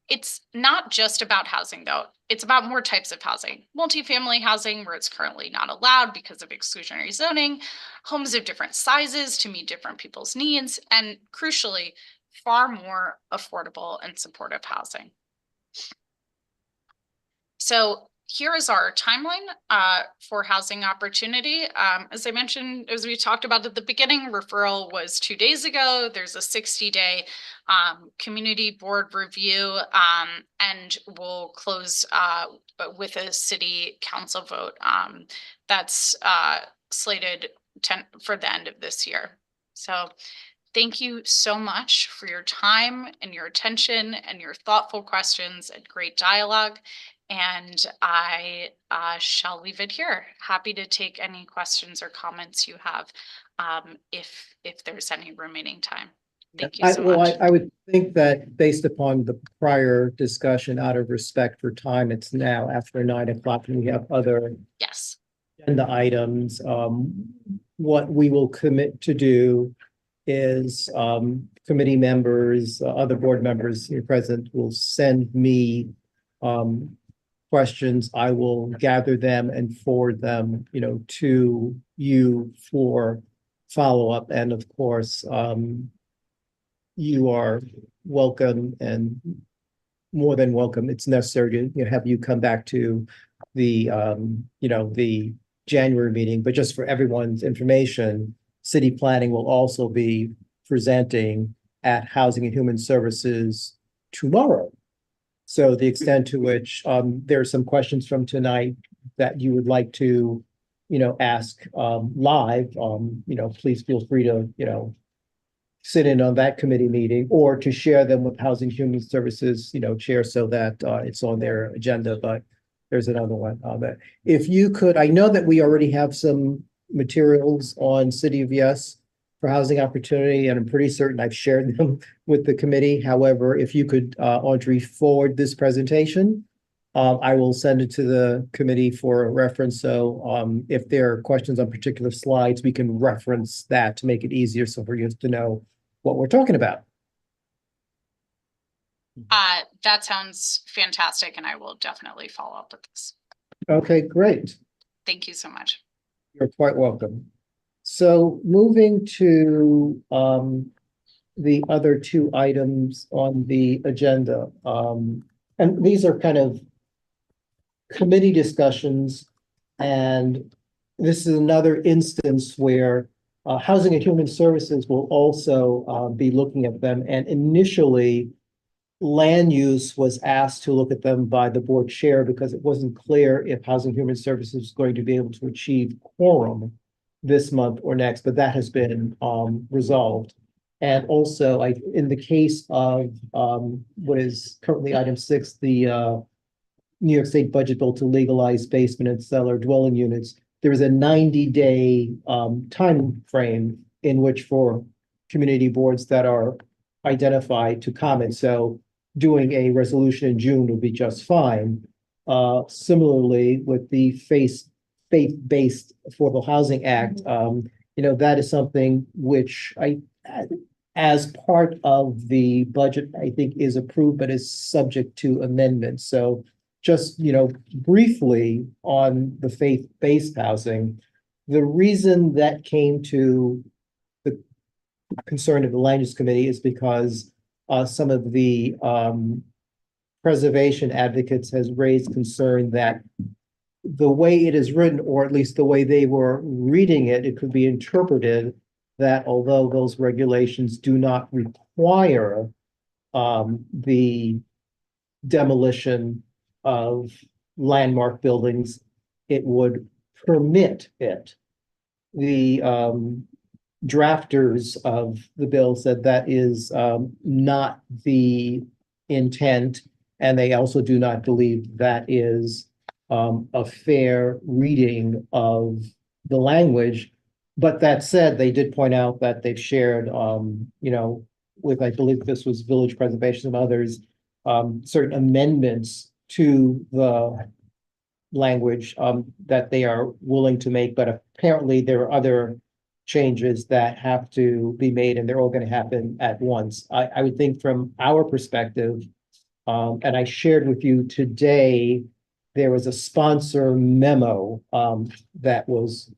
Speaker 10: It's not just about housing, though. It's about more types of housing. Multifamily housing, where it's currently not allowed because of exclusionary zoning, homes of different sizes to meet different people's needs, and crucially, far more affordable and supportive housing. So here is our timeline for housing opportunity. As I mentioned, as we talked about at the beginning, referral was 2 days ago. There's a 60-day community board review, and we'll close with a city council vote that's slated for the end of this year. So thank you so much for your time and your attention and your thoughtful questions and great dialogue. And I shall leave it here. Happy to take any questions or comments you have if there's any remaining time. Thank you so much.
Speaker 1: I would think that based upon the prior discussion, out of respect for time, it's now after 9 o'clock and we have other
Speaker 10: Yes.
Speaker 1: agenda items. What we will commit to do is committee members, other board members here present will send me questions. I will gather them and forward them, to you for follow-up. And of course, you are welcome and more than welcome. It's necessary to have you come back to the, the January meeting, but just for everyone's information, city planning will also be presenting at Housing and Human Services tomorrow. So the extent to which there are some questions from tonight that you would like to, ask live, please feel free to, sit in on that committee meeting or to share them with Housing and Human Services, chair, so that it's on their agenda. But there's another one that if you could, I know that we already have some materials on City of Yes for housing opportunity, and I'm pretty certain I've shared them with the committee. However, if you could, Audrey, forward this presentation, I will send it to the committee for reference. So if there are questions on particular slides, we can reference that to make it easier so for you to know what we're talking about.
Speaker 10: That sounds fantastic, and I will definitely follow up with this.
Speaker 1: Okay, great.
Speaker 10: Thank you so much.
Speaker 1: You're quite welcome. So moving to the other two items on the agenda, and these are kind of committee discussions, and this is another instance where Housing and Human Services will also be looking at them. And initially, land use was asked to look at them by the board chair because it wasn't clear if Housing and Human Services was going to be able to achieve quorum this month or next, but that has been resolved. And also, in the case of what is currently item 6, the New York State budget bill to legalize basement and cellar dwelling units, there is a 90-day time frame in which for community boards that are identified to comment. So doing a resolution in June would be just fine. Similarly, with the Faith-Based Affordable Housing Act, that is something which as part of the budget, I think is approved, but is subject to amendment. So just, briefly on the faith-based housing, the reason that came to the concern of the land use committee is because some of the preservation advocates has raised concern that the way it is written, or at least the way they were reading it, it could be interpreted that although those regulations do not require the demolition of landmark buildings, it would permit it. The drafters of the bill said that is not the intent, and they also do not believe that is a fair reading of the language. But that said, they did point out that they've shared, with, I believe this was Village Preservation and others, certain amendments to the language that they are willing to make, but apparently there are other changes that have to be made, and they're all going to happen at once. I would think from our perspective, and I shared with you today, there was a sponsor memo that was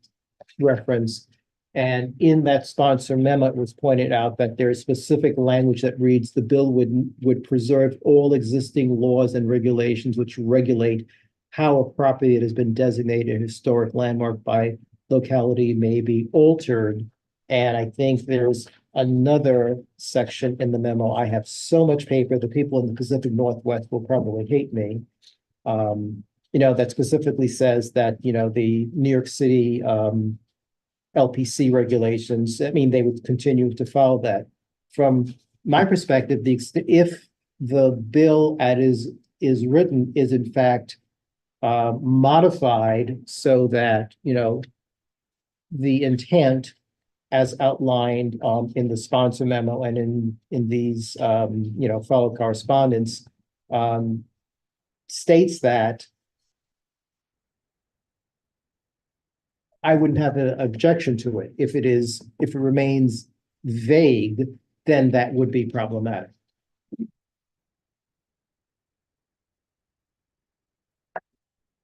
Speaker 1: referenced. And in that sponsor memo, it was pointed out that there is specific language that reads, the bill would preserve all existing laws and regulations which regulate how a property that has been designated a historic landmark by locality may be altered. And I think there's another section in the memo. I have so much paper, the people in the Pacific Northwest will probably hate me. That specifically says that, the New York City LPC regulations, I mean, they would continue to follow that. From my perspective, if the bill as is written is in fact modified so that, the intent as outlined in the sponsor memo and in these, follow correspondence states that, I wouldn't have an objection to it. If it remains vague, then that would be problematic.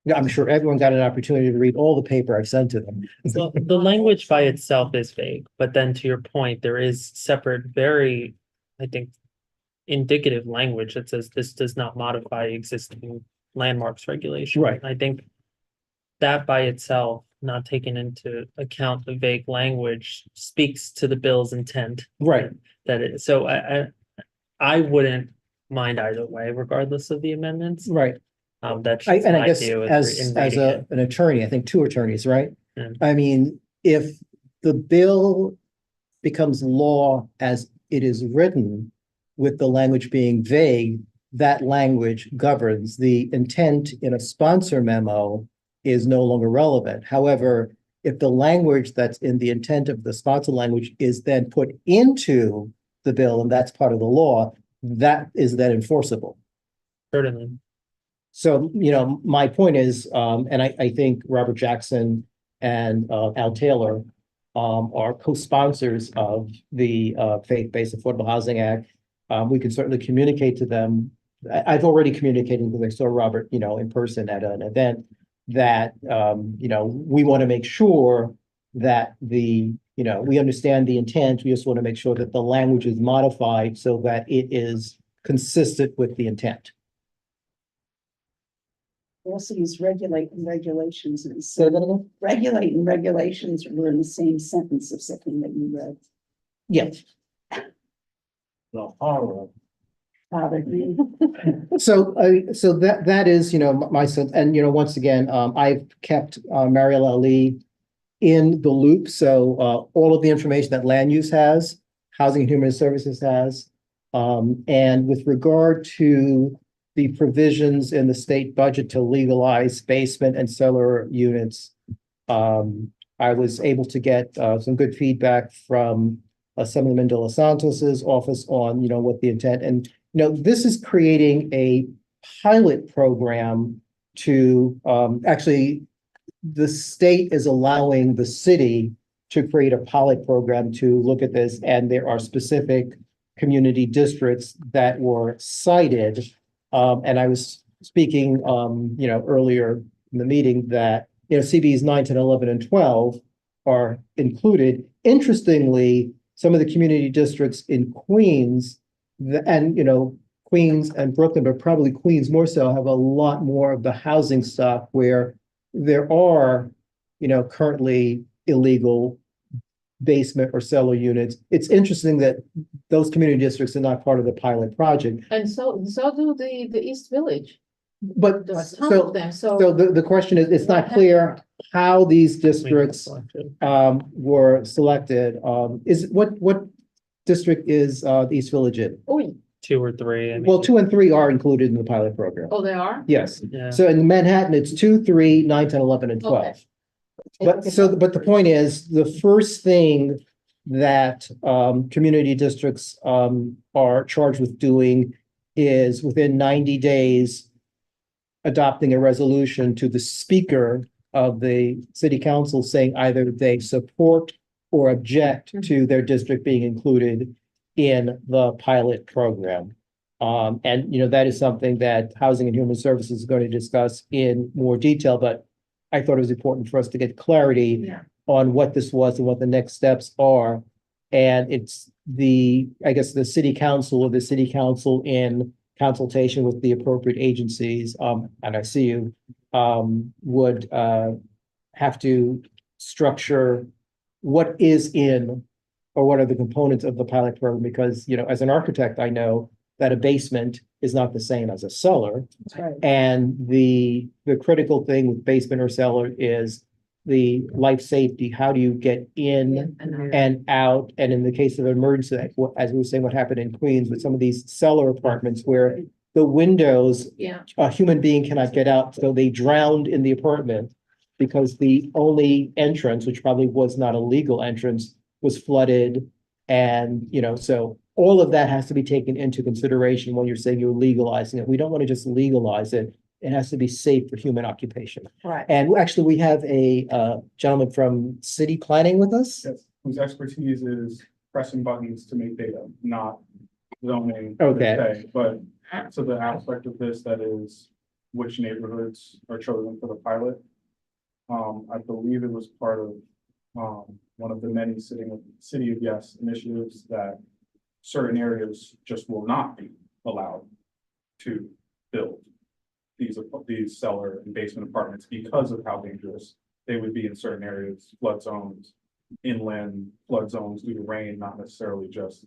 Speaker 1: Yeah, I'm sure everyone got an opportunity to read all the paper I've sent to them.
Speaker 4: So the language by itself is vague, but then to your point, there is separate, very, I think, indicative language that says this does not modify existing landmarks regulation.
Speaker 1: Right.
Speaker 4: I think that by itself, not taking into account the vague language, speaks to the bill's intent.
Speaker 1: Right.
Speaker 4: So I wouldn't mind either way, regardless of the amendments.
Speaker 1: Right.
Speaker 4: That's
Speaker 1: I
Speaker 4: just my
Speaker 1: guess
Speaker 4: view
Speaker 1: as
Speaker 4: reading it.
Speaker 1: an attorney, I think two attorneys, right?
Speaker 4: Yeah.
Speaker 1: I mean, if the bill becomes law as it is written with the language being vague, that language governs. The intent in a sponsor memo is no longer relevant. However, if the language that's in the intent of the sponsor language is then put into the bill, and that's part of the law, that is then enforceable.
Speaker 4: Certainly.
Speaker 1: So, my point is, and I think Robert Jackson and Al Taylor are co-sponsors of the Faith-Based Affordable Housing Act. We can certainly communicate to them. I've already communicated because I saw Robert, in person at an event that, we want to make sure that we understand the intent. We just want to make sure that the language is modified so that it is consistent with the intent.
Speaker 2: Also use regulate and regulations and
Speaker 1: Say that again?
Speaker 2: regulate and regulations were in the same sentence of something that you read.
Speaker 1: Yeah.
Speaker 5: The horror.
Speaker 2: Bothered me.
Speaker 1: So that is, my sense, and, once again, I've kept Mariel Ali in the loop. So all of the information that land use has, Housing and Human Services has, and with regard to the provisions in the state budget to legalize basement and cellar units, I was able to get some good feedback from Assemblyman De Los Santos's office on, what the intent, and, this is creating a pilot program to, actually, the state is allowing the city to create a pilot program to look at this, and there are specific community districts that were cited. And I was speaking, earlier in the meeting that, CBs 9, 10, 11, and 12 are included. Interestingly, some of the community districts in Queens, and, you know, Queens and Brooklyn, but probably Queens more so, have a lot more of the housing stock where there are, you know, currently illegal basement or cellar units. It's interesting that those community districts are not part of the pilot project,
Speaker 6: And so do the East Village.
Speaker 1: but
Speaker 6: There are tons
Speaker 1: so,
Speaker 6: of them,
Speaker 1: so
Speaker 6: so.
Speaker 1: the question is, it's not clear how these districts were selected. What district is the East Village in?
Speaker 6: Oh,
Speaker 4: 2 or 3. I mean,
Speaker 1: Well, 2 and 3 are included in the pilot program.
Speaker 6: oh, they are?
Speaker 1: Yes.
Speaker 4: yeah.
Speaker 1: So in Manhattan, it's 2, 3, 9, 10, 11, and 12.
Speaker 6: Okay.
Speaker 1: But the point is, the first thing that community districts are charged with doing is within 90 days adopting a resolution to the speaker of the city council saying either they support or object to their district being included in the pilot program. And, you know, that is something that Housing and Human Services is going to discuss in more detail, but I thought it was important for us to get clarity
Speaker 6: Yeah.
Speaker 1: on what this was and what the next steps are. And it's I guess, the city council or the city council in consultation with the appropriate agencies, and I see you, would have to structure what is in or what are the components of the pilot program, because, you know, as an architect, I know that a basement is not the same as a cellar.
Speaker 2: That's right.
Speaker 1: And the critical thing with basement or cellar is the life safety. How do you get in and out? And in the case of emergency, as we were saying, what happened in Queens with some of these cellar apartments where the windows,
Speaker 6: Yeah.
Speaker 1: a human being cannot get out, so they drowned in the apartment because the only entrance, which probably was not a legal entrance, was flooded. And, you know, so all of that has to be taken into consideration when you're saying you're legalizing it. We don't want to just legalize it. It has to be safe for human occupation.
Speaker 2: Right.
Speaker 1: And actually, we have a gentleman from city planning with us.
Speaker 16: Yes, whose expertise is pressing buttons to make data, not zoning. per
Speaker 1: Okay.
Speaker 16: se. But so the aspect of this that is which neighborhoods are chosen for the pilot. I believe it was part of one of the many City of Yes initiatives that certain areas just will not be allowed to build these cellar and basement apartments because of how dangerous they would be in certain areas, flood zones, inland flood zones due to rain, not necessarily just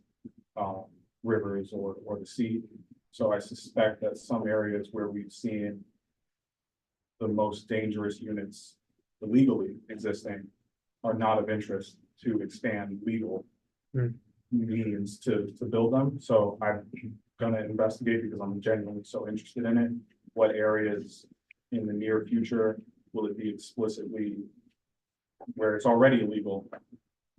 Speaker 16: rivers or the sea. So I suspect that some areas where we've seen the most dangerous units illegally existing are not of interest to expand legal means to build them. So I'm gonna investigate, because I'm genuinely so interested in it. What areas in the near future will it be explicitly where it's already illegal,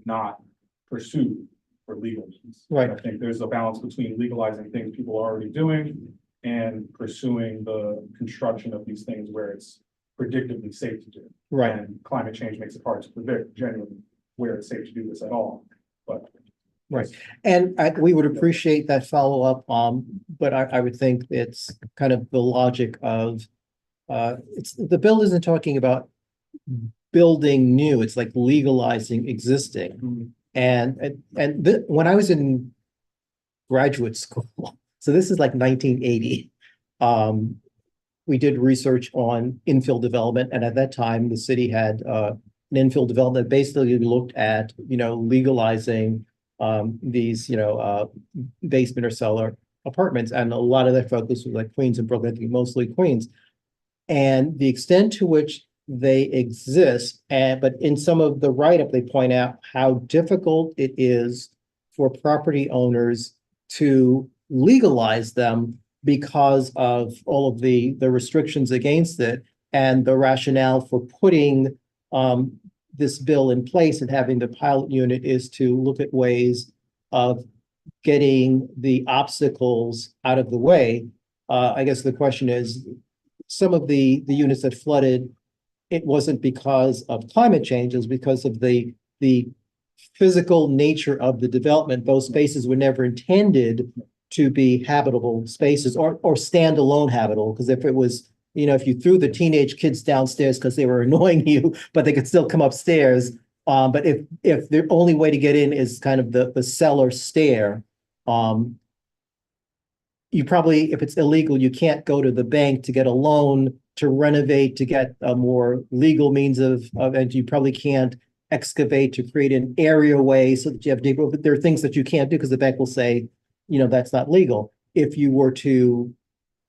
Speaker 16: not pursued for legal means?
Speaker 1: Right.
Speaker 16: I think there's a balance between legalizing things people are already doing and pursuing the construction of these things where it's predictably safe to do.
Speaker 1: Right.
Speaker 16: And climate change makes it hard to predict genuinely where it's safe to do this at all, but.
Speaker 1: Right. And we would appreciate that follow-up, but I would think it's kind of the logic of, the bill isn't talking about building new, it's like legalizing existing. And when I was in graduate school, so this is like 1980, we did research on infill development, and at that time, the city had an infill development that basically looked at, you know, legalizing these, you know, basement or cellar apartments, and a lot of their focus was like Queens and Brooklyn, I think mostly Queens. And the extent to which they exist, but in some of the write-up, they point out how difficult it is for property owners to legalize them because of all of the restrictions against it, and the rationale for putting this bill in place and having the pilot unit is to look at ways of getting the obstacles out of the way. I guess the question is, some of the units that flooded, it wasn't because of climate change, it was because of the physical nature of the development. Those spaces were never intended to be habitable spaces or standalone habitable, because if it was, you know, if you threw the teenage kids downstairs because they were annoying you, but they could still come upstairs, But if the only way to get in is kind of the cellar stair, you probably, if it's illegal, you can't go to the bank to get a loan to renovate, to get a more legal means and you probably can't excavate to create an areaway so that you have deeper, but there are things that you can't do because the bank will say, that's not legal. If you were to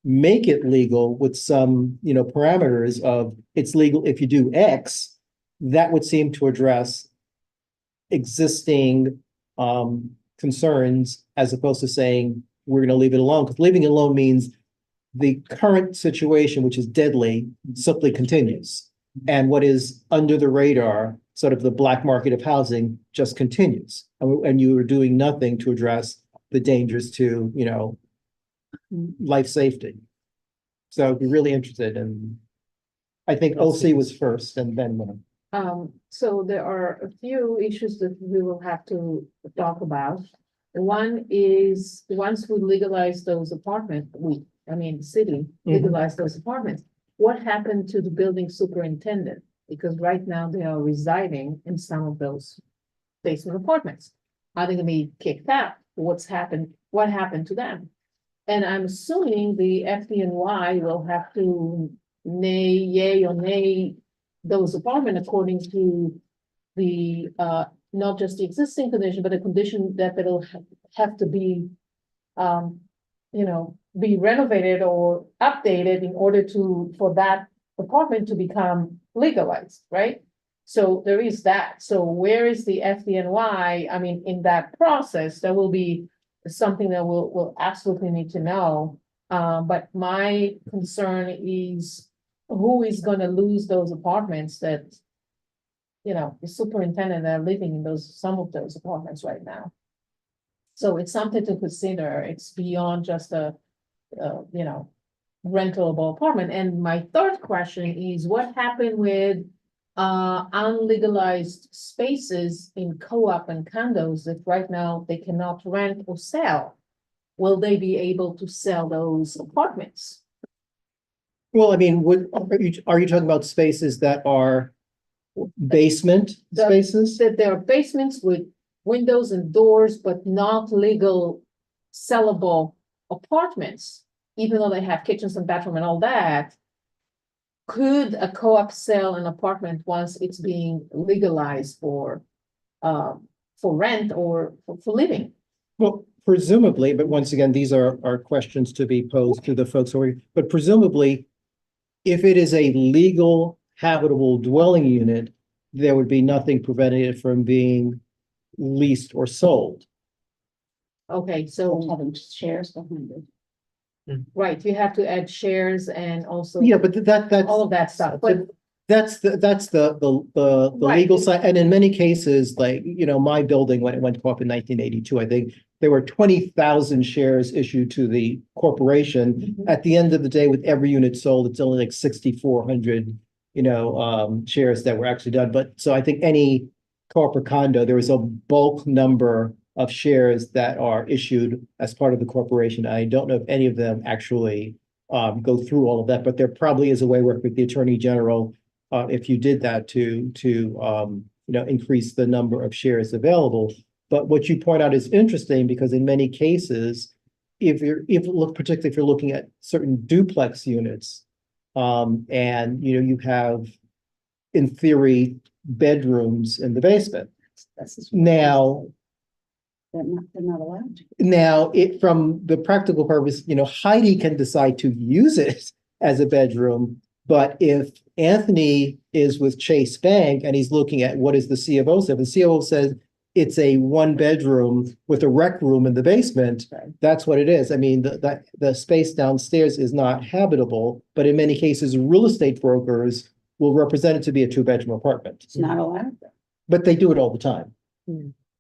Speaker 1: make it legal with some, parameters of it's legal if you do X, that would seem to address existing concerns as opposed to saying we're going to leave it alone, because leaving it alone means the current situation, which is deadly, simply continues. And what is under the radar, sort of the black market of housing, just continues. And you are doing nothing to address the dangers to, life safety. So I'd be really interested in, I think OC was first and then.
Speaker 6: So there are a few issues that we will have to talk about. One is, once we legalize those apartments, the city legalized those apartments, what happened to the building superintendent? Because right now they are residing in some of those basement apartments. Are they gonna be kicked out? What happened to them? And I'm assuming the FDNY will have to yay or nay those apartments according to the, not just the existing condition, but a condition that it'll have to be, be renovated or updated in order for that apartment to become legalized, right? So there is that. So where is the FDNY? In that process, there will be something that we'll absolutely need to know. But my concern is who is gonna lose those apartments that, the superintendent are living in some of those apartments right now. So it's something to consider. It's beyond just a rentable apartment. And my third question is, what happened with unlegalized spaces in co-op and condos that right now they cannot rent or sell? Will they be able to sell those apartments?
Speaker 1: Well, are you talking about spaces that are basement spaces?
Speaker 6: That there are basements with windows and doors, but not legal sellable apartments, even though they have kitchens and bathroom and all that. Could a co-op sell an apartment once it's being legalized for rent or for living?
Speaker 1: Well, presumably, but once again, these are questions to be posed to the folks but presumably, if it is a legal habitable dwelling unit, there would be nothing preventing it from being leased or sold.
Speaker 6: Okay, so
Speaker 2: having shares behind it.
Speaker 6: right, you have to add shares and also.
Speaker 1: Yeah, but that's
Speaker 6: all of that stuff, but
Speaker 1: that's the
Speaker 6: Right.
Speaker 1: legal side. And in many cases, like, my building, when it went co-op in 1982, I think there were 20,000 shares issued to the corporation. At the end of the day, with every unit sold, it's only like 6,400, shares that were actually done. But so I think any corporate condo, there is a bulk number of shares that are issued as part of the corporation. I don't know if any of them actually go through all of that, but there probably is a way work with the Attorney General if you did that to increase the number of shares available. But what you point out is interesting because in many cases, particularly if you're looking at certain duplex units, and you have, in theory, bedrooms in the basement. Now,
Speaker 2: They're not allowed to.
Speaker 1: Now, from the practical purpose, Heidi can decide to use it as a bedroom, but if Anthony is with Chase Bank and he's looking at what is the C of O said, the C of O says it's a 1-bedroom with a rec room in the basement.
Speaker 2: Right.
Speaker 1: That's what it is. The space downstairs is not habitable, but in many cases, real estate brokers will represent it to be a 2-bedroom apartment.
Speaker 2: It's not allowed.
Speaker 1: But they do it all the time.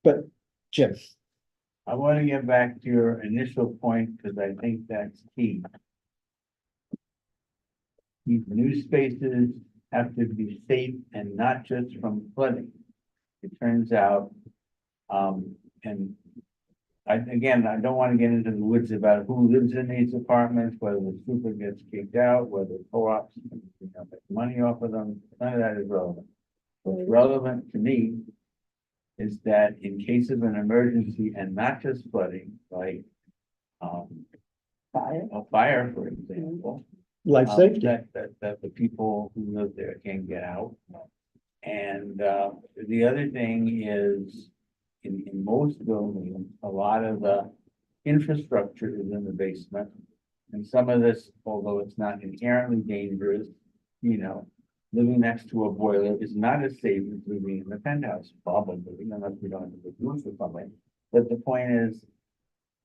Speaker 1: But Jim.
Speaker 5: I want to get back to your initial point because I think that's key. These new spaces have to be safe and not just from flooding. It turns out, and I don't want to get into the woods about who lives in these apartments, whether the super gets kicked out, whether co-ops make money off of them. None of that is relevant. What's relevant to me is that in case of an emergency and not just flooding, like
Speaker 2: Fire.
Speaker 5: a fire, for example.
Speaker 1: Life safety.
Speaker 5: That the people who live there can get out. And the other thing is, in most buildings, a lot of the infrastructure is in the basement. And some of this, although it's not inherently dangerous, you know, living next to a boiler is not as safe as living in the penthouse, probably, unless we don't have a good roof or something. But the point is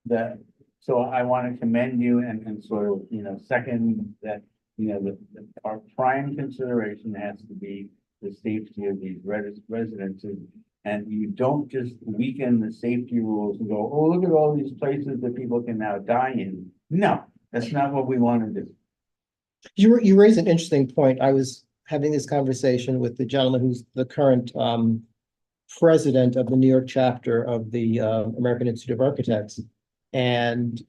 Speaker 5: that, so I want to commend you and sort of, you know, second that, you know, our prime consideration has to be the safety of these residences. And you don't just weaken the safety rules and go, oh, look at all these places that people can now die in. No, that's not what we want to do.
Speaker 1: You raise an interesting point. I was having this conversation with the gentleman who's the current president of the New York chapter of the American Institute of Architects. And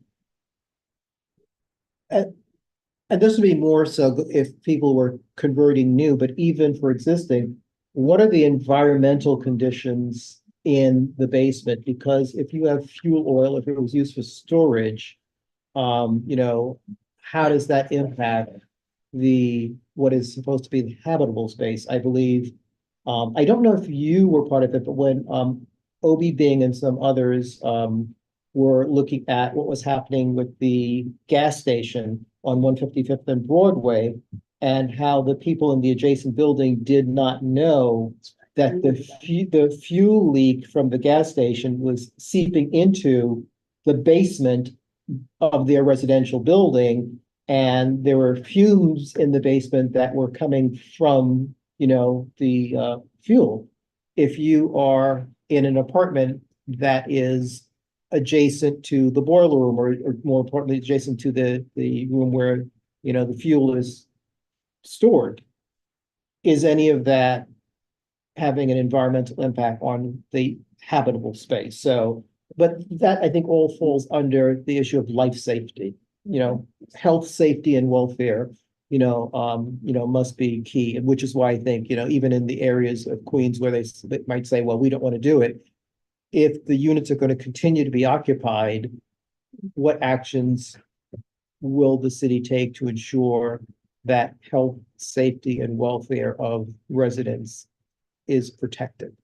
Speaker 1: this would be more so if people were converting new, but even for existing, what are the environmental conditions in the basement? Because if you have fuel oil, if it was used for storage, you know, how does that impact what is supposed to be the habitable space? I believe, I don't know if you were part of it, but when Obi Bing and some others were looking at what was happening with the gas station on 155th and Broadway, and how the people in the adjacent building did not know that the fuel leak from the gas station was seeping into the basement of their residential building. And there were fumes in the basement that were coming from, you know, the fuel. If you are in an apartment that is adjacent to the boiler room, or more importantly, adjacent to the room where, you know, the fuel is stored, is any of that having an environmental impact on the habitable space? So, but that I think all falls under the issue of life safety, you know, health, safety, and welfare, you know, must be key. And which is why I think, you know, even in the areas of Queens where they might say, well, we don't want to do it, if the units are going to continue to be occupied, what actions will the city take to ensure that health, safety, and welfare of residents is protected?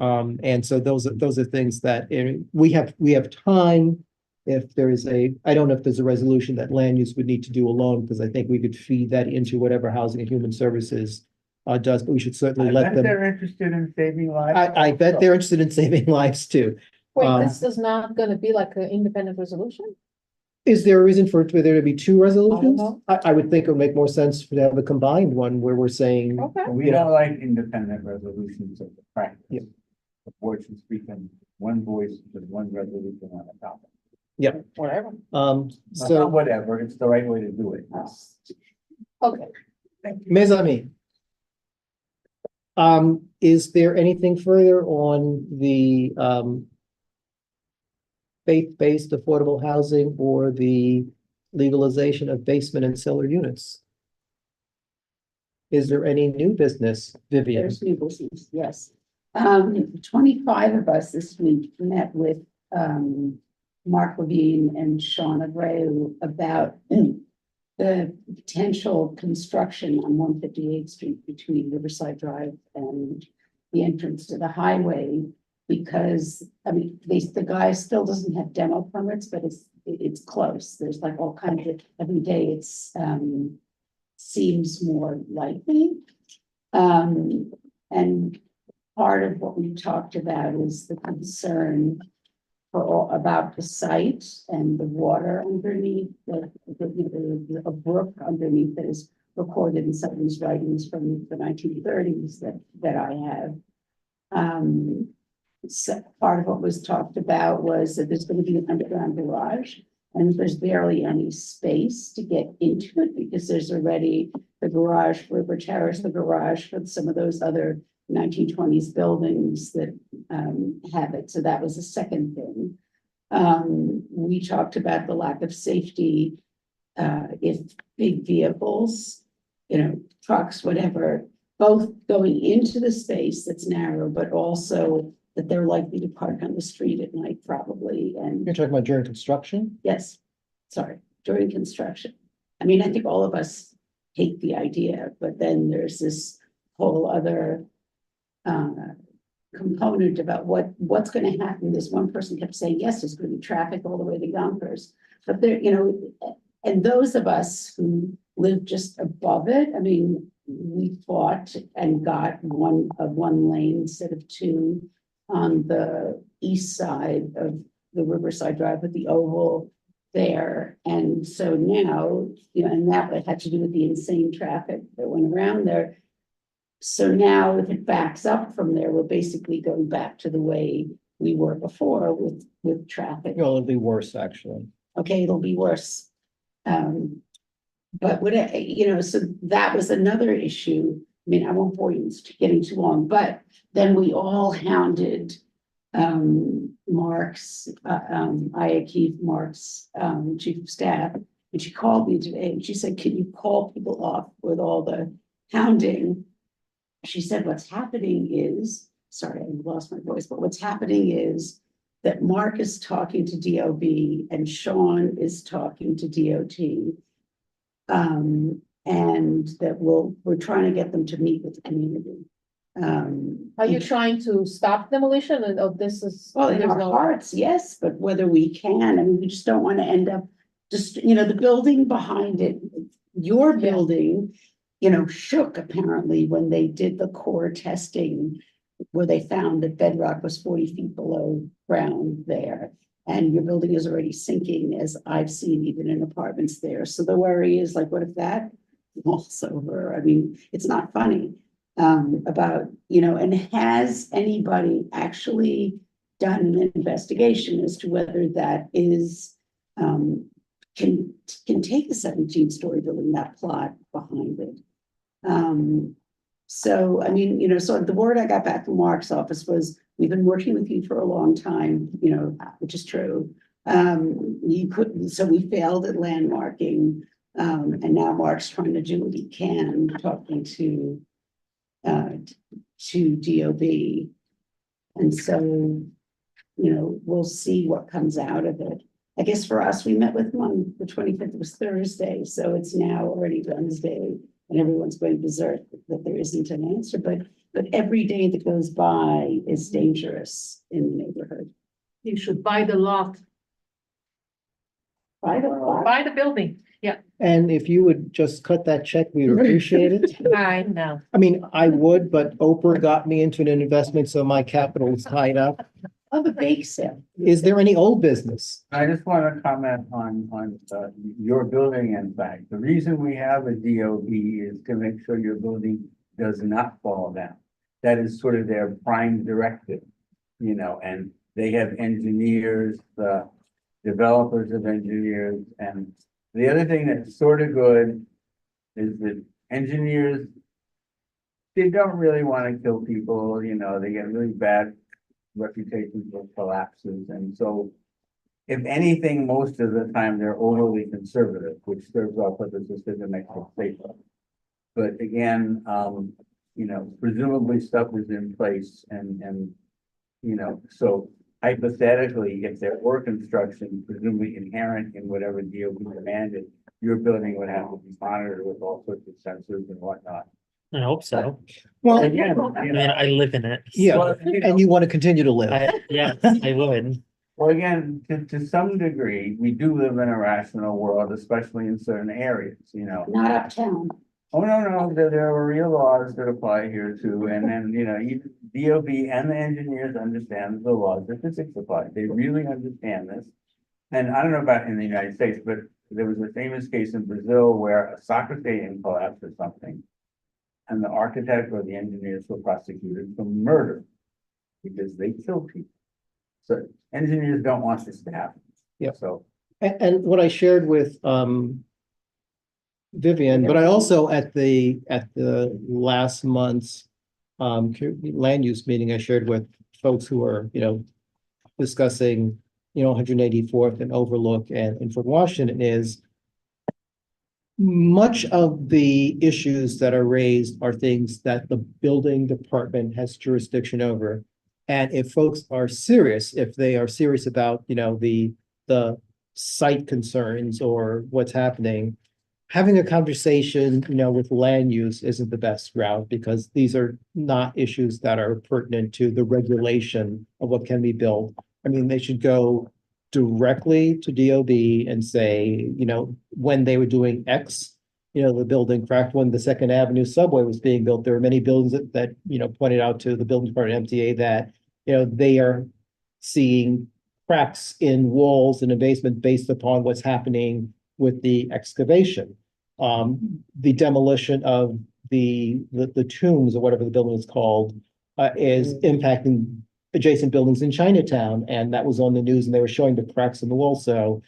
Speaker 1: And so those are things that we have time. If there is I don't know if there's a resolution that land use would need to do alone, because I think we could feed that into whatever Housing and Human Services does, but we should certainly let them.
Speaker 5: They're interested in saving lives.
Speaker 1: I bet they're interested in saving lives too.
Speaker 6: Wait, this is not gonna be like an independent resolution?
Speaker 1: Is there a reason for there to be two resolutions?
Speaker 6: know.
Speaker 1: I would think it would make more sense to have a combined one where we're saying,
Speaker 6: Okay.
Speaker 5: We
Speaker 1: you know,
Speaker 5: don't like independent resolutions of the practice.
Speaker 1: Yeah.
Speaker 5: The board should speak in one voice with one resolution on a topic.
Speaker 6: Whatever.
Speaker 1: so
Speaker 5: Whatever, it's the right way to do it.
Speaker 6: Okay.
Speaker 1: Mes Amis. Is there anything further on the faith-based affordable housing or the legalization of basement and cellar units? Is there any new business, Vivian?
Speaker 2: There's new business, yes. 25 of us this week met with Mark Levine and Sean Abreu about the potential construction on 158th Street between Riverside Drive and the entrance to the highway, because I mean, the guy still doesn't have demo permits, but it's close. There's like all kinds of, every day it's seems more likely. And part of what we talked about is the concern about the site and the water underneath, a brook underneath that is recorded in some of these writings from the 1930s that I have. So part of what was talked about was that there's going to be an underground garage, and there's barely any space to get into it because there's already the garage for River Terrace, the garage for some of those other 1920s buildings that have it. So that was the second thing. We talked about the lack of safety if big vehicles you know, trucks, whatever, both going into the space that's narrow, but also that they're likely to park on the street at night probably, and
Speaker 1: You're talking about during construction?
Speaker 2: yes, sorry, during construction. I mean, I think all of us hate the idea, but then there's this whole other component about what's gonna happen. This one person kept saying, yes, there's gonna be traffic all the way to Yonkers. But there, you know, and those of us who live just above it, I mean, we fought and got one lane instead of two on the east side of the Riverside Drive with the oval there. And so now, you know, and that had to do with the insane traffic that went around there. So now if it backs up from there, we're basically going back to the way we were before with traffic.
Speaker 1: No, it'll be worse, actually.
Speaker 2: Okay, it'll be worse. But what, you know, so that was another issue. I mean, I won't bore you, it's getting too long, but then we all hounded Mark's, Aya Keith, Mark's chief of staff. And she called me today and she said, can you call people off with all the hounding? She said, what's happening is, sorry, I lost my voice, but what's happening is that Mark is talking to DOB and Sean is talking to DOT. And that we're trying to get them to meet with the community.
Speaker 6: Are you trying to stop demolition or this is?
Speaker 2: Well, in
Speaker 6: there's
Speaker 2: our
Speaker 6: no-
Speaker 2: hearts, yes, but whether we can, I mean, we just don't want to end up just, you know, the building behind it, your
Speaker 6: Yeah.
Speaker 2: building, you know, shook apparently when they did the core testing where they found that bedrock was 40 feet below ground there. And your building is already sinking, as I've seen even in apartments there. So the worry is like, what if that falls over? I mean, it's not funny. About, you know, and has anybody actually done an investigation as to whether that is, can take a 17-story building, that plot behind it? So, I mean, you know, so the word I got back from Mark's office was, we've been working with you for a long time, you know, which is true. You couldn't, so we failed at landmarking. And now Mark's trying to do what he can, talking to DOB. And so, you know, we'll see what comes out of it. I guess for us, we met with him on the 25th, was Thursday, so it's now already Wednesday, and everyone's going berserk that there isn't an answer, but every day that goes by is dangerous in the neighborhood.
Speaker 6: You should buy the lot,
Speaker 2: By the way,
Speaker 6: buy the building. Yeah,
Speaker 1: And if you would just cut that check, we'd appreciate it.
Speaker 6: I know.
Speaker 1: I mean, I would, but Oprah got me into an investment, so my capital is tied up.
Speaker 2: of a bake sale.
Speaker 1: Is there any old business?
Speaker 5: I just want to comment on your building impact. The reason we have a DOB is to make sure your building does not fall down. That is sort of their prime directive, you know, and they have engineers, the developers of engineers. And the other thing that's sort of good is that engineers, they don't really want to kill people, you know, they get really bad reputations for collapses. And so if anything, most of the time they're overly conservative, which serves our purposes because it makes it safer. But again, you know, presumably stuff is in place and, you know, so hypothetically, if there were construction, presumably inherent in whatever DOB demanded, your building would have to be monitored with all sorts of sensors and whatnot.
Speaker 4: I hope so.
Speaker 1: Well,
Speaker 5: Again,
Speaker 4: I
Speaker 5: you
Speaker 4: mean,
Speaker 5: know,
Speaker 4: I live in it.
Speaker 1: yeah,
Speaker 5: well, you know,
Speaker 1: and you want to continue to live.
Speaker 4: Yeah, I would.
Speaker 5: well, again, to some degree, we do live in a rational world, especially in certain areas, you know.
Speaker 2: Not uptown.
Speaker 5: Oh, no, there are real laws that apply here too, and then, you know, even DOB and the engineers understand the laws that physics apply. They really understand this. And I don't know about in the United States, but there was a famous case in Brazil where a soccer stadium collapsed or something. And the architect or the engineers were prosecuted for murder because they kill people. So engineers don't want this to happen.
Speaker 1: Yeah.
Speaker 5: So,
Speaker 1: And what I shared with Vivian, but I also at the last month's land use meeting, I shared with folks who are, you know, discussing, you know, 184th and Overlook and Fort Washington is Much of the issues that are raised are things that the building department has jurisdiction over. And if folks are serious, if they are serious about, the site concerns or what's happening, having a conversation, with land use isn't the best route because these are not issues that are pertinent to the regulation of what can be built. I mean, they should go directly to DOB and say, when they were doing X, the building cracked when the Second Avenue subway was being built. There were many buildings that pointed out to the building department MTA that, they are seeing cracks in walls in a basement based upon what's happening with the excavation. The demolition of the tombs or whatever the building is called is impacting adjacent buildings in Chinatown, and that was on the news, and they were showing the cracks in the wall. So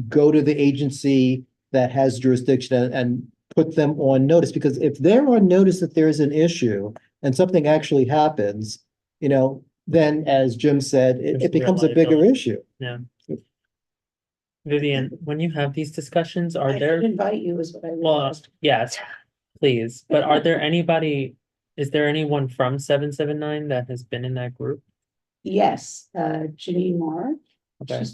Speaker 1: go to the agency that has jurisdiction and put them on notice, because if they're on notice that there's an issue and something actually happens, then as Jim said,
Speaker 4: There's
Speaker 1: it becomes a
Speaker 4: real
Speaker 1: bigger
Speaker 4: liability.
Speaker 1: issue.
Speaker 4: Yeah. Vivian, when you have these discussions, are
Speaker 2: I
Speaker 4: there,
Speaker 2: should invite you is what I
Speaker 4: well,
Speaker 2: realized.
Speaker 4: yes, please, but is there anyone from 779 that has been in that group?
Speaker 2: Yes, Janine Moore,
Speaker 4: Okay.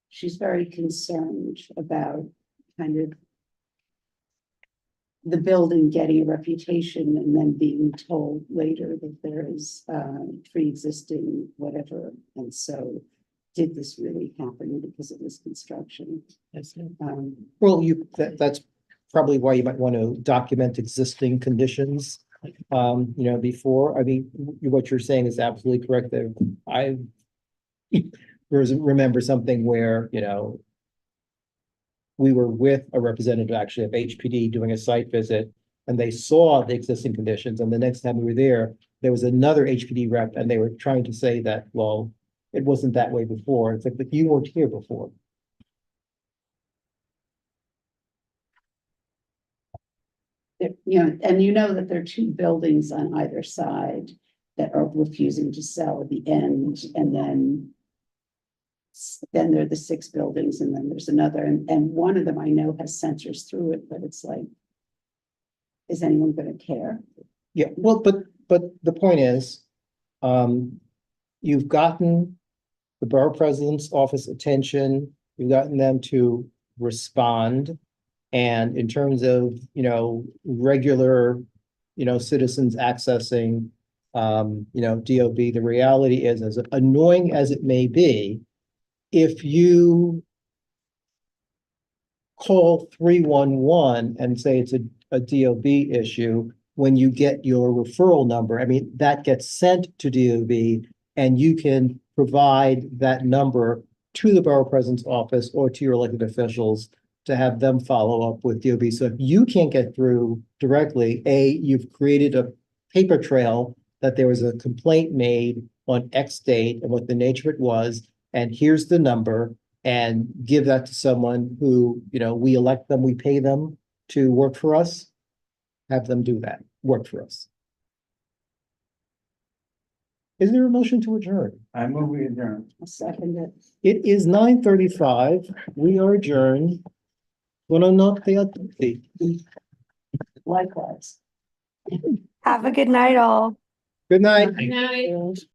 Speaker 2: she's very concerned about kind of the building getting a reputation and then being told later that there is pre-existing whatever. And so did this really happen because of this construction?
Speaker 1: Well, that's probably why you might want to document existing conditions. Before, I mean, what you're saying is absolutely correct there. I remember something where, we were with a representative actually of HPD doing a site visit, and they saw the existing conditions, and the next time we were there was another HPD rep, and they were trying to say that, well, it wasn't that way before. It's like, but you weren't here before.
Speaker 2: And that there are two buildings on either side that are refusing to sell at the end, and then there are the 6 buildings, and then there's another, and one of them I know has sensors through it, but it's like, is anyone gonna care?
Speaker 1: Yeah, well, but the point is, you've gotten the borough president's office attention, you've gotten them to respond. And in terms of, regular, citizens accessing, DOB, the reality is, as annoying as it may be, if you call 311 and say it's a DOB issue, when you get your referral number, I mean, that gets sent to DOB, and you can provide that number to the borough president's office or to your elected officials to have them follow up with DOB. So if you can't get through directly, you've created a paper trail that there was a complaint made on X date and what the nature of it was, and here's the number, and give that to someone who, we elect them, we pay them to work for us, have them do that, work for us. Is there a motion to adjourn?
Speaker 5: I move we adjourn.
Speaker 2: I'll second it.
Speaker 1: It is 9:35. We are adjourned. Buonanotte a tutti.
Speaker 2: Likewise.
Speaker 13: Have a good night, all.
Speaker 1: Good night.
Speaker 6: Good night.